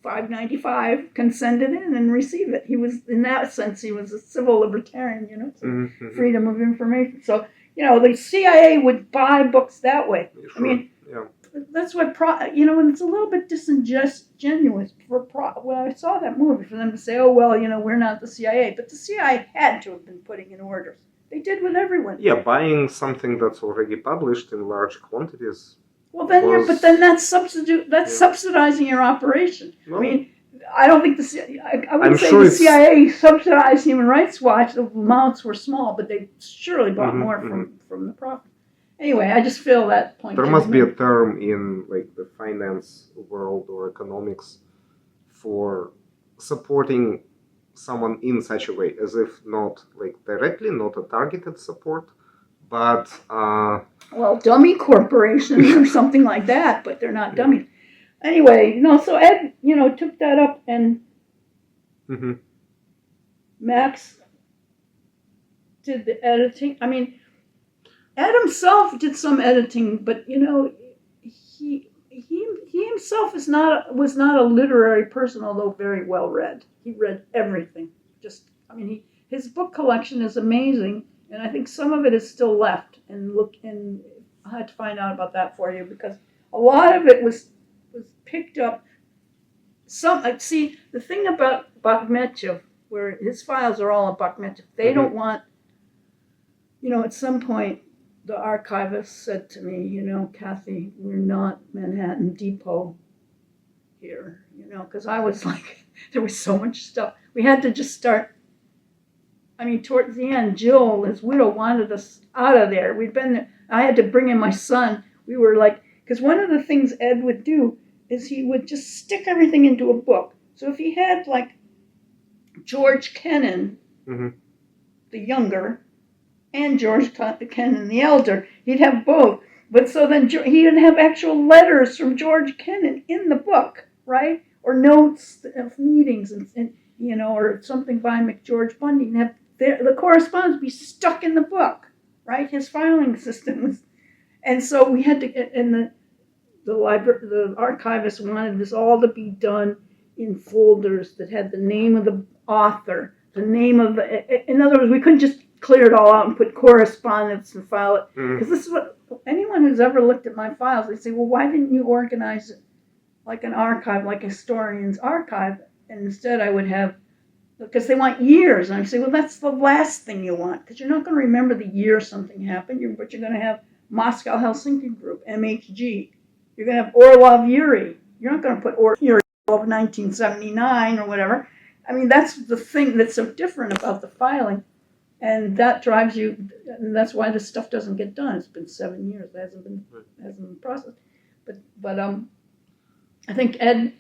$5.95 can send it in and receive it. He was, in that sense, he was a civil libertarian, freedom of information. So, the CIA would buy books that way. Sure. I mean, that's what, and it's a little bit disingenuous when I saw that movie for them to say, oh, well, we're not the CIA. But the CIA had to have been putting in orders. They did with everyone. Yeah, buying something that's already published in large quantities. Well, then that's subsidizing your operation. Well, I mean, I don't think I wouldn't say the CIA subsidized Human Rights Watch. The amounts were small, but they surely bought more from the profit. Anyway, I just feel that point. There must be a term in the finance world or economics for supporting someone in such a way, as if not directly, not a targeted support, but dummy corporations or something like that, but they're not dummies. Anyway, so Ed, took that up, and Max did the editing. I mean, Ed himself did some editing, but he himself was not a literary person, although very well read. He read everything. His book collection is amazing, and I think some of it is still left. And I had to find out about that for you, because a lot of it was picked up. The thing about Bakhmetchev, where his files are all at Bakhmetchev, they don't want. At some point, the archivist said to me, Kathy, we're not Manhattan Depot here, because I was like, there was so much stuff. We had to just start. I mean, towards the end, Jill, his widow, wanted us out of there. We'd been there. I had to bring in my son. We were because one of the things Ed would do is he would just stick everything into a book. So if he had George Kennan, the younger, and George Kennan the elder, he'd have both. But so then he didn't have actual letters from George Kennan in the book, right? Or notes of meetings and or something by McGeorge Bundy, and have the correspondence be stuck in the book, right? His filing system was, and so we had to, and the archivist wanted this all to be done in folders that had the name of the author, the name of in other words, we couldn't just clear it all out and put correspondence and file it, because this is what anyone who's ever looked at my files, they say, well, why didn't you organize it like an archive, like a historian's archive? And instead I would have, because they want years, and I say, well, that's the last thing you want, because you're not going to remember the year something happened, but you're going to have Moscow Helsinki Group, MHG. You're going to have Orlov Yuri. You're not going to put Orlov Yuri of 1979 or whatever. I mean, that's the thing that's so different about the filing. And that drives you, and that's why this stuff doesn't get done. It's been 7 years. It hasn't been processed. But I think Ed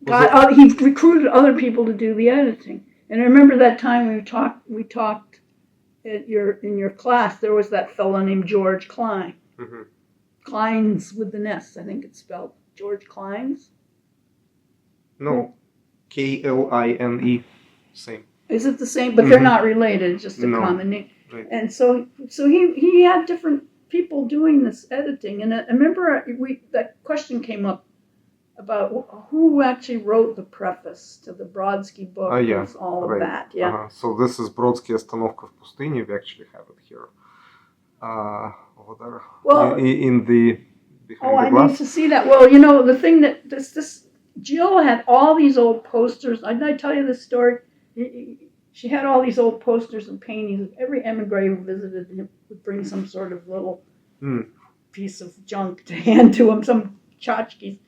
he recruited other people to do the editing. And I remember that time we talked, in your class, there was that fellow named George Kline. Mm-hmm. Klines with an S, I think it's spelled. George Klines? No, Kline, same. Is it the same? But they're not related. It's just a No. common name. Right. And so he had different people doing this editing. And I remember that question came up about who actually wrote the preface to the Brodsky book. Yeah, and all of right. that. Yeah. So this is Brodsky Остановка в пустыне. We actually have it here. Over there. Well, in the behind the I glass. need to see that. Well, the thing that this Jill had all these old posters. Did I tell you this story? She had all these old posters and paintings. Every emigre who visited him would bring some sort of little piece of junk to hand to him, some tchotchkes.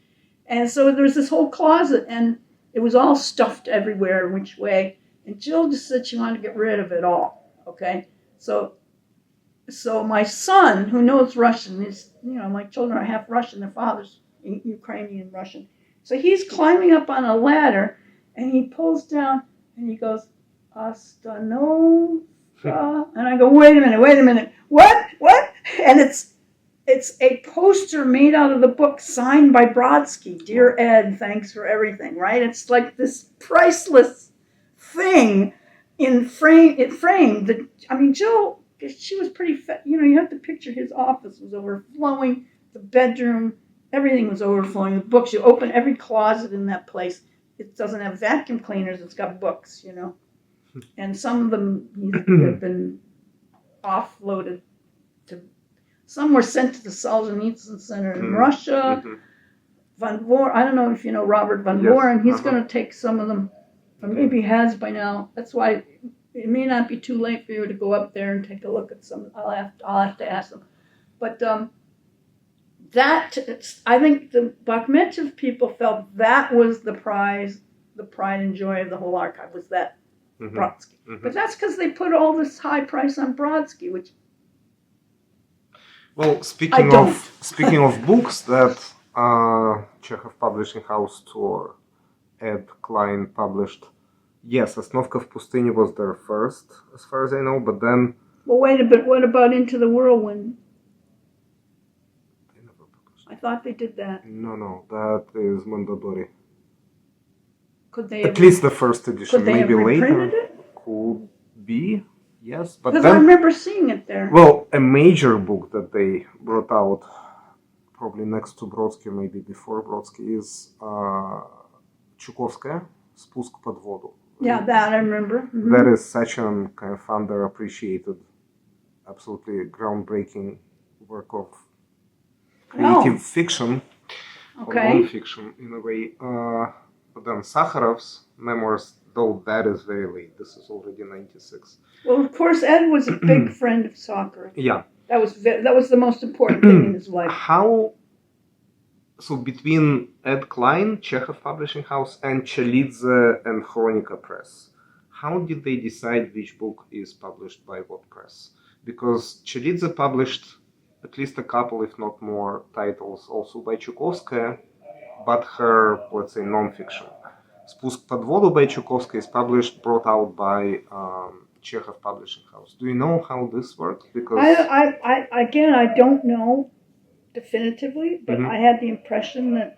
And so there was this whole closet, and it was all stuffed everywhere, which way. And Jill just said she wanted to get rid of it all. Okay, so my son, who knows Russian, my children are half Russian. Their father's Ukrainian Russian. So he's climbing up on a ladder, and he pulls down, and he goes, Ostanovka. And I go, wait a minute. What? And it's a poster made out of the book signed by Brodsky. Dear Ed, thanks for everything, right? It's like this priceless thing framed. Jill, she was pretty, you have to picture his office was overflowing, the bedroom, everything was overflowing with books. You open every closet in that place. It doesn't have vacuum cleaners, it's got books, And some of them have been offloaded some were sent to the Solzhenitsyn Center in Russia. Mm-hmm. Van Voren, I don't know if you know Robert Van Voren. He's going to take some of them, or maybe has by now. That's why it may not be too late for you to go up there and take a look at some. I'll have to ask them. But I think the Bakhmetov people felt that was the pride and joy of the whole archive was that Brodsky. Mm-hmm. But that's because they put all this high price on Brodsky, which. Well, speaking of books that Chekhov Publishing House or Ed Kline published, yes, Остановка в пустыне was their first, as far as I know, but then... Well, wait a bit, what about Into the Whirlwind? They never published. I thought they did that. No, that is Mondadori. Could they At least the first edition, maybe later. Reprinted it? Could be. Yes, but because then, I remember seeing it there. Well, a major book that they brought out, probably next to Brodsky, maybe before Brodsky, is Chukovskaya, Spуск под воду. Yeah, that I remember. Mm-hmm. That is such an kind of underappreciated, absolutely groundbreaking work of creative fiction, or non-fiction in a way. But then Sakharov's memoirs, though that is very late. This is already 96. Well, of course, Ed was a big friend of soccer. Yeah. That was the most important thing in his life. So between Ed Kline, Chekhov Publishing House, and Chalidze and Chronica Press, how did they decide which book is published by what press? Because Chalidze published at least a couple, if not more, titles also by Chukovskaya, but her, let's say, non-fiction. Spуск под воду by Chukovskaya is brought out by Chekhov Publishing House. Do you know how this works? Because I don't know definitively, but I had the impression that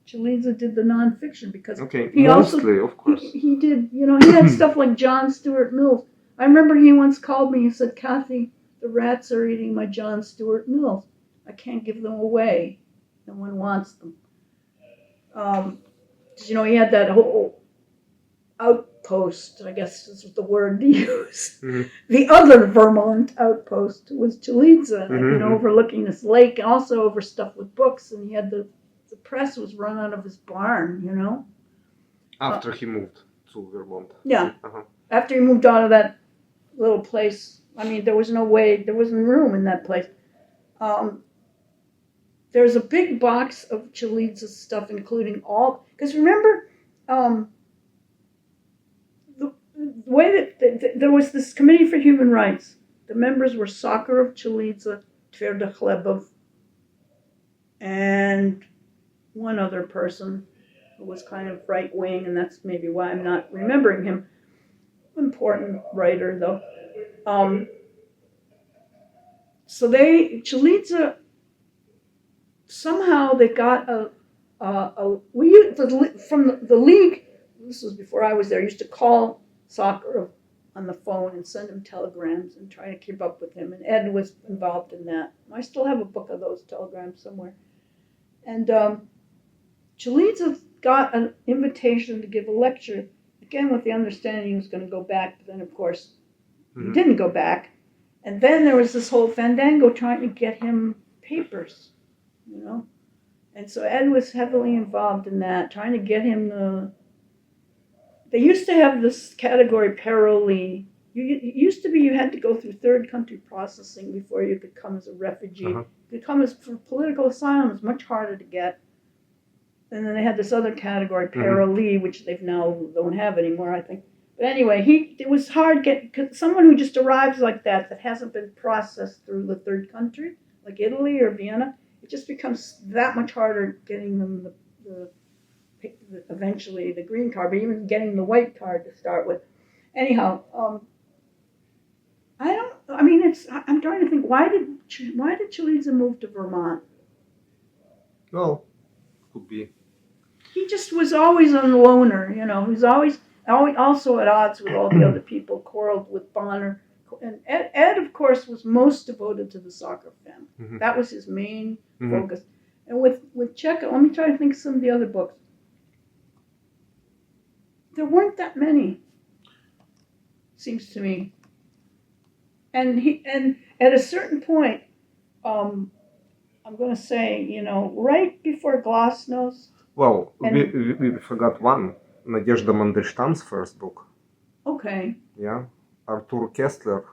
Chalidze did the non-fiction because he mostly, of course. He did, he had stuff like John Stuart Mills. I remember he once called me and said, "Kathy, the rats are eating my John Stuart Mills. I can't give them away. No one wants them." He had that whole outpost, I guess is the word to use. Mm-hmm. The other Vermont outpost was Chalidze, overlooking this lake, and also over stuff with books. And he had the press was run out of his barn, After he moved to Vermont. Yeah. After he moved out of that little place. There wasn't room in that place. There's a big box of Chalidze's stuff, including all, because remember, the way that there was this Committee for Human Rights. The members were Sakharov, Chalidze, Tverdokhlebov, and one other person who was kind of right-wing, and that's maybe why I'm not remembering him. Important writer, though. So Chalidze, somehow they got from the league. This was before I was there. Used to call Sakharov on the phone and send him telegrams and try to keep up with him. And Ed was involved in that. I still have a book of those telegrams somewhere. And Chalidze got an invitation to give a lecture, again with the understanding he was going to go back, but then of course he didn't go back. And then there was this whole fandango trying to get him papers, And so Ed was heavily involved in that, trying to get him They used to have this category parolee. It used to be you had to go through third country processing before you could come as a refugee. You could come for political asylum. It's much harder to get. And then they had this other category, parolee, which they've now don't have anymore, I think. But anyway, it was hard getting someone who just arrives like that hasn't been processed through the third country, like Italy or Vienna. It just becomes that much harder getting them eventually the green card, but even getting the white card to start with. Anyhow, I'm trying to think, why did Chalidze move to Vermont? Well, could be. He just was always a loner, He was always also at odds with all the other people, quarreled with Bonner. And Ed, of course, was most devoted to the soccer family. That was his main focus. And with Cheka, let me try to think of some of the other books. There weren't that many, seems to me. And at a certain point, I'm going to say, right before Glasnost. Well, we forgot one. Nadezhda Mandelshtam's first book. Okay. Yeah. Artur Kessler.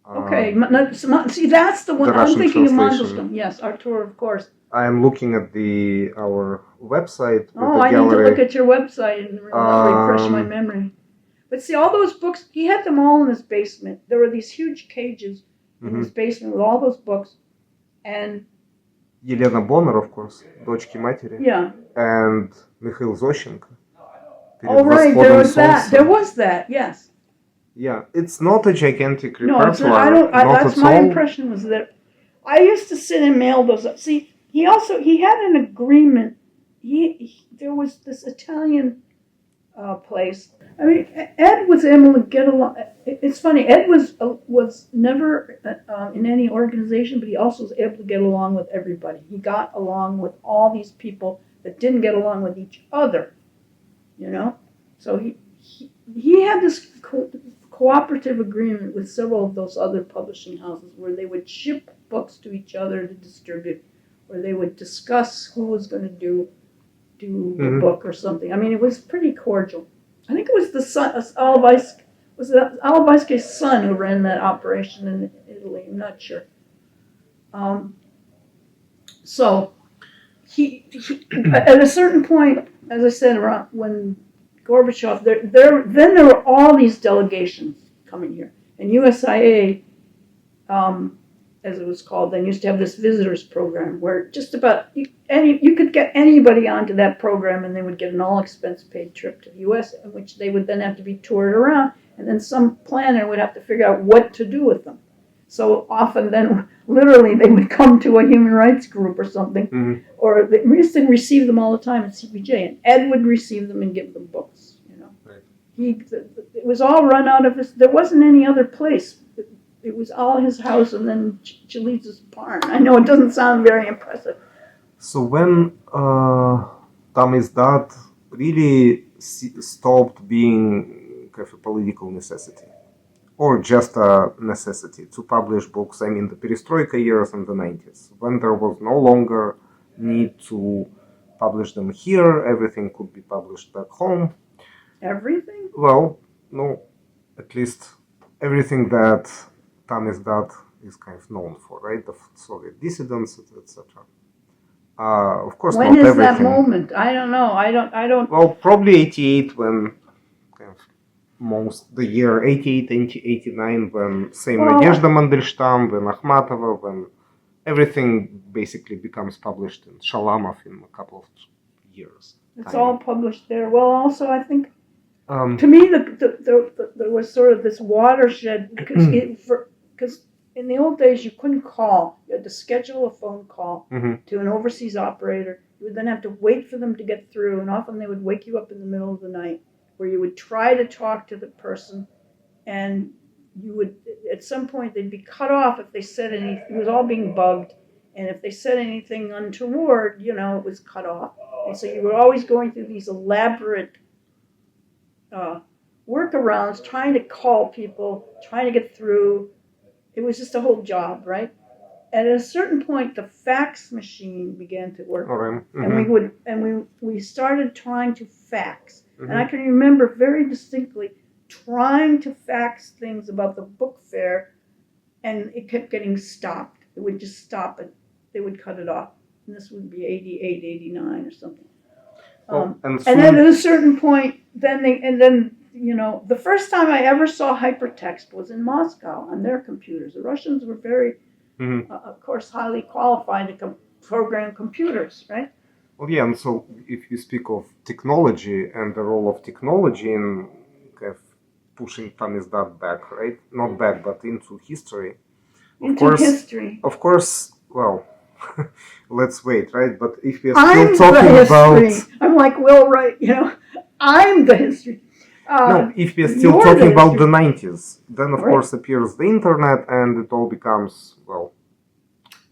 Okay. See, that's the one. I'm thinking of Mandelstam. Yes, Artur, of course. I am looking at our website. I need to look at your website and refresh my memory. But see, all those books, he had them all in his basement. There were these huge cages in his basement with all those books. And Елена Bonner, of course, дочки матери. Yeah. And Mikhail Zoshenko. Oh, right, there was that. There was that, yes. Yeah, it's not a gigantic repertoire. No, it's not, that's my impression was that I used to sit and mail those up. See, he had an agreement. There was this Italian place. I mean, Ed was able to get along. It's funny. Ed was never in any organization, but he also was able to get along with everybody. He got along with all these people that didn't get along with each other. So he had this cooperative agreement with several of those other publishing houses where they would ship books to each other to distribute, or they would discuss who was going to do the book or something. I mean, it was pretty cordial. I think it was the son, Alibaiski's son who ran that operation in Italy. I'm not sure. So he at a certain point, as I said, around when Gorbachev, then there were all these delegations coming here, and USIA, as it was called then, used to have this visitors program where just about you could get anybody onto that program, and they would get an all-expense-paid trip to the U.S., in which they would then have to be toured around, and then some planner would have to figure out what to do with them. So often then, literally, they would come to a human rights group or something, or they used to receive them all the time at CPJ, and Ed would receive them and give them books, Right. It was all run out of there wasn't any other place. It was all his house and then Chalidze's barn. I know it doesn't sound very impressive. So when Tamizdat really stopped being kind of a political necessity, or just a necessity to publish books, I mean the Perestroika years and the 90s, when there was no longer need to publish them here, everything could be published back home. Everything? Well, no, at least everything that Tamizdat is kind of known for, right? The Soviet dissidents, etc. Of course, when not is everything. that moment? I don't know. I don't. Well, probably 88 when kind of the year 88, 89 when same Nadezhda Mandelstam, when Akhmatova, when everything basically becomes published in Shalamov in a couple of years. It's all published there. Well, also I think To me, there was sort of this watershed because in the old days you couldn't call. You had to schedule a phone call to an overseas operator. You would then have to wait for them to get through, and often they would wake you up in the middle of the night, where you would try to talk to the person, and you would at some point they'd be cut off if they said anything. It was all being bugged, and if they said anything untoward, it was cut off. And so you were always going through these elaborate workarounds, trying to call people, trying to get through. It was just a whole job, right? And at a certain point, the fax machine began to work, and we started trying to fax. And I can remember very distinctly trying to fax things about the book fair, and it kept getting stopped. It would just stop, and they would cut it off. And this would be 88, 89 or something. And then at a certain point, the first time I ever saw hypertext was in Moscow on their computers. The Russians were very, of course, highly qualified to program computers, right? Well, yeah, and so if you speak of technology and the role of technology in kind of pushing Tamizdat back, right? Not back, but into history. Of course, well, let's wait, right? But if we're still talking about... I'm like Will Wright, I'm the history. No, if we're still talking about the 90s, then of course appears the internet and it all becomes, well,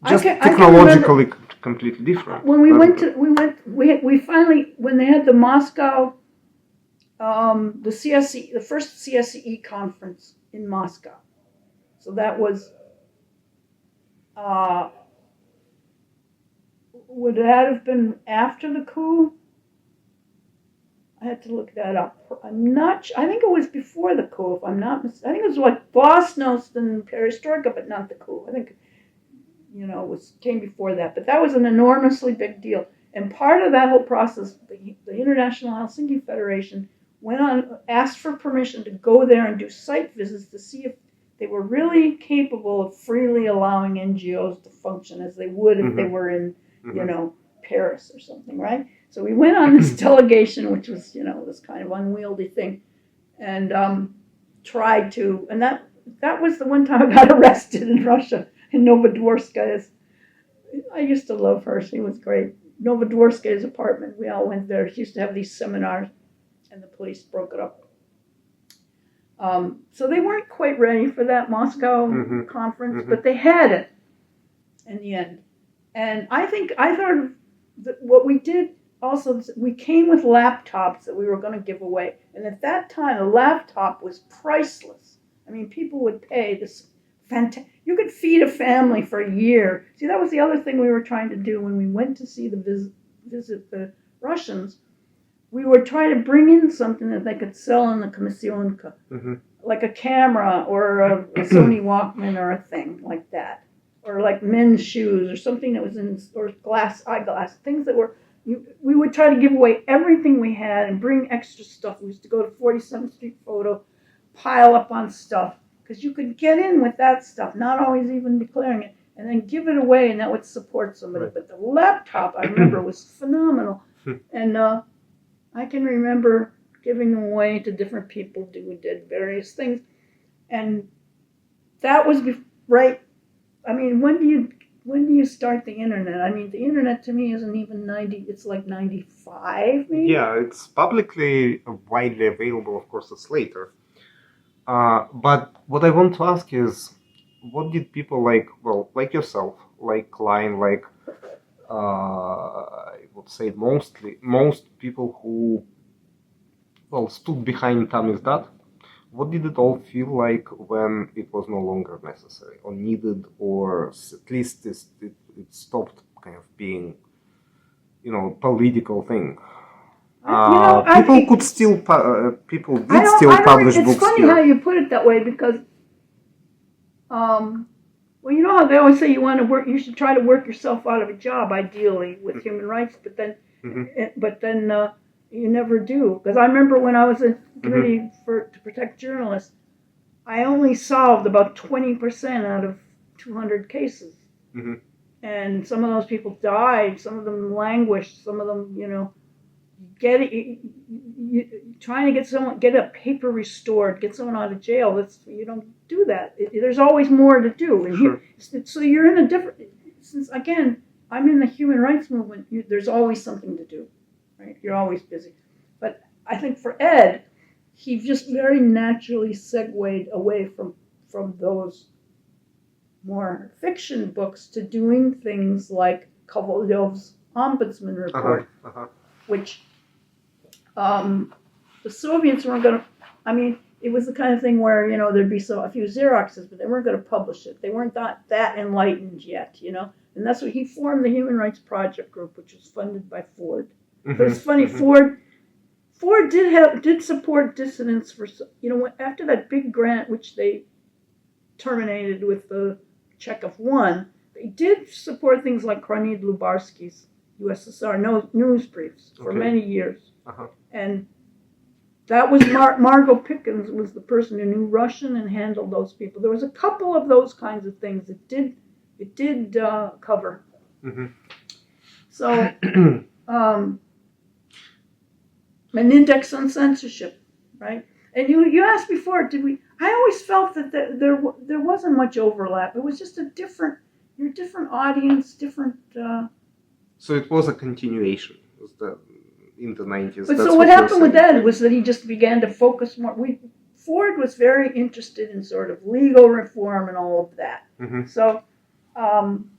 just technologically completely different. When we finally, when they had the Moscow, the CSE, the first CSE conference in Moscow. So that was, would that have been after the coup? I had to look that up. I'm not sure. I think it was before the coup, if I'm not mistaken. I think it was like Glasnost and Perestroika, but not the coup. I think, came before that. But that was an enormously big deal. And part of that whole process, the International Helsinki Federation asked for permission to go there and do site visits to see if they were really capable of freely allowing NGOs to function as they would if they were in, Paris or something, right? So we went on this delegation, which was, this kind of unwieldy thing, and tried to, and that was the one time I got arrested in Russia, in Novodvorskaya. I used to love her. She was great. Novodvorskaya's apartment. We all went there. She used to have these seminars, and the police broke it up. So they weren't quite ready for that Moscow conference, but they had it in the end. And I thought what we did also, we came with laptops that we were going to give away. And at that time, a laptop was priceless. I mean, people would pay this you could feed a family for a year. See, that was the other thing we were trying to do when we went to see visit the Russians. We were trying to bring in something that they could sell in the Komissionka, like a camera or a Sony Walkman or a thing like that, or like men's shoes or something that was or eyeglass, things that were. We would try to give away everything we had and bring extra stuff. We used to go to 47th Street Photo, pile up on stuff, because you could get in with that stuff, not always even declaring it, and then give it away, and that would support somebody. Right. But the laptop, I remember, was phenomenal. And I can remember giving them away to different people who did various things. And that was right. I mean, when do you start the internet? I mean, the internet to me isn't even 90, it's like 95 maybe? Yeah, it's publicly widely available, of course, it's later. But what I want to ask is, what did people like yourself, like Kline, I would say most people who, stood behind Tamizdat, what did it all feel like when it was no longer necessary or needed, or at least it stopped kind of being, political thing? People did still publish books. It's funny how you put it that way, because, you know how they always say you should try to work yourself out of a job, ideally, with human rights, but then you never do. Because I remember when I was in committee to protect journalists, I only solved about 20% out of 200 cases. And some of those people died, some of them languished, some of them, trying to get a paper restored, get someone out of jail. You don't do that. There's always more to do. And Sure. so you're in a different. Since again, I'm in the human rights movement. There's always something to do, right? You're always busy. But I think for Ed, he just very naturally segued away from those more fiction books to doing things like Kovalyov's Ombudsman Report, which the Soviets weren't going to. I mean, it was the kind of thing where there'd be a few Xeroxes, but they weren't going to publish it. They weren't that enlightened yet, And that's what he formed the Human Rights Project Group, which was funded by Ford. But it's funny, Ford did support dissidents for after that big grant, which they terminated with the Chekhov one. They did support things like Kronid Lubarsky's USSR news briefs for many years. And that was Margot Pickens was the person who knew Russian and handled those people. There was a couple of those kinds of things it did cover. So an index on censorship, right? And you asked before, I always felt that there wasn't much overlap. It was just different audience, different. So it was a continuation. In the 90s. But so what happened with Ed was that he just began to focus more. Ford was very interested in sort of legal reform and all of that. So when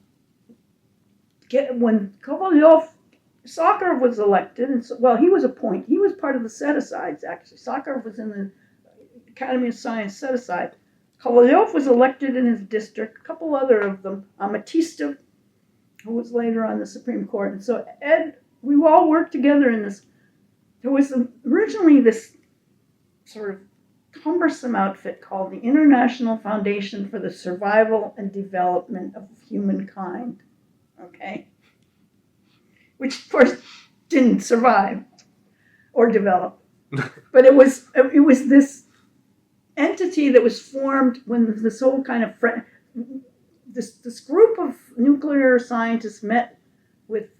Sakharov was elected, and he was he was part of the set-asides, actually. Sakharov was in the Academy of Science set-aside. Kovalyov was elected in his district, a couple other of them, Amatista, who was later on the Supreme Court. And so Ed, we all worked together in this. There was originally this sort of cumbersome outfit called the International Foundation for the Survival and Development of Humankind, okay? Which, of course, didn't survive or develop. But it was this entity that was formed when this whole kind of this group of nuclear scientists met with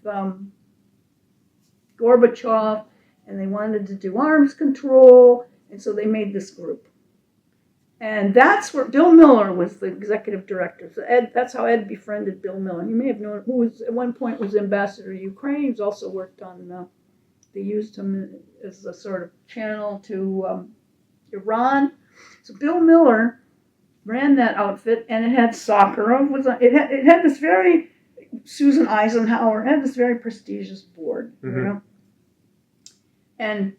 Gorbachev, and they wanted to do arms control, and so they made this group. And that's where Bill Miller was the executive director. So that's how Ed befriended Bill Miller. You may have known, who was at one point was ambassador to Ukraine. He's also worked on, they used him as a sort of channel to Iran. So Bill Miller ran that outfit, and it had Sakharov. It had this very, Susan Eisenhower had this very prestigious board, And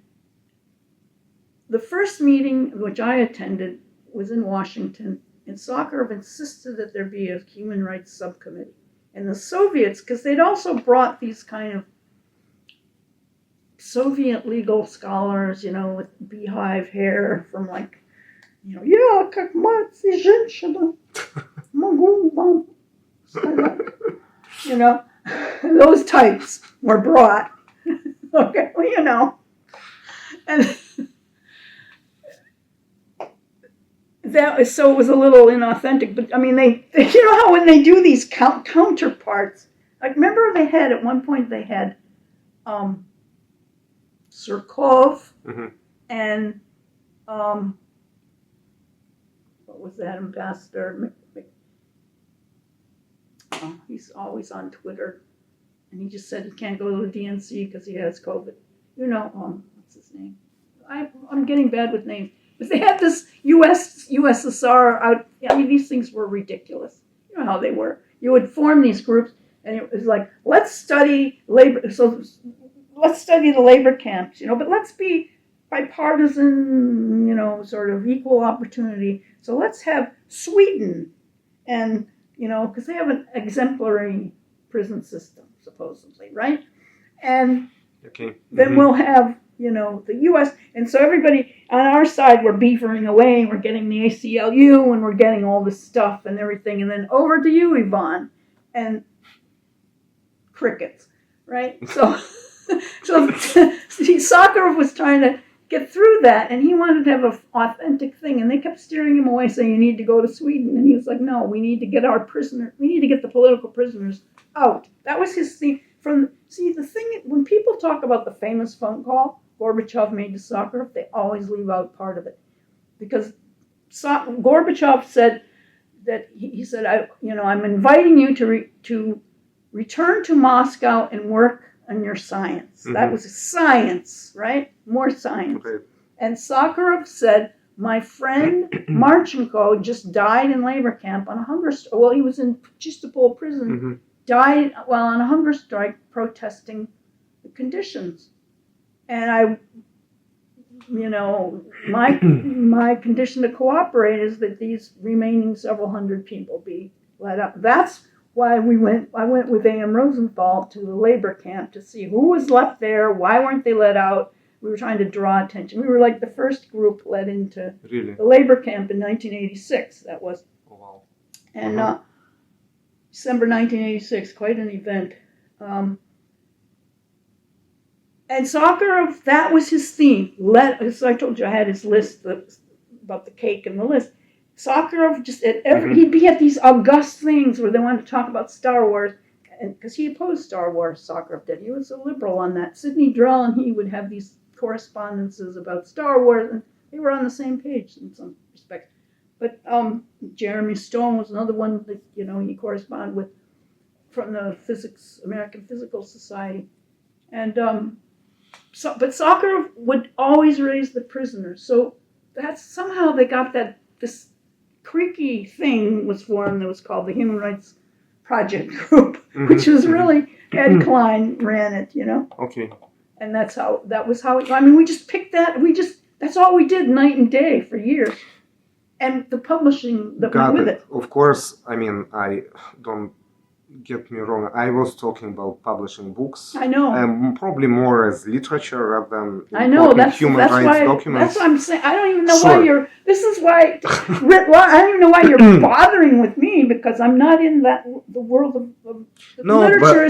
the first meeting which I attended was in Washington, and Sakharov insisted that there be a human rights subcommittee. And the Soviets, because they'd also brought these kind of Soviet legal scholars, with beehive hair from я как мать и женщина могу вам сказать. Those types were brought. Okay, and so it was a little inauthentic, but I mean, they how when they do these counterparts, remember at one point they had Surkov and what was that ambassador? He's always on Twitter, and he just said he can't go to the DNC because he has COVID. What's his name? I'm getting bad with names. But they had this USSR out. I mean, these things were ridiculous. You know how they were. You would form these groups, and it was like, let's study labor. So let's study the labor camps, but let's be bipartisan, sort of equal opportunity. So let's have Sweden, and because they have an exemplary prison system, supposedly, right? And then we'll have, the U.S. And so everybody on our side, we're beavering away, and we're getting the ACLU, and we're getting all this stuff and everything. And then over to you, Yvonne, and crickets, right? So Sakharov was trying to get through that, and he wanted to have an authentic thing, and they kept steering him away, saying, you need to go to Sweden. And he was like, no, we need to get the political prisoners out. That was his theme. the thing, when people talk about the famous phone call Gorbachev made to Sakharov, they always leave out part of it. Because Gorbachev said that, he said, I'm inviting you to return to Moscow and work on your science. Mm-hmm. That was science, right? More science. Okay. And Sakharov said, my friend Marchenko just died in labor camp on a hunger strike. Well, he was in Chistopol prison, mm-hmm. died while on a hunger strike protesting the conditions. And my condition to cooperate is that these remaining several hundred people be let out. That's why I went with A.M. Rosenthal to the labor camp to see who was left there, why weren't they let out. We were trying to draw attention. We were like the first group let into the labor camp in 1986. That was. Oh, wow. And December 1986, quite an event. And Sakharov, that was his theme. As I told you, I had his list about the cake and the list. Sakharov just he'd be at these august things where they wanted to talk about Star Wars, because he opposed Star Wars. Sakharov did. He was a liberal on that. Sidney Drell and he would have these correspondences about Star Wars, and they were on the same page in some respects. But Jeremy Stone was another one that he corresponded with from the American Physical Society, and but Sakharov would always raise the prisoners. So that's somehow they got this creaky thing was formed that was called the Human Rights Project Group, mm-hmm. which was really Ed Kline ran it, Okay. And that was how we just picked that. That's all we did night and day for years. And the publishing that went with it. Of course, I don't get me wrong. I was talking about publishing books. I know. Probably more as literature rather than human rights documents. That's what I'm saying. I don't even know why this is why, I don't even know why you're bothering with me, because I'm not in the world of literature.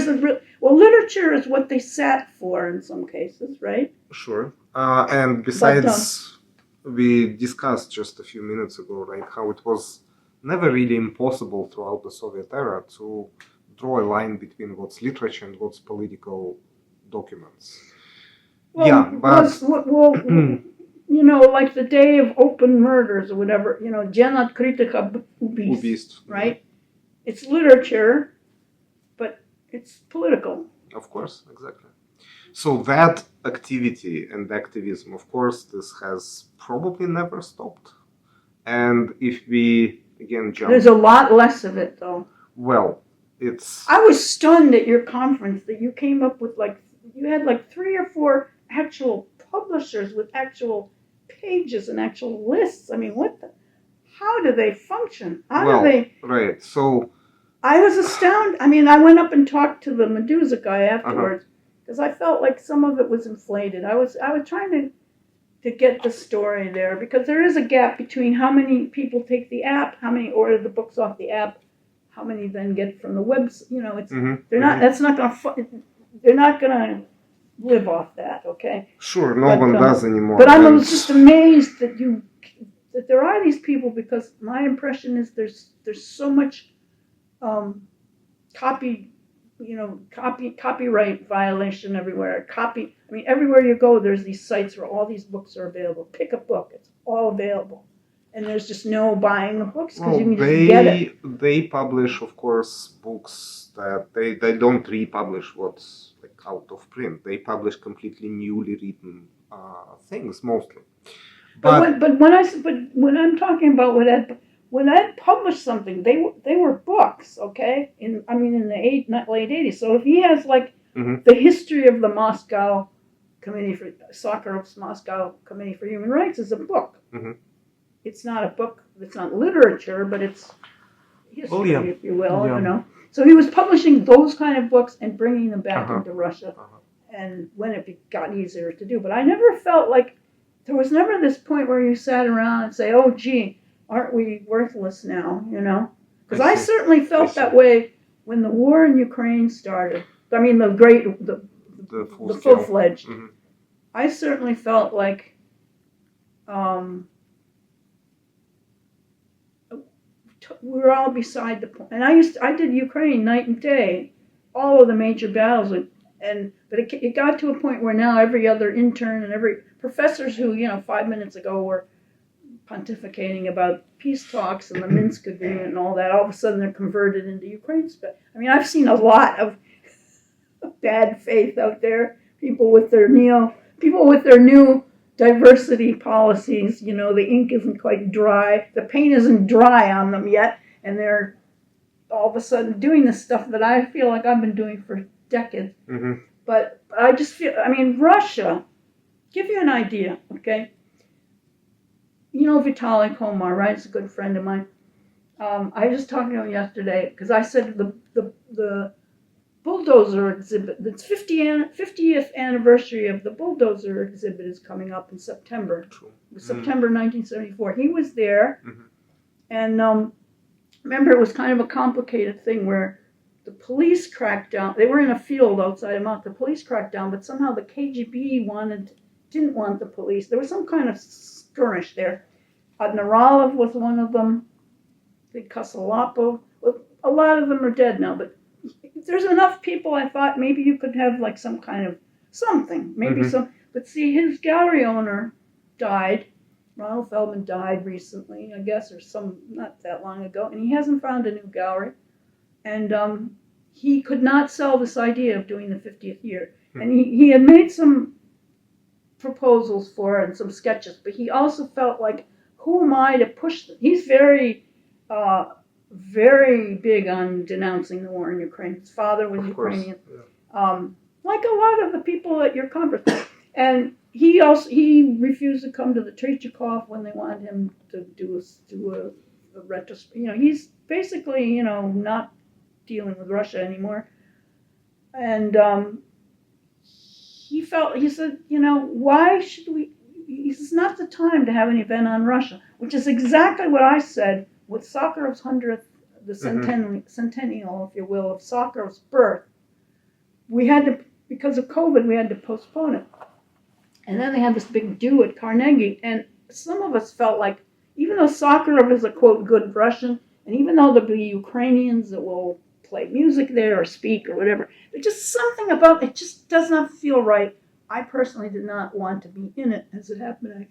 Literature is what they sat for in some cases, right? Sure. And besides, we discussed just a few minutes ago, right, how it was never really impossible throughout the Soviet era to draw a line between what's literature and what's political documents. Like the day of open murders or whatever, Dien Открытых убийств, right? It's literature, but it's political. Of course, exactly. So that activity and activism, of course, this has probably never stopped. And if we again jump... There's a lot less of it, though. Well, I was stunned at your conference that you came up with you had 3 or 4 actual publishers with actual pages and actual lists. I mean, how do they function? Right, so... I was astounded. I mean, I went up and talked to the Medusa guy afterwards, because I felt like some of it was inflated. I was trying to get the story there, because there is a gap between how many people take the app, how many order the books off the app, how many then get from the website. They're not gonna live off that, okay? Sure, no one does anymore. But I was just amazed that there are these people, because my impression is there's so much copyright violation everywhere. Everywhere you go, there's these sites where all these books are available. Pick a book; it's all available, and there's just no buying of books because you can just get it. They publish, of course, books that they don't republish what's out of print. They publish completely newly written things mostly. But when I'm talking about when Ed published something, they were books, okay? In the late 80s. So if he has the history of the Moscow Committee for Sakharov's Moscow Committee for Human Rights is a book. Mm-hmm. It's not a book. It's not literature, but it's history, if you will. Yeah. So he was publishing those kind of books and bringing them back into Russia, and when it got easier to do. But I never felt like there was never this point where you sat around and say, "Oh, gee, aren't we worthless now?" Because I certainly felt that way when the war in Ukraine started. I mean, the full-fledged. Mm-hmm. I certainly felt like we were all beside the point. And I did Ukraine night and day, all of the major battles. But it got to a point where now every other intern and every professors who 5 minutes ago were pontificating about peace talks and the Minsk agreement and all that, all of a sudden they're converted into Ukraine. I mean, I've seen a lot of bad faith out there. People with their new diversity policies. The ink isn't quite dry, the paint isn't dry on them yet, and they're all of a sudden doing the stuff that I feel like I've been doing for decades. Mm-hmm. But I just feel, Russia, give you an idea, okay? Vitaly Komar, right? It's a good friend of mine. I was just talking to him yesterday because I said the bulldozer exhibit, the 50th anniversary of the bulldozer exhibit is coming up in September. True. September 1974. He was there, Mm-hmm. and remember, it was kind of a complicated thing where the police cracked down. They were in a field outside of Mount. The police cracked down, but somehow the KGB didn't want the police. There was some kind of skirmish there. Naralov was one of them. The Kosolapov. Well, a lot of them are dead now, but if there's enough people, I thought maybe you could have like some kind of something. Maybe Mm-hmm. But see, his gallery owner died. Ronald Feldman died recently, I guess, or not that long ago, and he hasn't found a new gallery. And he could not sell this idea of doing the 50th year. And he had made some proposals for it and some sketches, but he also felt like, who am I to push them? He's very, very big on denouncing the war in Ukraine. His father was Ukrainian. Yeah. Like a lot of the people at your conference. And he refused to come to the Tretyakov when they wanted him to do a retrospective. He's basically, not dealing with Russia anymore. And he said, why should we? This is not the time to have an event on Russia, which is exactly what I said with Sakharov's 100th, the centennial, if you will, of Sakharov's birth. We had to, because of COVID, we had to postpone it. And then they had this big do at Carnegie, and some of us felt like, even though Sakharov is a, quote, good Russian, and even though there'll be Ukrainians that will play music there or speak or whatever, there's just something about it just does not feel right. I personally did not want to be in it. As it happened,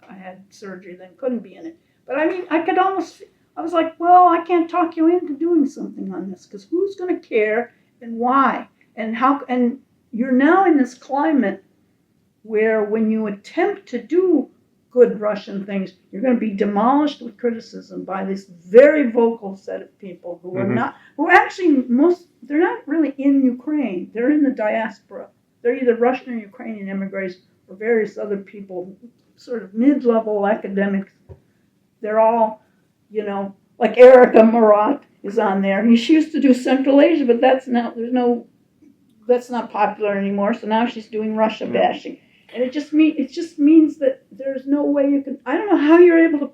I had surgery, then couldn't be in it. But I was like, well, I can't talk you into doing something on this, because who's going to care and why? And how? And you're now in this climate where when you attempt to do good Russian things, you're going to be demolished with criticism by this very vocal set of people who are not, they're not really in Ukraine. They're in the diaspora. They're either Russian or Ukrainian immigrants or various other people, sort of mid-level academics. They're all, like Erica Murat is on there. She used to do Central Asia, but that's not popular anymore. So now she's doing Russia bashing. And it just means that there's no way you can. I don't know how you're able to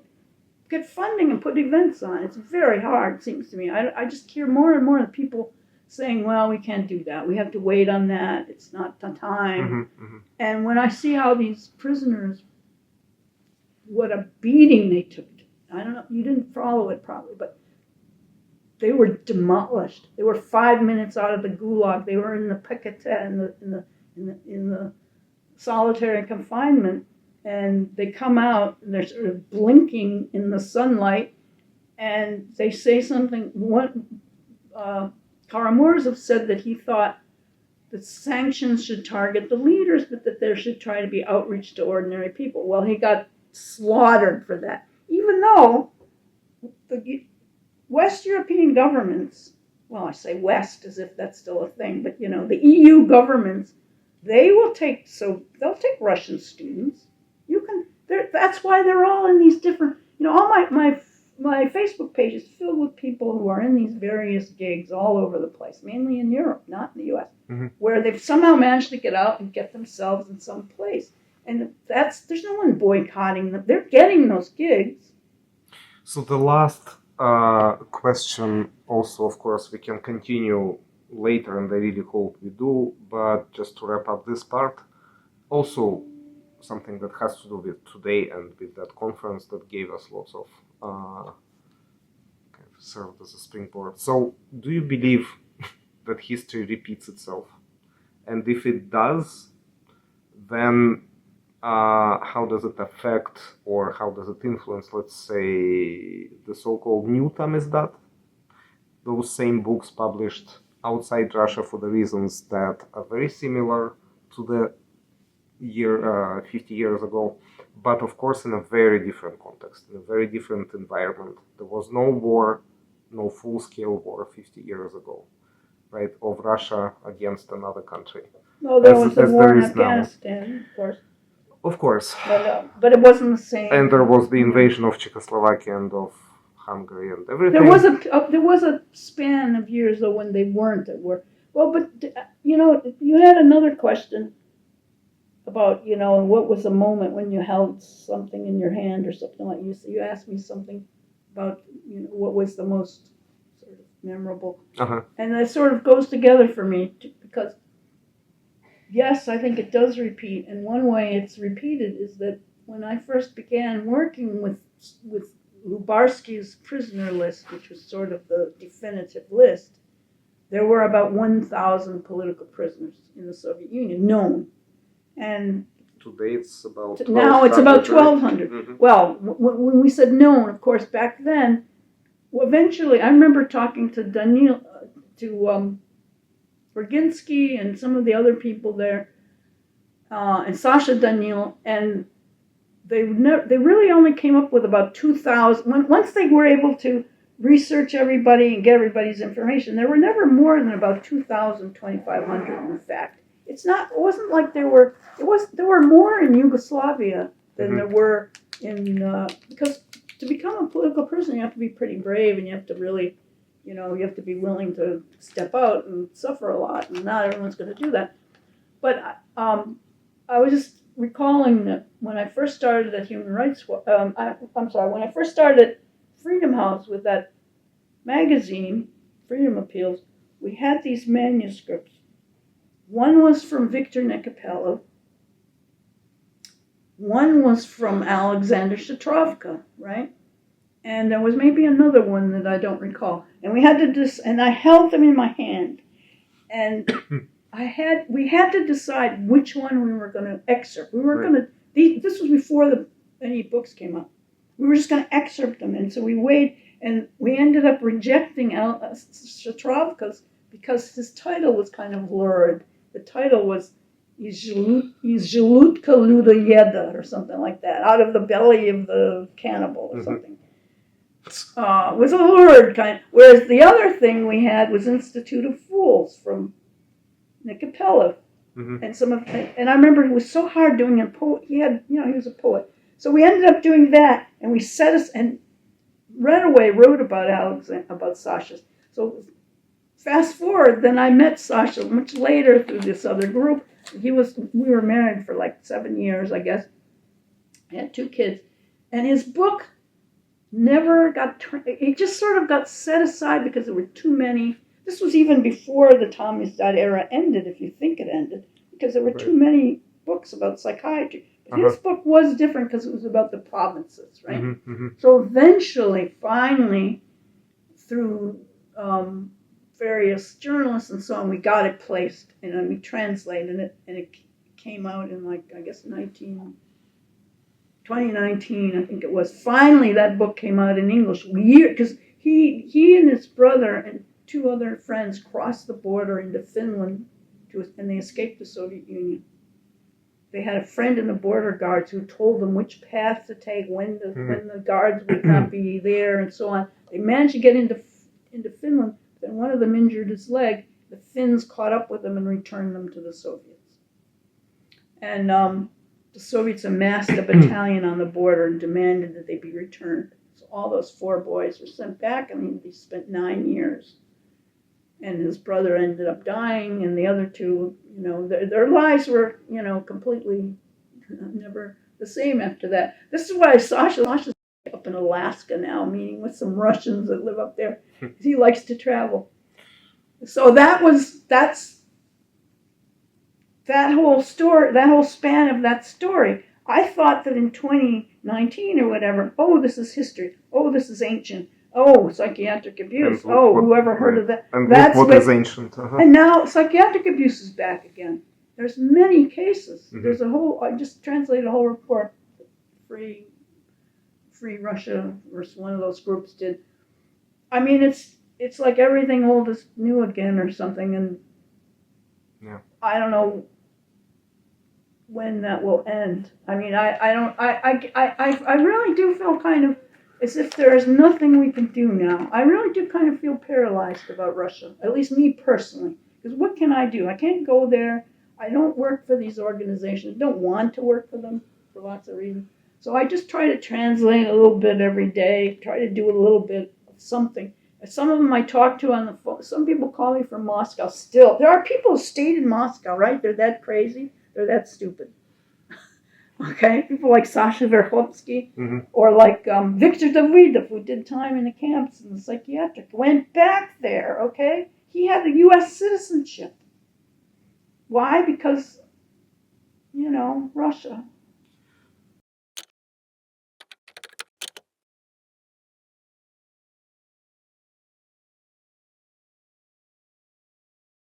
get funding and put events on. It's very hard, it seems to me. I just hear more and more of people saying, well, we can't do that. We have to wait on that. It's not the time. Mm-hmm. Mm-hmm. And when I see how these prisoners, what a beating they took. I don't know, you didn't follow it probably, but they were demolished. They were 5 minutes out of the Gulag. They were in the Pekete, in the solitary confinement, and they come out and they're sort of blinking in the sunlight, and they say something. Kara-Murza said that he thought that sanctions should target the leaders, but that there should try to be outreach to ordinary people. Well, he got slaughtered for that, even though the West European governments, well, I say West as if that's still a thing, but the EU governments, they'll take Russian students. That's why they're all in these different, all my Facebook page is filled with people who are in these various gigs all over the place, mainly in Europe, not in the US, Mm-hmm. where they've somehow managed to get out and get themselves in some place. And there's no one boycotting them. They're getting those gigs. So the last question, also, of course, we can continue later, and I really hope we do, but just to wrap up this part, also something that has to do with today and with that conference that gave us lots of served as a springboard. So do you believe that history repeats itself? And if it does, then how does it affect or how does it influence, let's say, the so-called new Tamizdat? Those same books published outside Russia for the reasons that are very similar to the year 50 years ago, but of course in a very different context, in a very different environment. There was no war, no full-scale war 50 years ago, right, of Russia against another country. No, there was a war in Afghanistan, of course. Of course. But it wasn't the same. And there was the invasion of Czechoslovakia and of Hungary and everything. There was a span of years though when they weren't at war. Well, but you had another question about what was the moment when you held something in your hand or something like you. So you asked me something about what was the most sort of memorable, and that sort of goes together for me because yes, I think it does repeat, and one way it's repeated is that when I first began working with Lubarsky's prisoner list, which was sort of the definitive list, there were about 1,000 political prisoners in the Soviet Union known. And today it's about 1,200. Now it's about 1,200. Mm-hmm. Well, when we said known, of course, back then, eventually, I remember talking to Virginsky and some of the other people there, and Sasha Daniil, and they really only came up with about 2,000. Once they were able to research everybody and get everybody's information, there were never more than about 2,000, 2,500, in fact. It wasn't like there were more in Yugoslavia than there were in, because to become a political prisoner, you have to be pretty brave and you have to really, you have to be willing to step out and suffer a lot, and not everyone's going to do that. But I was just recalling that when I first started at Human Rights, when I first started at Freedom House with that magazine, Freedom Appeals, we had these manuscripts. One was from Victor Nekapelov. One was from Alexander Shatrovka, right? And there was maybe another one that I don't recall. And we had to and I held them in my hand. And we had to decide which one we were going to excerpt. We were going to, this was before any books came out. We were just going to excerpt them. And so we weighed, and we ended up rejecting Shatrovka's because his title was kind of lurid. The title was Izhelutka Ludojeda or something like that, out of the belly of the cannibal or something. It was a lurid kind. Whereas the other thing we had was Institute of Fools from Nekapelov. And I remember it was so hard doing a poet. He was a poet. So we ended up doing that, and we and right away wrote about Sasha. So fast forward, then I met Sasha much later through this other group. We were married for like 7 years, I guess. I had 2 kids, and his book never got. It just sort of got set aside because there were too many. This was even before the Tamizdat era ended, if you think it ended, because there were too many books about psychiatry. But his book was different because it was about the provinces, right? So eventually, finally, through various journalists and so on, we got it placed and we translated it, and it came out in 2019, I think it was. Finally, that book came out in English. Because he and his brother and 2 other friends crossed the border into Finland, and they escaped the Soviet Union. They had a friend in the border guards who told them which path to take, when the guards would not be there, and so on. They managed to get into Finland. Then one of them injured his leg. The Finns caught up with them and returned them to the Soviets. And the Soviets amassed a battalion on the border and demanded that they be returned. So all those 4 boys were sent back, and they spent 9 years. And his brother ended up dying, and the other 2, their lives were, completely never the same after that. This is why Sasha's up in Alaska now, meeting with some Russians that live up there. He likes to travel. So that's that whole story, that whole span of that story. I thought that in 2019 or whatever, this is history. This is ancient. Oh, psychiatric abuse. And Oh, what- whoever heard right. of that? And That's what what- is ancient? And now psychiatric abuse is back again. There's many cases. Mhm. There's a whole. I just translated a whole report. Free Russia versus one of those groups did. I mean, it's like everything old is new again or something, and Yeah. I don't know when that will end. I mean, I really do feel kind of as if there is nothing we can do now. I really do kind of feel paralyzed about Russia, at least me personally. Because what can I do? I can't go there. I don't work for these organizations. I don't want to work for them for lots of reasons. So I just try to translate a little bit every day, try to do a little bit of something. Some of them I talk to on the phone. Some people call me from Moscow still. There are people who stayed in Moscow, right? They're that crazy. They're that stupid. Okay? People like Sasha Verkhovsky Mhm. or like Viktor Davidov, who did time in the camps in the psychiatric, went back there, okay? He had a U.S. citizenship. Why? Because, Russia.